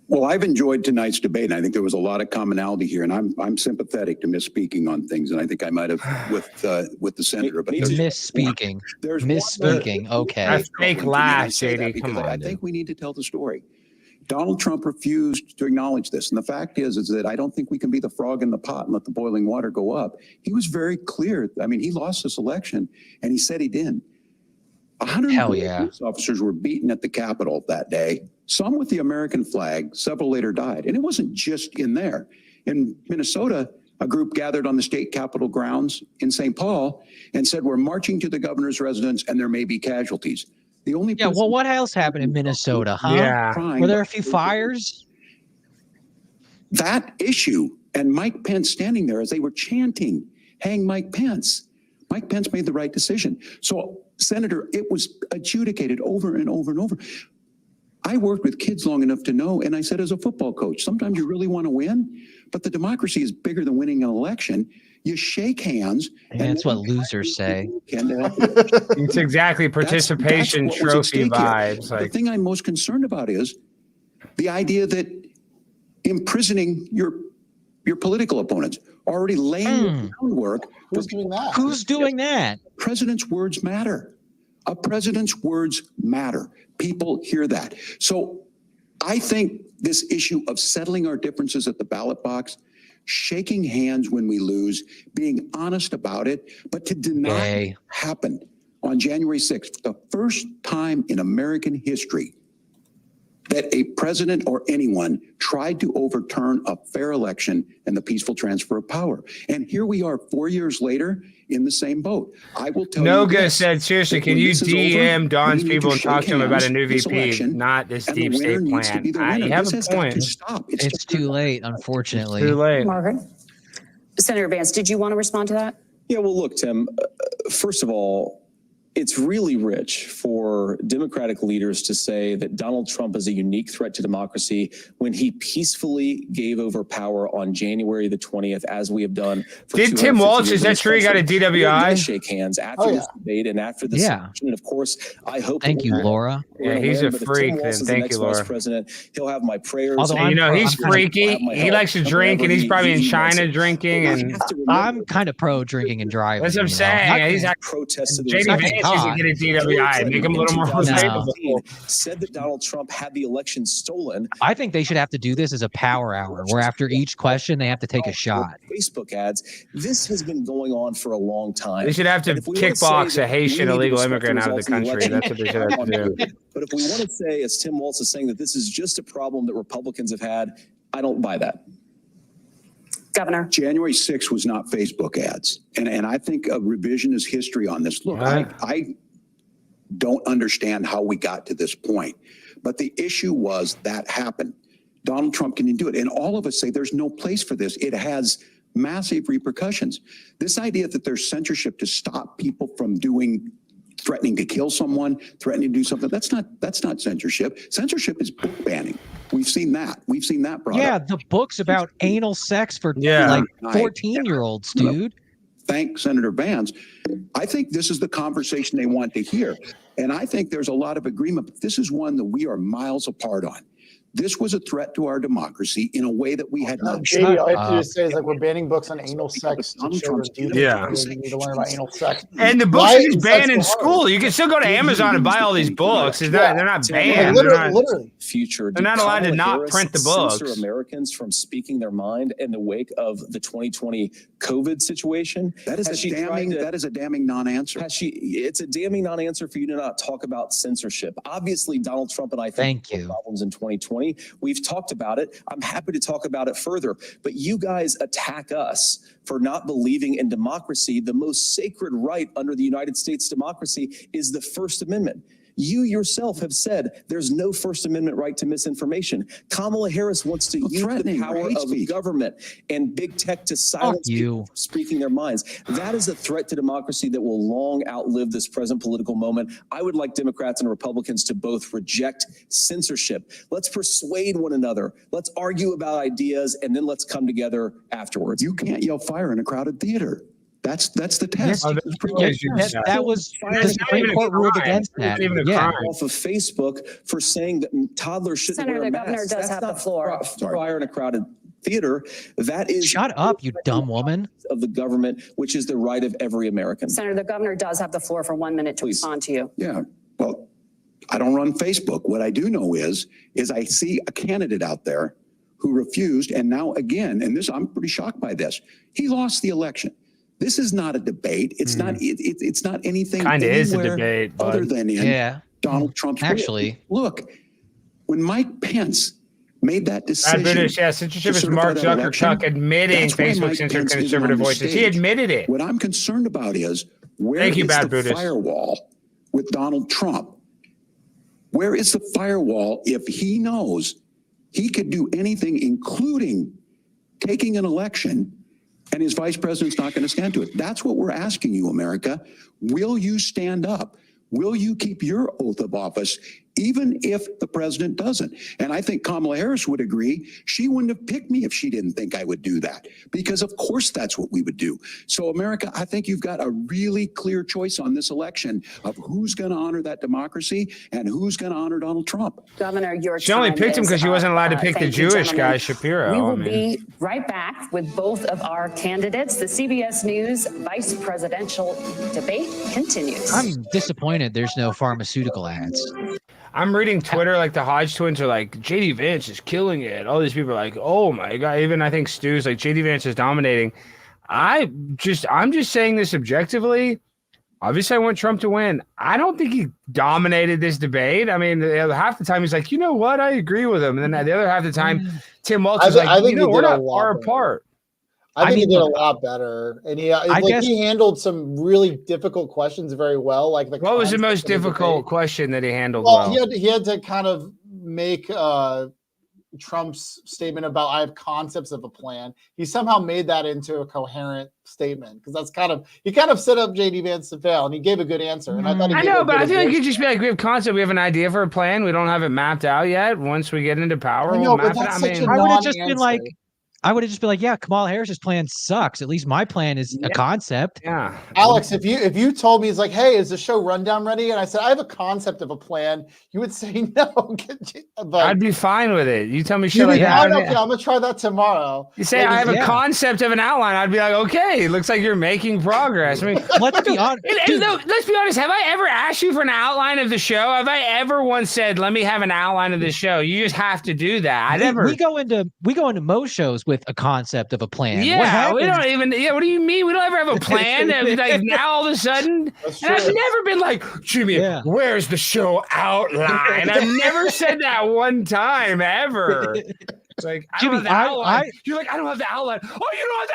F: Well, I've enjoyed tonight's debate, and I think there was a lot of commonality here, and I'm sympathetic to misspeaking on things, and I think I might have with the senator. But
D: Misspeaking.
F: There's
D: Misspeaking. Okay.
H: That's fake laugh, JD. Come on,
F: I think we need to tell the story. Donald Trump refused to acknowledge this, and the fact is that I don't think we can be the frog in the pot and let the boiling water go up. He was very clear. I mean, he lost this election, and he said he didn't. 100 police officers were beaten at the Capitol that day, some with the American flag, several later died. And it wasn't just in there. In Minnesota, a group gathered on the state capitol grounds in St. Paul and said, we're marching to the governor's residence and there may be casualties. The only
D: Yeah, well, what else happened in Minnesota, huh?
H: Yeah.
D: Were there a few fires?
F: That issue and Mike Pence standing there as they were chanting, hang Mike Pence. Mike Pence made the right decision. So, Senator, it was adjudicated over and over and over. I worked with kids long enough to know, and I said as a football coach, sometimes you really want to win, but the democracy is bigger than winning an election. You shake hands.
D: And that's what losers say.
H: It's exactly participation
F: that's what was at
H: trophy
F: stake here.
H: vibes.
F: The thing I'm most concerned about is the idea that imprisoning your political opponents, already laying the groundwork.
C: Who's doing that?
D: Who's doing that?
F: President's words matter. A president's words matter. People hear that. So I think this issue of settling our differences at the ballot box, shaking hands when we lose, being honest about it, but to deny it happened on January 6th, the first time in American history that a president or anyone tried to overturn a fair election and the peaceful transfer of power. And here we are 4 years later in the same boat. I will tell you.
H: Noga said, seriously, can you DM Don's people and talk to him about a new VP, not this deep state plan? You have a point.
D: It's too late, unfortunately.
H: Too late.
E: Margaret? Senator Vance, did you want to respond to that?
G: Yeah, well, look, Tim, first of all, it's really rich for Democratic leaders to say that Donald Trump is a unique threat to democracy when he peacefully gave over power on January the 20th, as we have done. For
H: Did Tim Walz, is that true he got a DWI?
G: We're gonna shake hands after this debate and after this election. And of course, I hope.
D: Thank you, Laura.
H: Yeah, he's a freak. Then thank you, Laura.
G: President, he'll have my prayers.
H: Although you know he's freaky. He likes to drink, and he's probably in China drinking. And
D: I'm kind of pro drinking and driving.
H: That's what I'm saying. He's like
G: protested.
H: JD Vance needs to get a DWI. Make him a little more capable.
G: Said that Donald Trump had the election stolen.
D: I think they should have to do this as a power hour, where after each question they have to take a shot.
G: Facebook ads. This has been going on for a long time.
H: They should have to kickbox a Haitian illegal immigrant out of the country. That's what they should have to do.
G: But if we want to say, as Tim Walz is saying, that this is just a problem that Republicans have had, I don't buy that.
E: Governor.
F: January 6th was not Facebook ads. And I think a revisionist history on this. Look, I don't understand how we got to this point. But the issue was that happened. Donald Trump can do it. And all of us say there's no place for this. It has massive repercussions. This idea that there's censorship to stop people from threatening to kill someone, threatening to do something, that's not censorship. Censorship is book banning. We've seen that. We've seen that brought up.
D: The books about anal sex for like 14-year-olds, dude.
F: Thank Senator Vance. I think this is the conversation they want to hear. And I think there's a lot of agreement, but this is one that we are miles apart on. This was a threat to our democracy in a way that we had not.
C: JD, all you have to just say is like we're banning books on anal sex to children.
H: Yeah.
C: You need to learn about anal sex.
H: And the books are just banned in school. You can still go to Amazon and buy all these books. They're not banned.
C: Literally.
G: Future.
H: They're not allowed to not print the books.
G: Censor Americans from speaking their mind in the wake of the 2020 COVID situation. That is a damning non-answer. It's a damning non-answer for you to not talk about censorship. Obviously, Donald Trump and I think problems in 2020. We've talked about it. I'm happy to talk about it further. But you guys attack us for not believing in democracy. The most sacred right under the United States democracy is the First Amendment. You yourself have said there's no First Amendment right to misinformation. Kamala Harris wants to use the power of government and big tech to silence people from speaking their minds. That is a threat to democracy that will long outlive this present political moment. I would like Democrats and Republicans to both reject censorship. Let's persuade one another. Let's argue about ideas, and then let's come together afterwards.
F: You can't yell fire in a crowded theater. That's the test.
D: That was the Supreme Court ruled against that.
G: Off of Facebook for saying that toddlers shouldn't wear masks.
E: Senator, the governor does have the floor.
G: Fire in a crowded theater. That is
D: shut up, you dumb woman.
G: Of the government, which is the right of every American.
E: Senator, the governor does have the floor for 1 minute to respond to you.
F: Yeah. Well, I don't run Facebook. What I do know is I see a candidate out there who refused, and now again, and I'm pretty shocked by this. He lost the election. This is not a debate. It's not. It's not anything.
H: Kind of is a debate,
F: other than in Donald Trump's.
D: Actually,
F: look, when Mike Pence made that decision.
H: Censorship is Mark Zuckerberg admitting Facebook censored conservative voices. He admitted it.
F: What I'm concerned about is where is the firewall with Donald Trump? Where is the firewall if he knows he could do anything, including taking an election, and his vice president's not going to stand to it? That's what we're asking you, America. Will you stand up? Will you keep your oath of office, even if the president doesn't? And I think Kamala Harris would agree. She wouldn't have picked me if she didn't think I would do that, because of course that's what we would do. So America, I think you've got a really clear choice on this election of who's going to honor that democracy and who's going to honor Donald Trump.
E: Governor, your
H: She only picked him because she wasn't allowed to pick the Jewish guy,
E: Shapiro.
H: Shapiro.
E: We will be right back with both of our candidates. The CBS News vice presidential debate continues.
D: I'm disappointed there's no pharmaceutical ads.
H: I'm reading Twitter, like the Hodge twins are like, JD Vance is killing it. All these people are like, oh my God. Even I think Stu's like, JD Vance is dominating. I'm just saying this objectively. Obviously, I want Trump to win. I don't think he dominated this debate. I mean, half the time he's like, you know what? I agree with him. And then the other half the time, Tim Walz is like, you know, we're not far apart.
C: I think he did a lot better, and he handled some really difficult questions very well. Like
H: what was the most difficult question that he handled?
C: Well, he had to kind of make Trump's statement about I have concepts of a plan. He somehow made that into a coherent statement, because that's he kind of set up JD Vance to fail, and he gave a good answer. And I thought
H: I know, but I feel like you'd just be like, we have concept, we have an idea for a plan, we don't have it mapped out yet. Once we get into power, we'll map it out.
D: I would have just been like. Yeah, Kamala Harris's plan sucks. At least my plan is a concept.
H: Yeah.
C: Alex, if you told me, it's like, hey, is the show rundown ready? And I said, I have a concept of a plan, you would say no. But
H: I'd be fine with it. You tell me shit
C: like that. Okay, I'm going to try that tomorrow.
H: You say, I have a concept of an outline. I'd be like, okay, looks like you're making progress. I mean,
D: let's be honest.
H: Let's be honest. Have I ever asked you for an outline of the show? Have I ever once said, let me have an outline of the show? You just have to do that.
D: We go into most shows with a concept of a plan.
H: Yeah, we don't even. Yeah, what do you mean? We don't ever have a plan. Like now, all of a sudden, and I've never been like, Jimmy, where's the show outline? I've never said that one time ever. It's like, Jimmy, I don't have the outline. You're like, I don't have the outline. Oh, you don't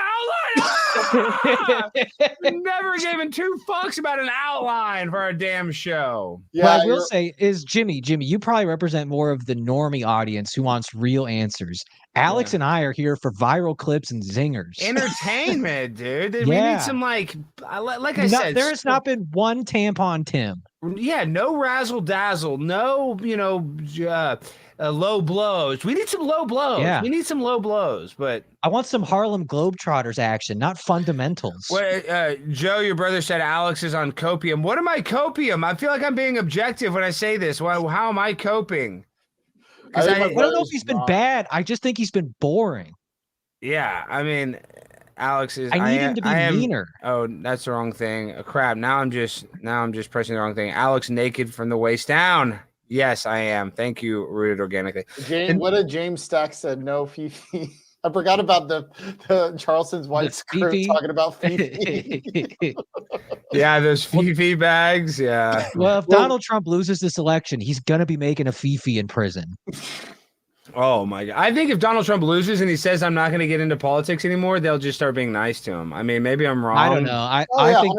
H: have the outline. Never given two fucks about an outline for a damn show.
D: Yeah, what I will say is, Jimmy, you probably represent more of the normie audience who wants real answers. Alex and I are here for viral clips and zingers.
H: Entertainment, dude. We need some like I said.
D: There has not been one tampon Tim.
H: Yeah, no razzle dazzle, no, low blows. We need some low blows.
D: Yeah.
H: We need some low blows, but
D: I want some Harlem Globetrotters action, not fundamentals.
H: Joe, your brother said Alex is on copium. What am I copium? I feel like I'm being objective when I say this. How am I coping?
D: I don't know if he's been bad. I just think he's been boring.
H: Yeah, I mean, Alex is.
D: I need him to be meaner.
H: Oh, that's the wrong thing. Crap. Now I'm just pressing the wrong thing. Alex naked from the waist down. Yes, I am. Thank you, Rooted Organically.
C: What did James Stack said? No Fifi. I forgot about the Charleston's white skirt talking about Fifi.
H: Yeah, those Fifi bags. Yeah.
D: Well, if Donald Trump loses this election, he's gonna be making a Fifi in prison.
H: Oh my God! I think if Donald Trump loses and he says I'm not going to get into politics anymore, they'll just start being nice to him. I mean, maybe I'm wrong.
D: I don't know. I think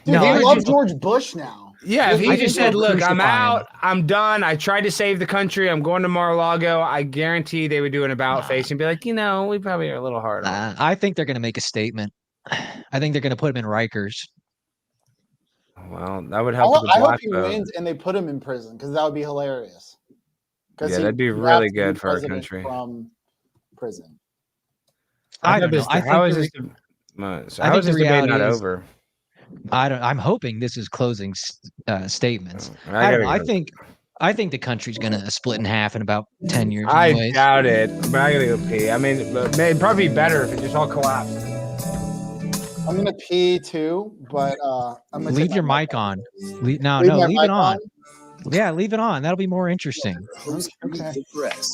C: they love George Bush now.
H: Yeah, if he just said, look, I'm out, I'm done, I tried to save the country, I'm going to Mar-a-Lago, I guarantee they would do an about face and be like, we probably are a little hard on him.
D: I think they're going to make a statement. I think they're going to put him in Rikers.
H: Well, that would help.
C: I hope he wins and they put him in prison, because that would be hilarious.
H: Yeah, that'd be really good for our country.
C: From prison.
H: I don't know. How is this debate not over?
D: I'm hoping this is closing statements. I think the country's gonna split in half in about 10 years.
H: I doubt it, but I gotta go pee. I mean, it'd probably be better if it just all collapsed.
C: I'm gonna pee too, but I'm gonna
D: leave your mic on. Leave it on. Yeah, leave it on. That'll be more interesting.
C: Okay.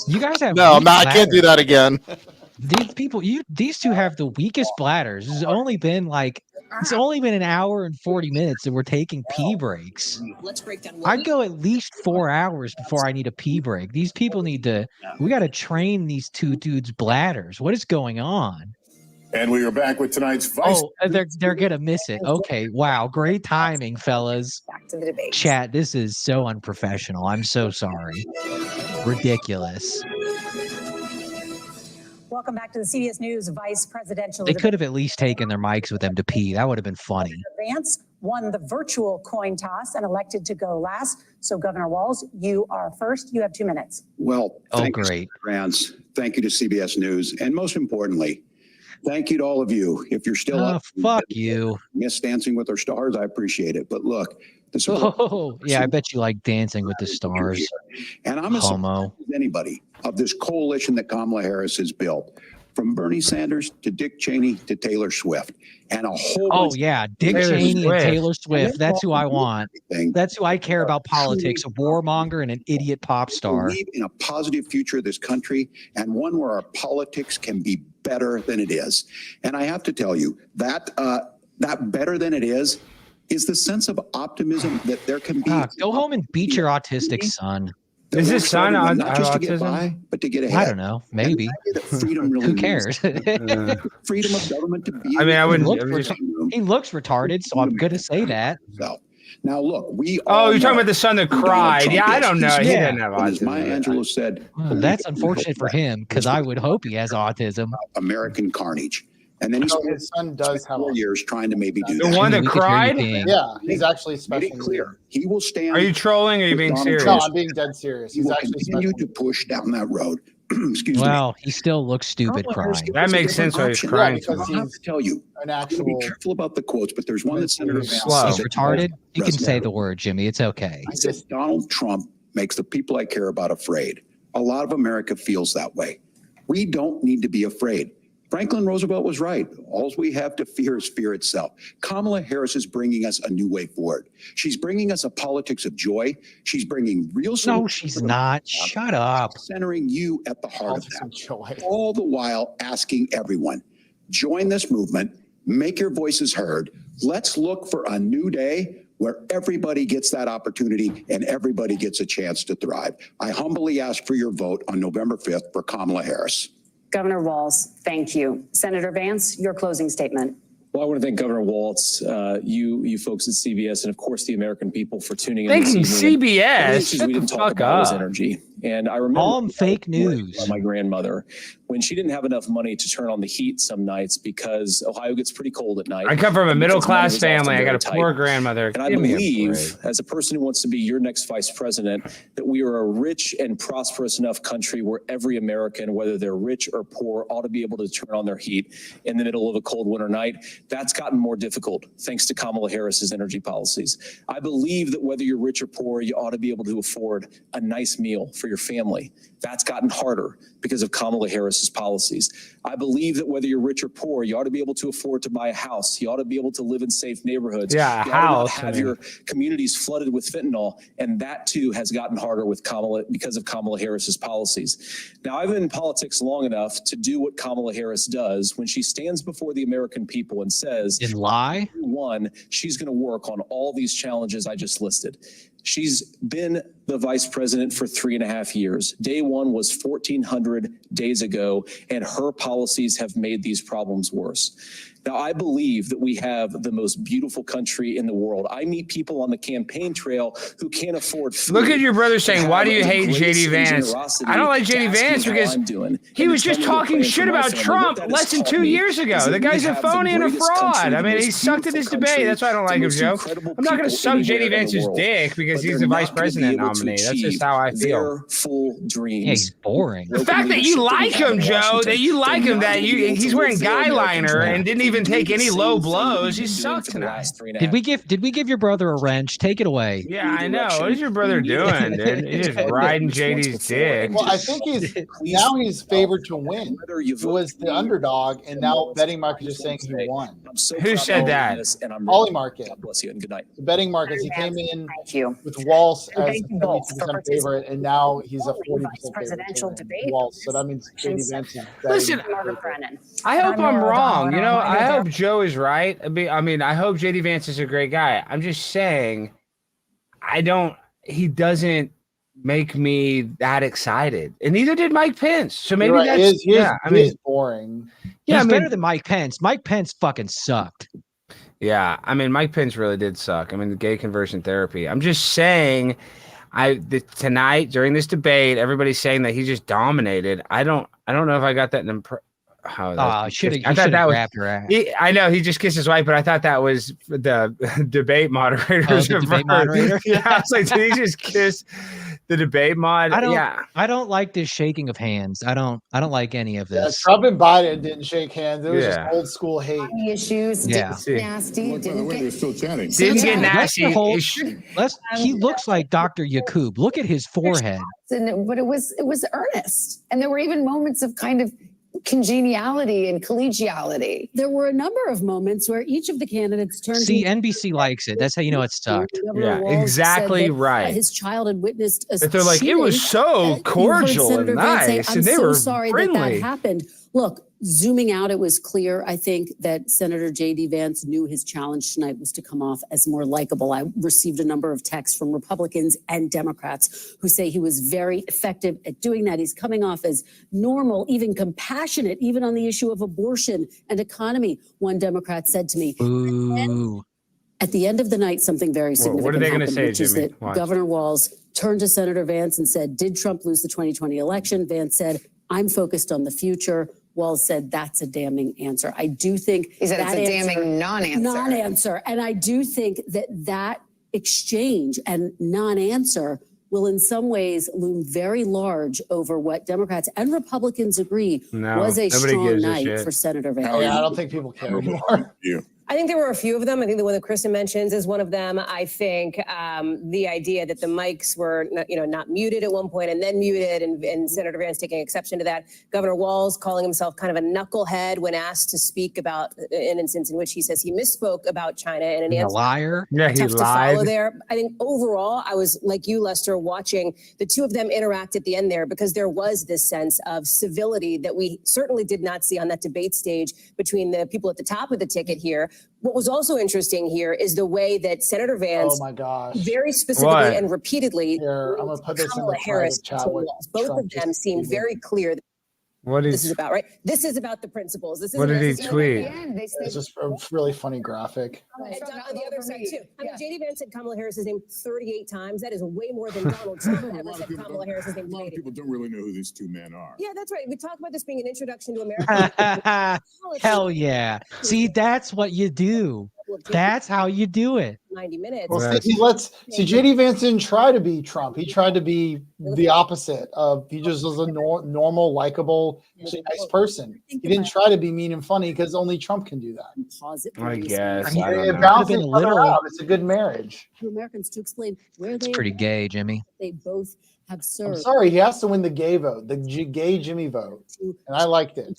D: You guys have
J: I can't do that again.
D: These people, these two have the weakest bladders. It's only been an hour and 40 minutes and we're taking pee breaks. I'd go at least 4 hours before I need a pee break. These people we got to train these two dudes' bladders. What is going on?
B: And we are back with tonight's vice.
D: Oh, they're gonna miss it. Okay, wow, great timing, fellas.
A: Back to the debate.
D: Chat, this is so unprofessional. I'm so sorry. Ridiculous.
I: Welcome back to the CBS News Vice Presidential
D: They
I: debate.
D: could have at least taken their mics with them to pee. That would have been funny.
I: Vance won the virtual coin toss and elected to go last. So, Governor Walz, you are first. You have 2 minutes.
F: Well, thank you,
D: great.
F: Vance. Thank you to CBS News. And most importantly, thank you to all of you. If you're still up,
D: Fuck you.
F: miss Dancing with Our Stars, I appreciate it. But look, this is
D: Oh, yeah, I bet you like Dancing with the Stars.
F: and I'm as
D: Homo.
F: as anybody of this coalition that Kamala Harris has built, from Bernie Sanders to Dick Cheney to Taylor Swift, and a whole
D: Oh
F: bunch
D: yeah, Dick
H: Taylor
D: Cheney
H: Swift.
D: and Taylor Swift. That's who I want.
F: of things.
D: That's who I care about politics. A warmonger and an idiot pop star.
F: Believe in a positive future of this country and one where our politics can be better than it is. And I have to tell you that that better than it is the sense of optimism that there can be.
D: Go home and beat your autistic son.
F: that
H: Is
F: we're
H: his son
F: striving
H: on
F: not just to get
H: autism?
F: by, but to get ahead.
D: I don't know. Maybe.
F: And that freedom really
D: Who
F: means
D: cares?
F: freedom of government to be.
H: I mean, I wouldn't.
D: Look
H: I
D: for
H: was just-
D: He looks retarded, so I'm gonna say that.
F: So, now look, we.
H: Oh,
F: all
H: you're talking
F: know
H: about the son that
F: who Donald
H: cried.
F: Trump
H: Yeah, I
F: is.
H: don't know.
F: He's
H: He
D: Yeah.
H: doesn't have
F: And as Maya
H: autism.
F: Angelou said,
D: Well, that's unfortunate for him because I would hope he has autism.
F: American carnage. And then he
C: So
F: spent
C: his son does have.
F: 4 years trying to maybe do
H: The
F: that.
H: one
D: Jimmy,
H: that
D: we could hear you
H: cried?
D: peeing.
C: Yeah, he's actually
F: Made
C: special.
F: it clear he will stand.
H: Are you trolling or are you being
F: Donald
H: serious?
C: No, I'm being dead serious.
F: He
C: He's
F: will
C: actually
F: continue
C: special.
F: to push down that road. Excuse me.
D: Well, he still looks stupid crying.
H: That makes sense why he's
F: Option.
H: crying.
C: Yeah, because
F: I have to tell you,
C: An
F: I'm going to
C: actual.
F: be careful about the quotes, but there's one that Senator Vance
H: Slow.
D: He's
F: said.
D: retarded. You can say
F: Resonated.
D: the word, Jimmy. It's okay.
F: He said Donald Trump makes the people I care about afraid. A lot of America feels that way. We don't need to be afraid. Franklin Roosevelt was right. All we have to fear is fear itself. Kamala Harris is bringing us a new way forward. She's bringing us a politics of joy. She's bringing real
D: No,
F: solutions
D: she's
F: to the
D: not.
F: problem,
D: Shut up.
F: centering you at the heart of
C: Politics
F: that.
C: of joy.
F: All the while asking everyone, join this movement, make your voices heard. Let's look for a new day where everybody gets that opportunity and everybody gets a chance to thrive. I humbly ask for your vote on November 5th for Kamala Harris.
E: Governor Walz, thank you. Senator Vance, your closing statement.
G: Well, I want to thank Governor Walz, you folks at CBS, and of course the American people for tuning in.
H: Thinking
G: this evening. One of the
H: CBS.
G: issues
H: Shut
G: we
H: the
G: didn't talk
H: fuck
G: about was
H: up.
G: energy. And I remember
D: Call 'em fake news.
G: my grandmother, when she didn't have enough money to turn on the heat some nights because Ohio gets pretty cold at night.
H: I come from a
G: and
H: middle
G: because money
H: class
G: was often
H: family. I
G: very
H: got a
G: tight.
H: poor grandmother.
G: And I
H: Give me a
G: believe,
H: break.
G: as a person who wants to be your next vice president, that we are a rich and prosperous enough country where every American, whether they're rich or poor, ought to be able to turn on their heat in the middle of a cold winter night. That's gotten more difficult thanks to Kamala Harris's energy policies. I believe that whether you're rich or poor, you ought to be able to afford a nice meal for your family. That's gotten harder because of Kamala Harris's policies. I believe that whether you're rich or poor, you ought to be able to afford to buy a house. You ought to be able to live in safe neighborhoods.
H: Yeah, a
G: You ought to
H: house,
G: not
H: I
G: have
H: mean.
G: your communities flooded with fentanyl, and that too has gotten harder with Kamala because of Kamala Harris's policies. Now, I've been in politics long enough to do what Kamala Harris does when she stands before the American people and says,
D: And lie?
G: one, she's going to work on all these challenges I just listed. She's been the vice president for 3.5 years. Day one was 1,400 days ago, and her policies have made these problems worse. Now, I believe that we have the most beautiful country in the world. I meet people on the campaign trail who can't afford food.
H: Look at your brother saying, why do you
G: Have
H: hate
G: the
H: JD
G: grace and
H: Vance?
G: generosity
H: I don't like
G: to
H: JD
G: ask me
H: Vance
G: how
H: because
G: I'm doing.
H: he
G: And
H: was
G: to
H: just
G: tell me to
H: talking
G: pray
H: shit
G: for my
H: about
G: family.
H: Trump
G: What that has
H: less than
G: taught
H: 2
G: me
H: years ago.
G: is
H: The
G: that
H: guy's
G: we
H: a
G: have the
H: phony and a
G: greatest country,
H: fraud. I
G: the
H: mean,
G: most
H: he sucked at his
G: beautiful
H: debate.
G: country,
H: That's why I don't
G: the
H: like him,
G: most
H: Joe.
G: incredible
H: I'm not going to
G: people
H: suck
G: anywhere
H: JD
G: in the
H: Vance's
G: world.
H: dick because
G: But
H: he's
G: they're
H: the
G: not
H: vice
G: gonna be
H: president
G: able to
H: nominee. That's just
G: achieve
H: how I feel.
G: their full dreams.
D: Yeah, he's boring.
H: The fact that you like him, Joe, that you like him, that he's wearing guy liner and didn't even take any low blows. He sucked tonight.
D: Did we give your brother a wrench? Take it away.
H: Yeah, I know. What is your brother doing, dude? He's just riding JD's dick.
C: Well, I think he's favored to win. He was the underdog, and now betting market is saying he won.
H: Who said that?
C: Ollie Market.
G: God bless you and good night.
C: The betting markets. He came in
E: Thank you.
C: with Walz as
E: Thank you, results for
C: 70% favorite, and now he's a 40%
E: presidential
C: favorite.
E: debate.
C: Walz. So that means JD Vance is
H: Listen,
E: Margaret Brennan.
H: I hope I'm
E: Nora
H: wrong.
E: O'Donnell,
H: I hope Joe is right. I mean, I hope JD Vance is a great guy. I'm just saying, he doesn't make me that excited, and neither did Mike Pence. So maybe that's
C: he is boring.
D: Yeah, he's better than Mike Pence. Mike Pence fucking sucked.
H: Yeah, I mean, Mike Pence really did suck. I mean, the gay conversion therapy. I'm just saying, tonight during this debate, everybody's saying that he just dominated. I don't know if I got that impression.
D: Should have grabbed her ass.
H: I know he just kissed his wife, but I thought that was the debate moderator. Yeah, I was like, did he just kiss the debate mod?
D: I don't like this shaking of hands. I don't like any of this.
C: Yeah, Trump and Biden didn't shake hands. It was just old school hate.
A: Issues.
D: Yeah.
A: Nasty.
B: By the way, they're still chatting.
H: Didn't get nasty.
D: He looks like Dr. Yakub. Look at his forehead.
A: But it was earnest, and there were even moments of kind of congeniality and collegiality.
I: There were a number of moments where each of the candidates turned.
D: See, NBC likes it. That's how you know it sucked.
H: Yeah, exactly right.
I: His child had witnessed a
H: they're like, it was so cordial and nice, and they were
I: sorry
H: friendly.
I: that happened. Look, zooming out, it was clear, I think, that Senator J.D. Vance knew his challenge tonight was to come off as more likable. I received a number of texts from Republicans and Democrats who say he was very effective at doing that. He's coming off as normal, even compassionate, even on the issue of abortion and economy. One Democrat said to me,
D: Ooh.
I: At the end of the night, something very significant
H: what are they going to
I: happened,
H: say,
I: which is
H: Jimmy?
I: that
H: Watch.
I: Governor Walz turned to Senator Vance and said, did Trump lose the 2020 election? Vance said, I'm focused on the future. Walz said, that's a damning answer. I do think
A: he said it's a damning non-answer.
I: And I do think that exchange and non-answer will in some ways loom very large over what Democrats and Republicans agree was a strong night for Senator Vance.
C: Yeah, I don't think people care anymore.
J: I think there were a few of them. I think the one that Kristen mentions is one of them. I think the idea that the mics were, not muted at one point and then muted, and Senator Vance taking exception to that. Governor Walz calling himself kind of a knucklehead when asked to speak about an instance in which he says he misspoke about China and an answer.
D: A liar.
H: Yeah, he
J: tough to
H: lied.
J: follow there. I think overall, I was like you, Lester, watching the two of them interact at the end there because there was this sense of civility that we certainly did not see on that debate stage between the people at the top of the ticket here. What was also interesting here is the way that Senator Vance,
C: oh my gosh,
J: very specifically and repeatedly,
C: here, I'm gonna put this
J: Kamala
C: in the
J: Harris
C: chat.
J: both of them seemed very clear.
H: What
J: This is about, right? This is about the principles. This is
H: What did he tweet?
C: It's just a really funny graphic.
J: And on the other side too. I mean, JD Vance said Kamala Harris's name 38 times. That is way more than Donald Trump ever said Kamala Harris's name.
B: A lot of people don't really know who these two men are.
J: Yeah, that's right. We talk about this being an introduction to America.
D: Hell yeah. See, that's what you do. That's how you do it.
J: 90 minutes.
C: Well, JD Vance didn't try to be Trump. He tried to be the opposite of. He just was a normal, likable, nice person. He didn't try to be mean and funny because only Trump can do that.
H: I guess.
C: It balances each other out. It's a good marriage.
I: To Americans to explain where
D: It's
I: they
D: pretty gay, Jimmy.
I: they both have served.
C: I'm sorry, he has to win the gay vote, the gay Jimmy vote, and I liked it.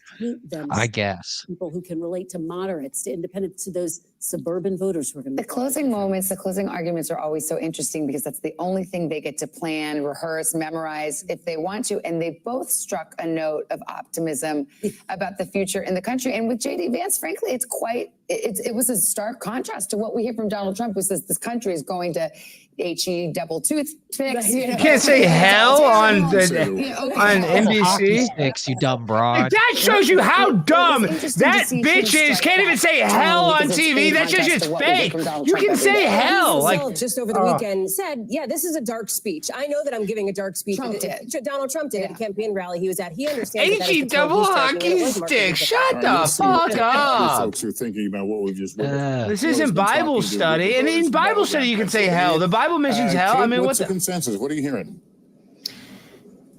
D: I guess.
I: People who can relate to moderates, to independents, to those suburban voters who are going to
A: The closing moments, the closing arguments are always so interesting because that's the only thing they get to plan, rehearse, memorize if they want to. And they both struck a note of optimism about the future in the country. And with JD Vance, frankly, it was a stark contrast to what we hear from Donald Trump, who says this country is going to HE double toothpicks.
H: You can't say hell on NBC.
D: Six, you dumb broad.
H: That shows you how dumb that bitch is. Can't even say hell on TV. That's just fake. You can say hell.
J: Like just over the weekend said, yeah, this is a dark speech. I know that I'm giving a dark speech.
A: Trump did.
J: Donald Trump did at a campaign rally he was at. He understands.
H: HE double hockey stick. Shut the fuck up.
B: Folks are thinking about what we've just read.
H: This isn't Bible study. And in Bible study, you can say hell. The Bible mentions hell. I mean,
B: what's the consensus? What are you hearing?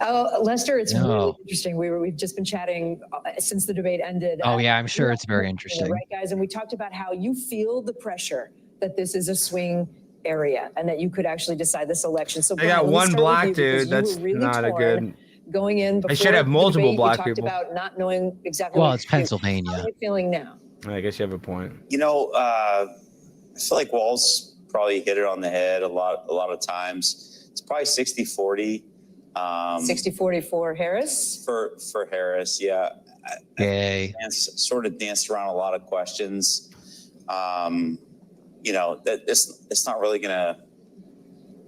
K: Oh, Lester, it's really interesting. We've just been chatting since the debate ended.
D: Oh yeah, I'm sure it's very interesting.
K: Right, guys, and we talked about how you feel the pressure that this is a swing area and that you could actually decide this election. So
H: I got one black dude. That's not a good.
K: Going in,
H: I should have multiple
K: debate,
H: black
K: you talked
H: people.
K: about not knowing exactly.
D: Well, it's Pennsylvania.
K: How are you feeling now?
H: I guess you have a point.
L: I feel like Walz probably hit it on the head a lot of times. It's probably 60-40.
K: 60-40 for Harris?
L: For Harris, yeah.
D: Yay.
L: Sort of danced around a lot of questions. That it's not really gonna.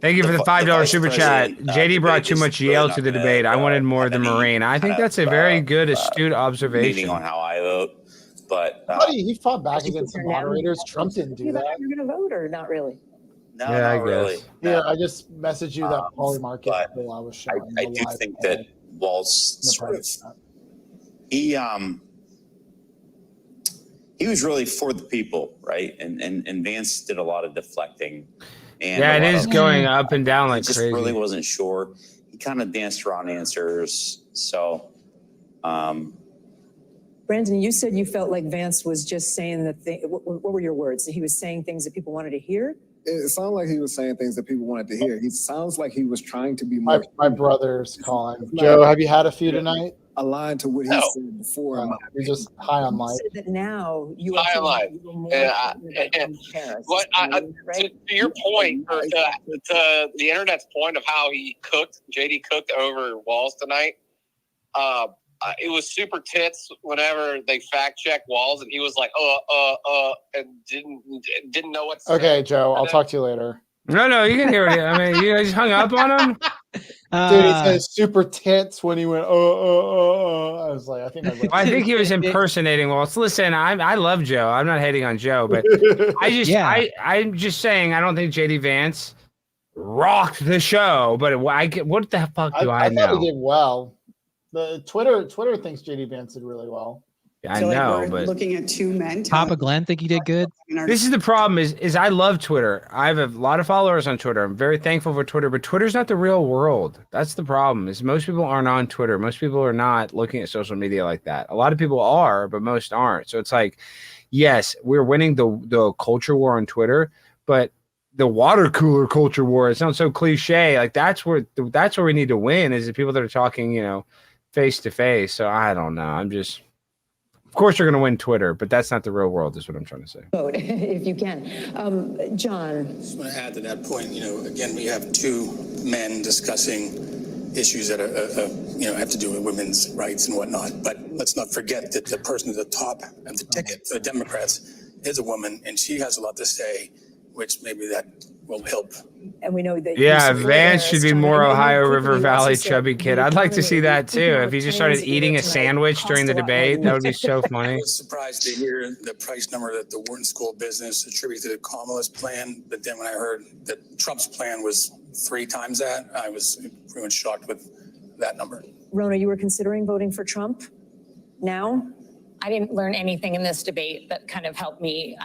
H: Thank you for the $5 super chat. JD brought too much Yale to the debate. I wanted more of the Marine. I think that's a very good, astute observation.
L: On how I vote, but
C: Buddy, he fought back against the moderators. Trump didn't do that.
K: You're going to vote or not really?
L: no,
H: Yeah,
L: not
H: I guess.
L: really.
C: Here, I just messaged you that poly market
L: but
C: bill I was showing.
L: I
C: the
L: do
C: live
L: think
C: poll
L: that
C: in
L: Walz
C: the
L: sort of
C: private chat.
L: he was really for the people, right? And Vance did a lot of deflecting. And
H: Yeah,
L: a
H: it
L: lot
H: is
L: of-
H: going up and down
L: he
H: like
L: just
H: crazy.
L: really wasn't sure. He kind of danced around answers. So,
K: Brandon, you said you felt like Vance was just saying the thing. What were your words? That he was saying things that people wanted to hear?
M: It sounded like he was saying things that people wanted to hear. He sounds like he was trying to be more
C: My brother's calling. Joe, have you had a few tonight?
M: aligned to what he said before.
C: You're just high on
K: You
C: life.
K: said that now you
N: High on life.
K: you're more
N: Yeah,
K: confident about Harris,
N: What
K: right?
N: to your point, or to the internet's point of how he cooked, JD cooked over Walz tonight. It was super tits whenever they fact checked Walz, and he was like, and didn't know what to
C: Okay,
N: say.
C: Joe, I'll talk to you later.
H: No, you can hear it. I mean, you guys hung up on him.
C: Dude, he says super tits when he went, I was like, I think
H: I think he was impersonating Walz. Listen, I love Joe. I'm not hating on Joe, but I'm just saying I don't think JD Vance rocked the show. But what the fuck do I
C: thought
H: know?
C: he did well. The Twitter thinks JD Vance did really well.
H: I know, but
O: looking at two men.
D: Papa Glenn think he did good.
H: This is the problem is I love Twitter. I have a lot of followers on Twitter. I'm very thankful for Twitter, but Twitter's not the real world. That's the problem. Is most people aren't on Twitter. Most people are not looking at social media like that. A lot of people are, but most aren't. So it's like, yes, we're winning the culture war on Twitter, but the water cooler culture war, it sounds so cliche. Like that's where we need to win is the people that are talking, face to face. So I don't know. Of course, you're going to win Twitter, but that's not the real world, is what I'm trying to say.
K: Vote if you can. John.
P: I just want to add to that point. Again, we have two men discussing issues that are, have to do with women's rights and whatnot. But let's not forget that the person at the top of the ticket for the Democrats is a woman, and she has a lot to say, which maybe that will help.
K: And we know that.
H: Yeah, Vance should be more Ohio River Valley chubby kid. I'd like to see that too. If he just started eating a sandwich during the debate, that would be so funny.
P: I was surprised to hear the price number that the Wharton School of Business attributed to Kamala's plan. But then when I heard that Trump's plan was 3 times that, I was pretty much shocked with that number.
K: Rona, you were considering voting for Trump now?
Q: I didn't learn anything in this debate that kind of helped me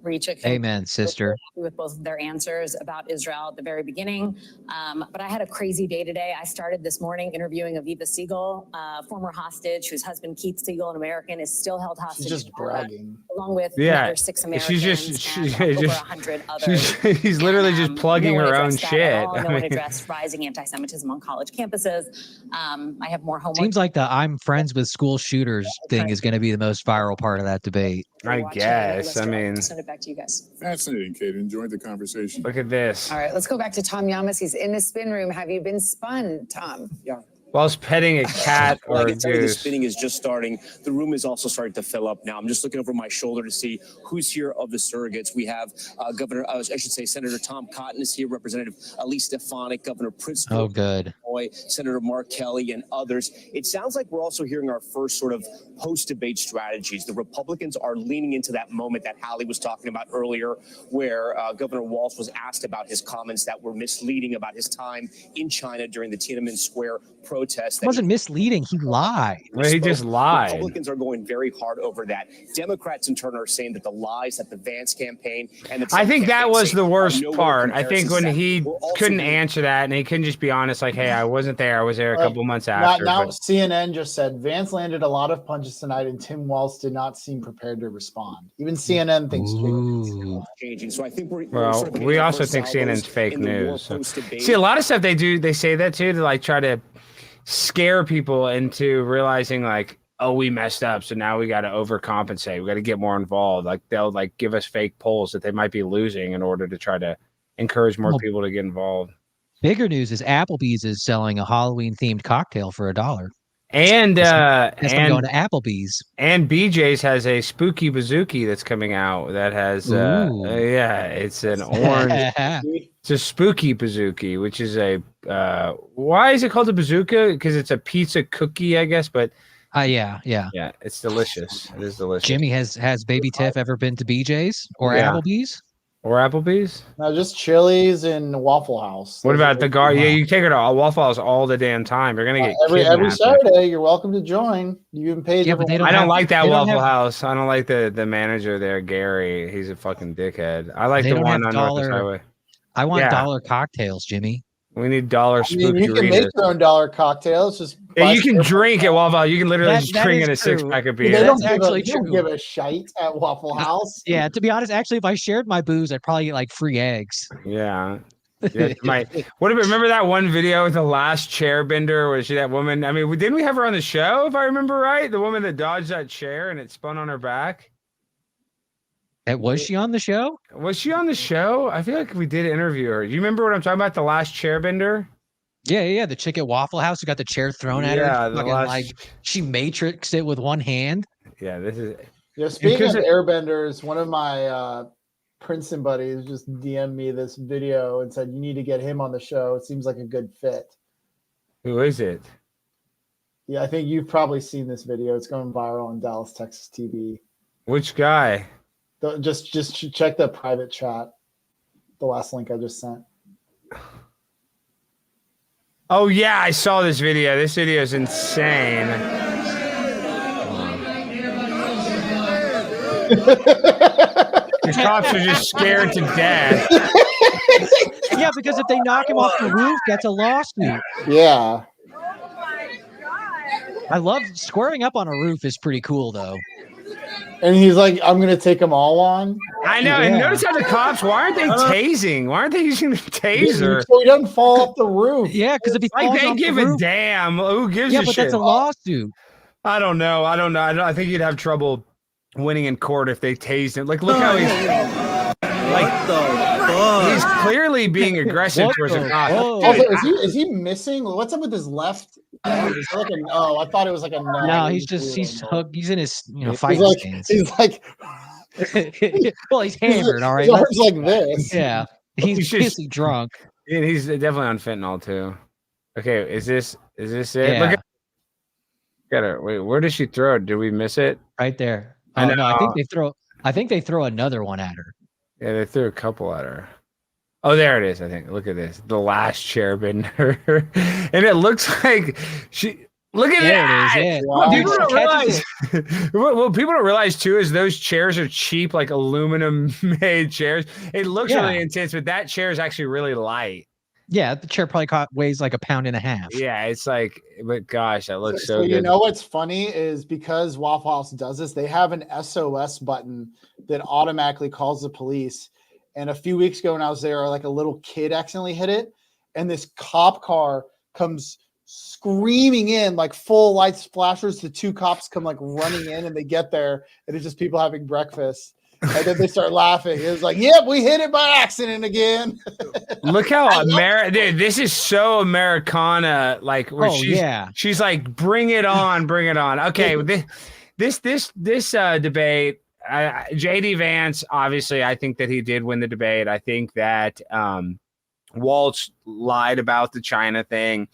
Q: reach a
D: Amen, sister.
Q: with both of their answers about Israel at the very beginning. But I had a crazy day today. I started this morning interviewing Aviva Siegel, former hostage whose husband Keith Siegel, an American, is still held hostage.
C: She's just bragging.
Q: Along with
H: Yeah,
Q: 6 Americans
H: she's
Q: and over
H: just
Q: 100 others.
H: he's literally just plugging
Q: No one
H: her own
Q: addressed that
H: shit.
Q: at all. No
H: I
Q: one
H: mean,
Q: addressed rising anti-Semitism on college campuses. I have more homework.
D: Seems like the I'm friends with school shooters thing is going to be the most viral part of that debate.
H: I guess. I mean,
K: Send it back to you guys.
B: Fascinating, Kate. Enjoyed the conversation.
H: look at this.
A: All right, let's go back to Tom Yamas. He's in the spin room. Have you been spun, Tom?
M: Yeah.
H: Whilst petting a cat or
R: I
H: a
R: can tell you the
H: goose.
R: spinning is just starting. The room is also starting to fill up now. I'm just looking over my shoulder to see who's here of the surrogates. We have Senator Tom Cotton is here, Representative Elise Stefanik, Governor Pritzker.
D: Oh, good.
R: Senator Mark Kelly and others. It sounds like we're also hearing our first sort of post-debate strategies. The Republicans are leaning into that moment that Hallie was talking about earlier, where Governor Walz was asked about his comments that were misleading about his time in China during the Tiananmen Square protest.
D: It wasn't misleading. He lied.
H: Well, he just lied.
R: Republicans are going very hard over that. Democrats, in turn, are saying that the lies that the Vance campaign and the Trump
H: I think that
R: campaign
H: was
R: say
H: the
R: are
H: worst
R: nowhere
H: part.
R: in
H: I think
R: comparison
H: when
R: to that.
H: he
R: We're also
H: couldn't
R: being
H: answer that and he couldn't just be honest, like, hey, I wasn't there. I was there a couple months after.
C: Now
H: but-
C: CNN just said Vance landed a lot of punches tonight, and Tim Walz did not seem prepared to respond. Even CNN thinks
R: changing. So I think we're
H: Well,
R: sort of getting
H: we
R: our
H: also
R: first
H: think
R: salvos
H: CNN's fake
R: in the more
H: news. So.
R: post-debate.
H: See, a lot of stuff they say that too to like try to scare people into realizing like, oh, we messed up, so now we got to overcompensate. We got to get more involved. Like they'll like give us fake polls that they might be losing in order to try to encourage more people to get involved.
D: Bigger news is Applebee's is selling a Halloween-themed cocktail for $1.
H: And
D: Guess I'm going to Applebee's.
H: And BJ's has a spooky bazooki that's coming out that has it's an orange. It's a spooky bazooki, which is a why is it called a bazooka? Because it's a pizza cookie, I guess, but
D: yeah,
H: it's delicious. It is delicious.
D: Jimmy, has Baby Tiff ever been to BJ's or Applebee's?
H: Or Applebee's?
C: No, just Chili's and Waffle House.
H: What about the guard? Yeah, you take her to Waffle House all the damn time. You're gonna get
C: every Saturday. You're welcome to join. You even paid.
D: Yeah, but
H: I don't like that Waffle House. I don't like the manager there, Gary. He's a fucking dickhead. I like the one on Northwest Highway.
D: I want dollar cocktails, Jimmy.
H: We need dollar spooky.
C: You can make your own dollar cocktails. Just
H: you can drink at Waffle House. You can literally just drink in a 6-pack of beer.
C: They don't give a shite at Waffle House.
D: Yeah, to be honest, actually, if I shared my booze, I'd probably get like free eggs.
H: Yeah. Remember that one video with the last chair bender? Was she that woman? I mean, didn't we have her on the show, if I remember right? The woman that dodged that chair and it spun on her back.
D: Was she on the show?
H: Was she on the show? I feel like we did interview her. Do you remember what I'm talking about? The last chair bender?
D: Yeah. The chick at Waffle House who got the chair thrown at her. She matrixed it with one hand.
H: Yeah, this is.
C: Yeah, speaking of airbenders, one of my Princeton buddies just DM'd me this video and said, you need to get him on the show. It seems like a good fit.
H: Who is it?
C: Yeah, I think you've probably seen this video. It's going viral on Dallas, Texas TV.
H: Which guy?
C: Just check the private chat. The last link I just sent.
H: Oh yeah, I saw this video. This video is insane. The cops are just scared to death.
D: Yeah, because if they knock him off the roof, that's a lawsuit.
C: Yeah.
D: I love squaring up on a roof is pretty cool though.
C: And he's like, I'm going to take them all on.
H: I know. Yeah. And notice how the cops, why aren't they tasing? Why aren't they using the taser?
C: So he doesn't fall off the roof.
D: Yeah, because if he falls
H: they
D: off
H: give
D: the roof,
H: a damn. Who gives a shit?
D: Yeah, but that's a lawsuit.
H: I don't know. I think you'd have trouble winning in court if they tased him. Like, look how he's he's clearly being aggressive towards a cop.
C: Also, is he missing? What's up with his left? Is like I thought it was like a
D: no. He's in his fight stance.
C: He's like
D: well, he's hammered. All right,
C: his arms like this.
D: Yeah, he's basically drunk.
H: And he's definitely on fentanyl too. Okay, is this it?
D: Yeah.
H: Look at her. Wait, where did she throw it? Did we miss it?
D: Right there. Oh, no, I think they throw another one at her.
H: Yeah, they threw a couple at her. Oh, there it is. I think. Look at this. The last chair bender, and it looks like she. Look at that.
D: It is, yeah.
H: Wow. People don't realize. What people don't realize too is those chairs are cheap, like aluminum-made chairs. It looks really intense, but that chair is actually really light.
D: Yeah, the chair probably weighs like 1.5 pounds.
H: Yeah, it's like, but gosh, that looks so good.
C: You know what's funny is because Waffle House does this, they have an SOS button that automatically calls the police. And a few weeks ago when I was there, like a little kid accidentally hit it, and this cop car comes screaming in, like full lights, flashers. The two cops come like running in, and they get there, and it's just people having breakfast. And then they start laughing. It was like, yep, we hit it by accident again.
H: Look how dude, this is so Americana. Like, where she's like, bring it on. Okay, this debate. JD Vance, obviously, I think that he did win the debate. I think that Walz lied about the China thing.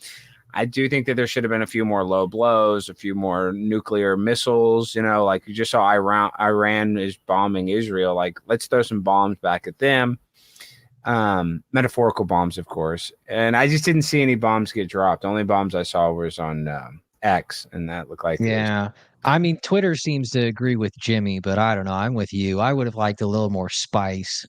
H: I do think that there should have been a few more low blows, a few more nuclear missiles. Like you just saw Iran is bombing Israel. Like, let's throw some bombs back at them. Metaphorical bombs, of course. And I just didn't see any bombs get dropped. The only bombs I saw was on X, and that looked like
D: I mean, Twitter seems to agree with Jimmy, but I don't know. I'm with you. I would have liked a little more spice.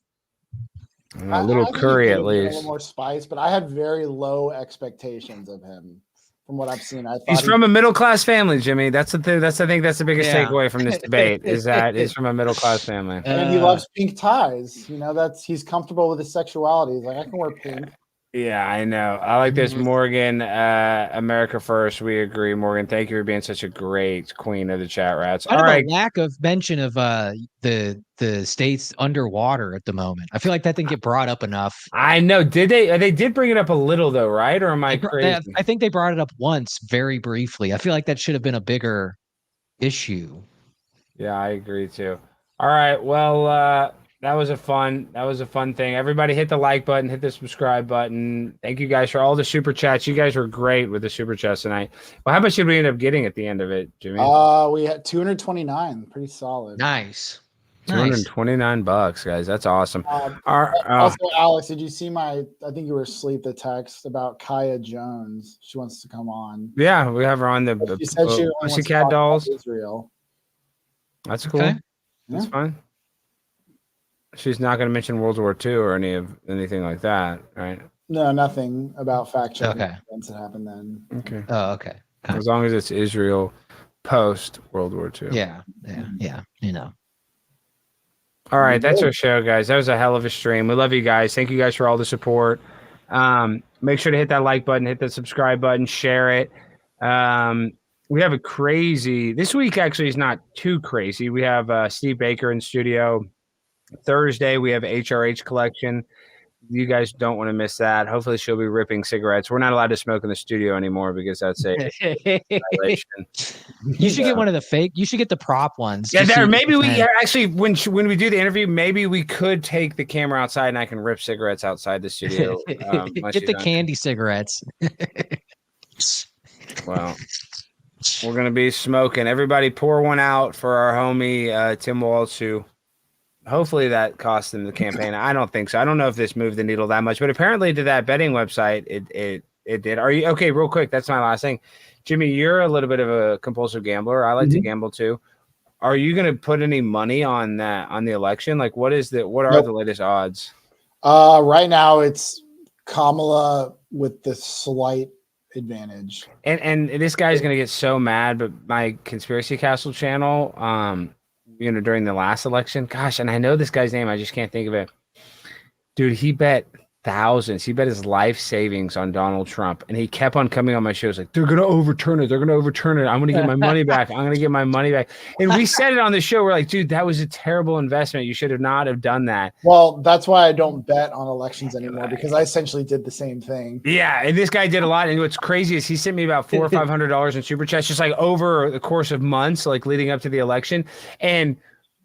H: A little curry, at least.
C: A little more spice, but I had very low expectations of him from what I've seen. I thought
H: he's from a middle-class family, Jimmy. I think that's the biggest takeaway from this debate is that he's from a middle-class family.
C: And he loves pink ties. He's comfortable with his sexuality. He's like, I can wear pink.
H: Yeah, I know. I like this, Morgan. America first. We agree, Morgan. Thank you for being such a great queen of the chat rats.
D: Kind
H: All
D: of
H: right.
D: a lack of mention of the states underwater at the moment. I feel like that didn't get brought up enough.
H: I know. Did they? They did bring it up a little though, right? Or am I crazy?
D: I think they brought it up once, very briefly. I feel like that should have been a bigger issue.
H: Yeah, I agree too. All right. Well, that was a fun thing. Everybody hit the like button, hit the subscribe button. Thank you guys for all the super chats. You guys were great with the super chats tonight. Well, how much did we end up getting at the end of it, Jimmy?
C: We had 229. Pretty solid.
D: Nice.
H: $229, guys. That's awesome.
C: Also, Alex, did you see I think you were asleep, the text about Kaya Jones? She wants to come on.
H: Yeah, we have her on the
C: She said she wants to
H: Pussycat
C: talk about
H: Dolls.
C: Israel.
H: That's cool.
D: Okay.
H: That's fine. She's not going to mention World War II or anything like that, right?
C: No, nothing about fact checking
D: Okay.
C: events that happened then.
H: Okay.
D: Oh, okay.
H: As long as it's Israel post World War II.
D: Yeah. You know.
H: All right, that's our show, guys. That was a hell of a stream. We love you guys. Thank you guys for all the support. Make sure to hit that like button, hit the subscribe button, share it. We have a crazy this week. Actually, is not too crazy. We have Steve Baker in studio. Thursday, we have HRH collection. You guys don't want to miss that. Hopefully, she'll be ripping cigarettes. We're not allowed to smoke in the studio anymore because that's a violation.
D: You should get one of the fake. You should get the prop ones.
H: Yeah,
D: just
H: there.
D: so
H: Maybe
D: you
H: we
D: can-
H: actually when we do the interview, maybe we could take the camera outside and I can rip cigarettes outside the studio.
D: Get the candy cigarettes.
H: Well, we're gonna be smoking. Everybody, pour one out for our homie Tim Walz, who hopefully that cost him the campaign. I don't think so. I don't know if this moved the needle that much, but apparently to that betting website, it did. Are you okay? Real quick, that's my last thing. Jimmy, you're a little bit of a compulsive gambler. I like to gamble too. Are you going to put any money on that on the election? Like, what are the latest odds?
C: Right now it's Kamala with the slight advantage.
H: And this guy's going to get so mad, but my Conspiracy Castle channel, during the last election, gosh, and I know this guy's name, I just can't think of it. Dude, he bet thousands. He bet his life savings on Donald Trump, and he kept on coming on my shows like, they're going to overturn it. They're going to overturn it. I'm going to get my money back. I'm going to get my money back. And we said it on the show. We're like, dude, that was a terrible investment. You should have not have done that.
C: Well, that's why I don't bet on elections anymore, because I essentially did the same thing.
H: Yeah, and this guy did a lot. And what's crazy is he sent me about $400 or $500 in super chats, just like over the course of months, like leading up to the election. And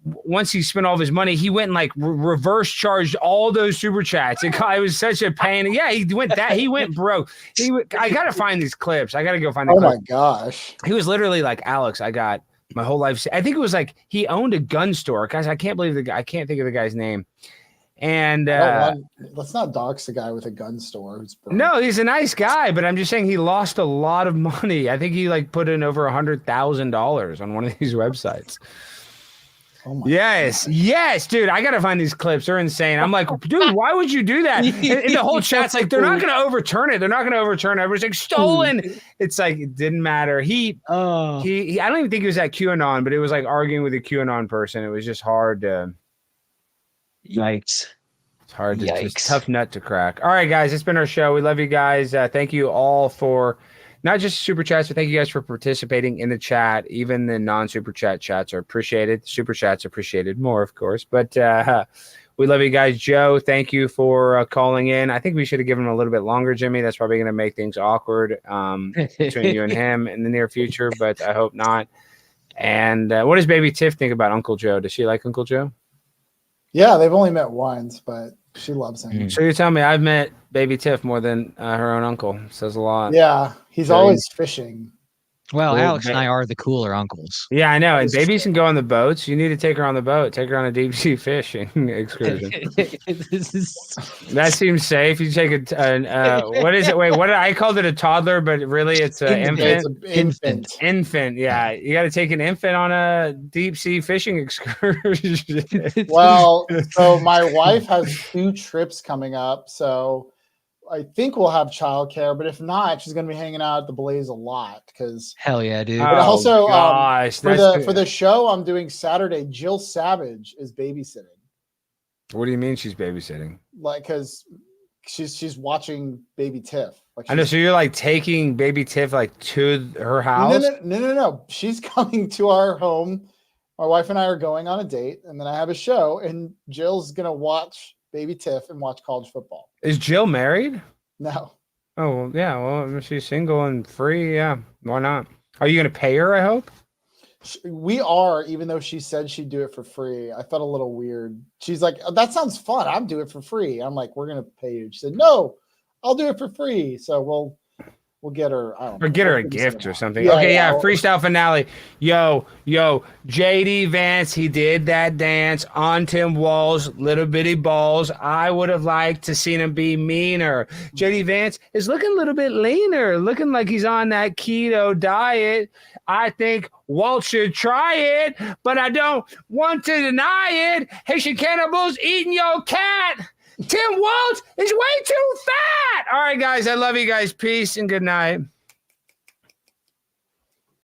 H: once he spent all of his money, he went and like reverse charged all those super chats. It was such a pain. Yeah, he went broke. I got to find these clips. I got to go find the clips.
C: Oh my gosh.
H: He was literally like, Alex, I got my whole life. I think it was like he owned a gun store. Guys, I can't believe I can't think of the guy's name. And
C: let's not dox the guy with a gun store.
H: No, he's a nice guy, but I'm just saying he lost a lot of money. I think he like put in over $100,000 on one of these websites.
C: Oh
H: yes, dude. I gotta find these clips. They're insane. I'm like, dude, why would you do that? And the whole chat's like, they're not gonna overturn it. They're not gonna overturn it. Everyone's like, stolen. It's like it didn't matter. He I don't even think he was at QAnon, but it was like arguing with a QAnon person. It was just hard to.
D: Yikes!
H: It's hard to. It's a tough nut to crack. All right, guys, it's been our show. We love you guys. Thank you all for. Not just super chats, but thank you guys for participating in the chat. Even the non-super chats are appreciated. Super chats appreciated more, of course. But we love you guys. Joe, thank you for calling in. I think we should have given him a little bit longer, Jimmy. That's probably going to make things awkward between you and him in the near future, but I hope not. And what does baby Tiff think about Uncle Joe? Does she like Uncle Joe?
C: Yeah, they've only met once, but she loves him.
H: So you're telling me I've met baby Tiff more than her own uncle. Says a lot.
C: Yeah, he's always fishing.
D: Well, Alex and I are the cooler uncles.
H: Yeah, I know. And babies can go on the boats. You need to take her on the boat. Take her on a deep sea fishing excursion. That seems safe. You take what is it? Wait, what did I called it? A toddler, but really it's an infant.
C: It's an infant.
H: Infant. Yeah, you got to take an infant on a deep sea fishing excursion.
C: Well, so my wife has 2 trips coming up, so I think we'll have childcare, but if not, she's going to be hanging out at the Blaze a lot because
D: hell yeah, dude.
C: But also,
H: gosh,
C: for the show I'm doing Saturday, Jill Savage is babysitting.
H: What do you mean she's babysitting?
C: Like, because she's watching baby Tiff. Like
H: I know. So you're like taking baby Tiff like to her house?
C: No. She's coming to our home. My wife and I are going on a date, and then I have a show, and Jill's gonna watch baby Tiff and watch college football.
H: Is Jill married?
C: No.
H: Oh, well, yeah. Well, if she's single and free, yeah. Why not? Are you going to pay her, I hope?
C: We are, even though she said she'd do it for free. I felt a little weird. She's like, oh, that sounds fun. I'll do it for free. I'm like, we're going to pay you. She said, no, I'll do it for free. So we'll get her. I don't know.
H: Or get her a gift or something.
C: Yeah,
H: okay, yeah.
C: well,
H: Freestyle finale. Yo, JD Vance, he did that dance on Tim Walz, little bitty balls. I would have liked to seen him be meaner. JD Vance is looking a little bit leaner, looking like he's on that keto diet. I think Walt should try it, but I don't want to deny it. Haitian cannibals eating your cat. Tim Walz is way too fat. All right, guys. I love you guys. Peace and good night.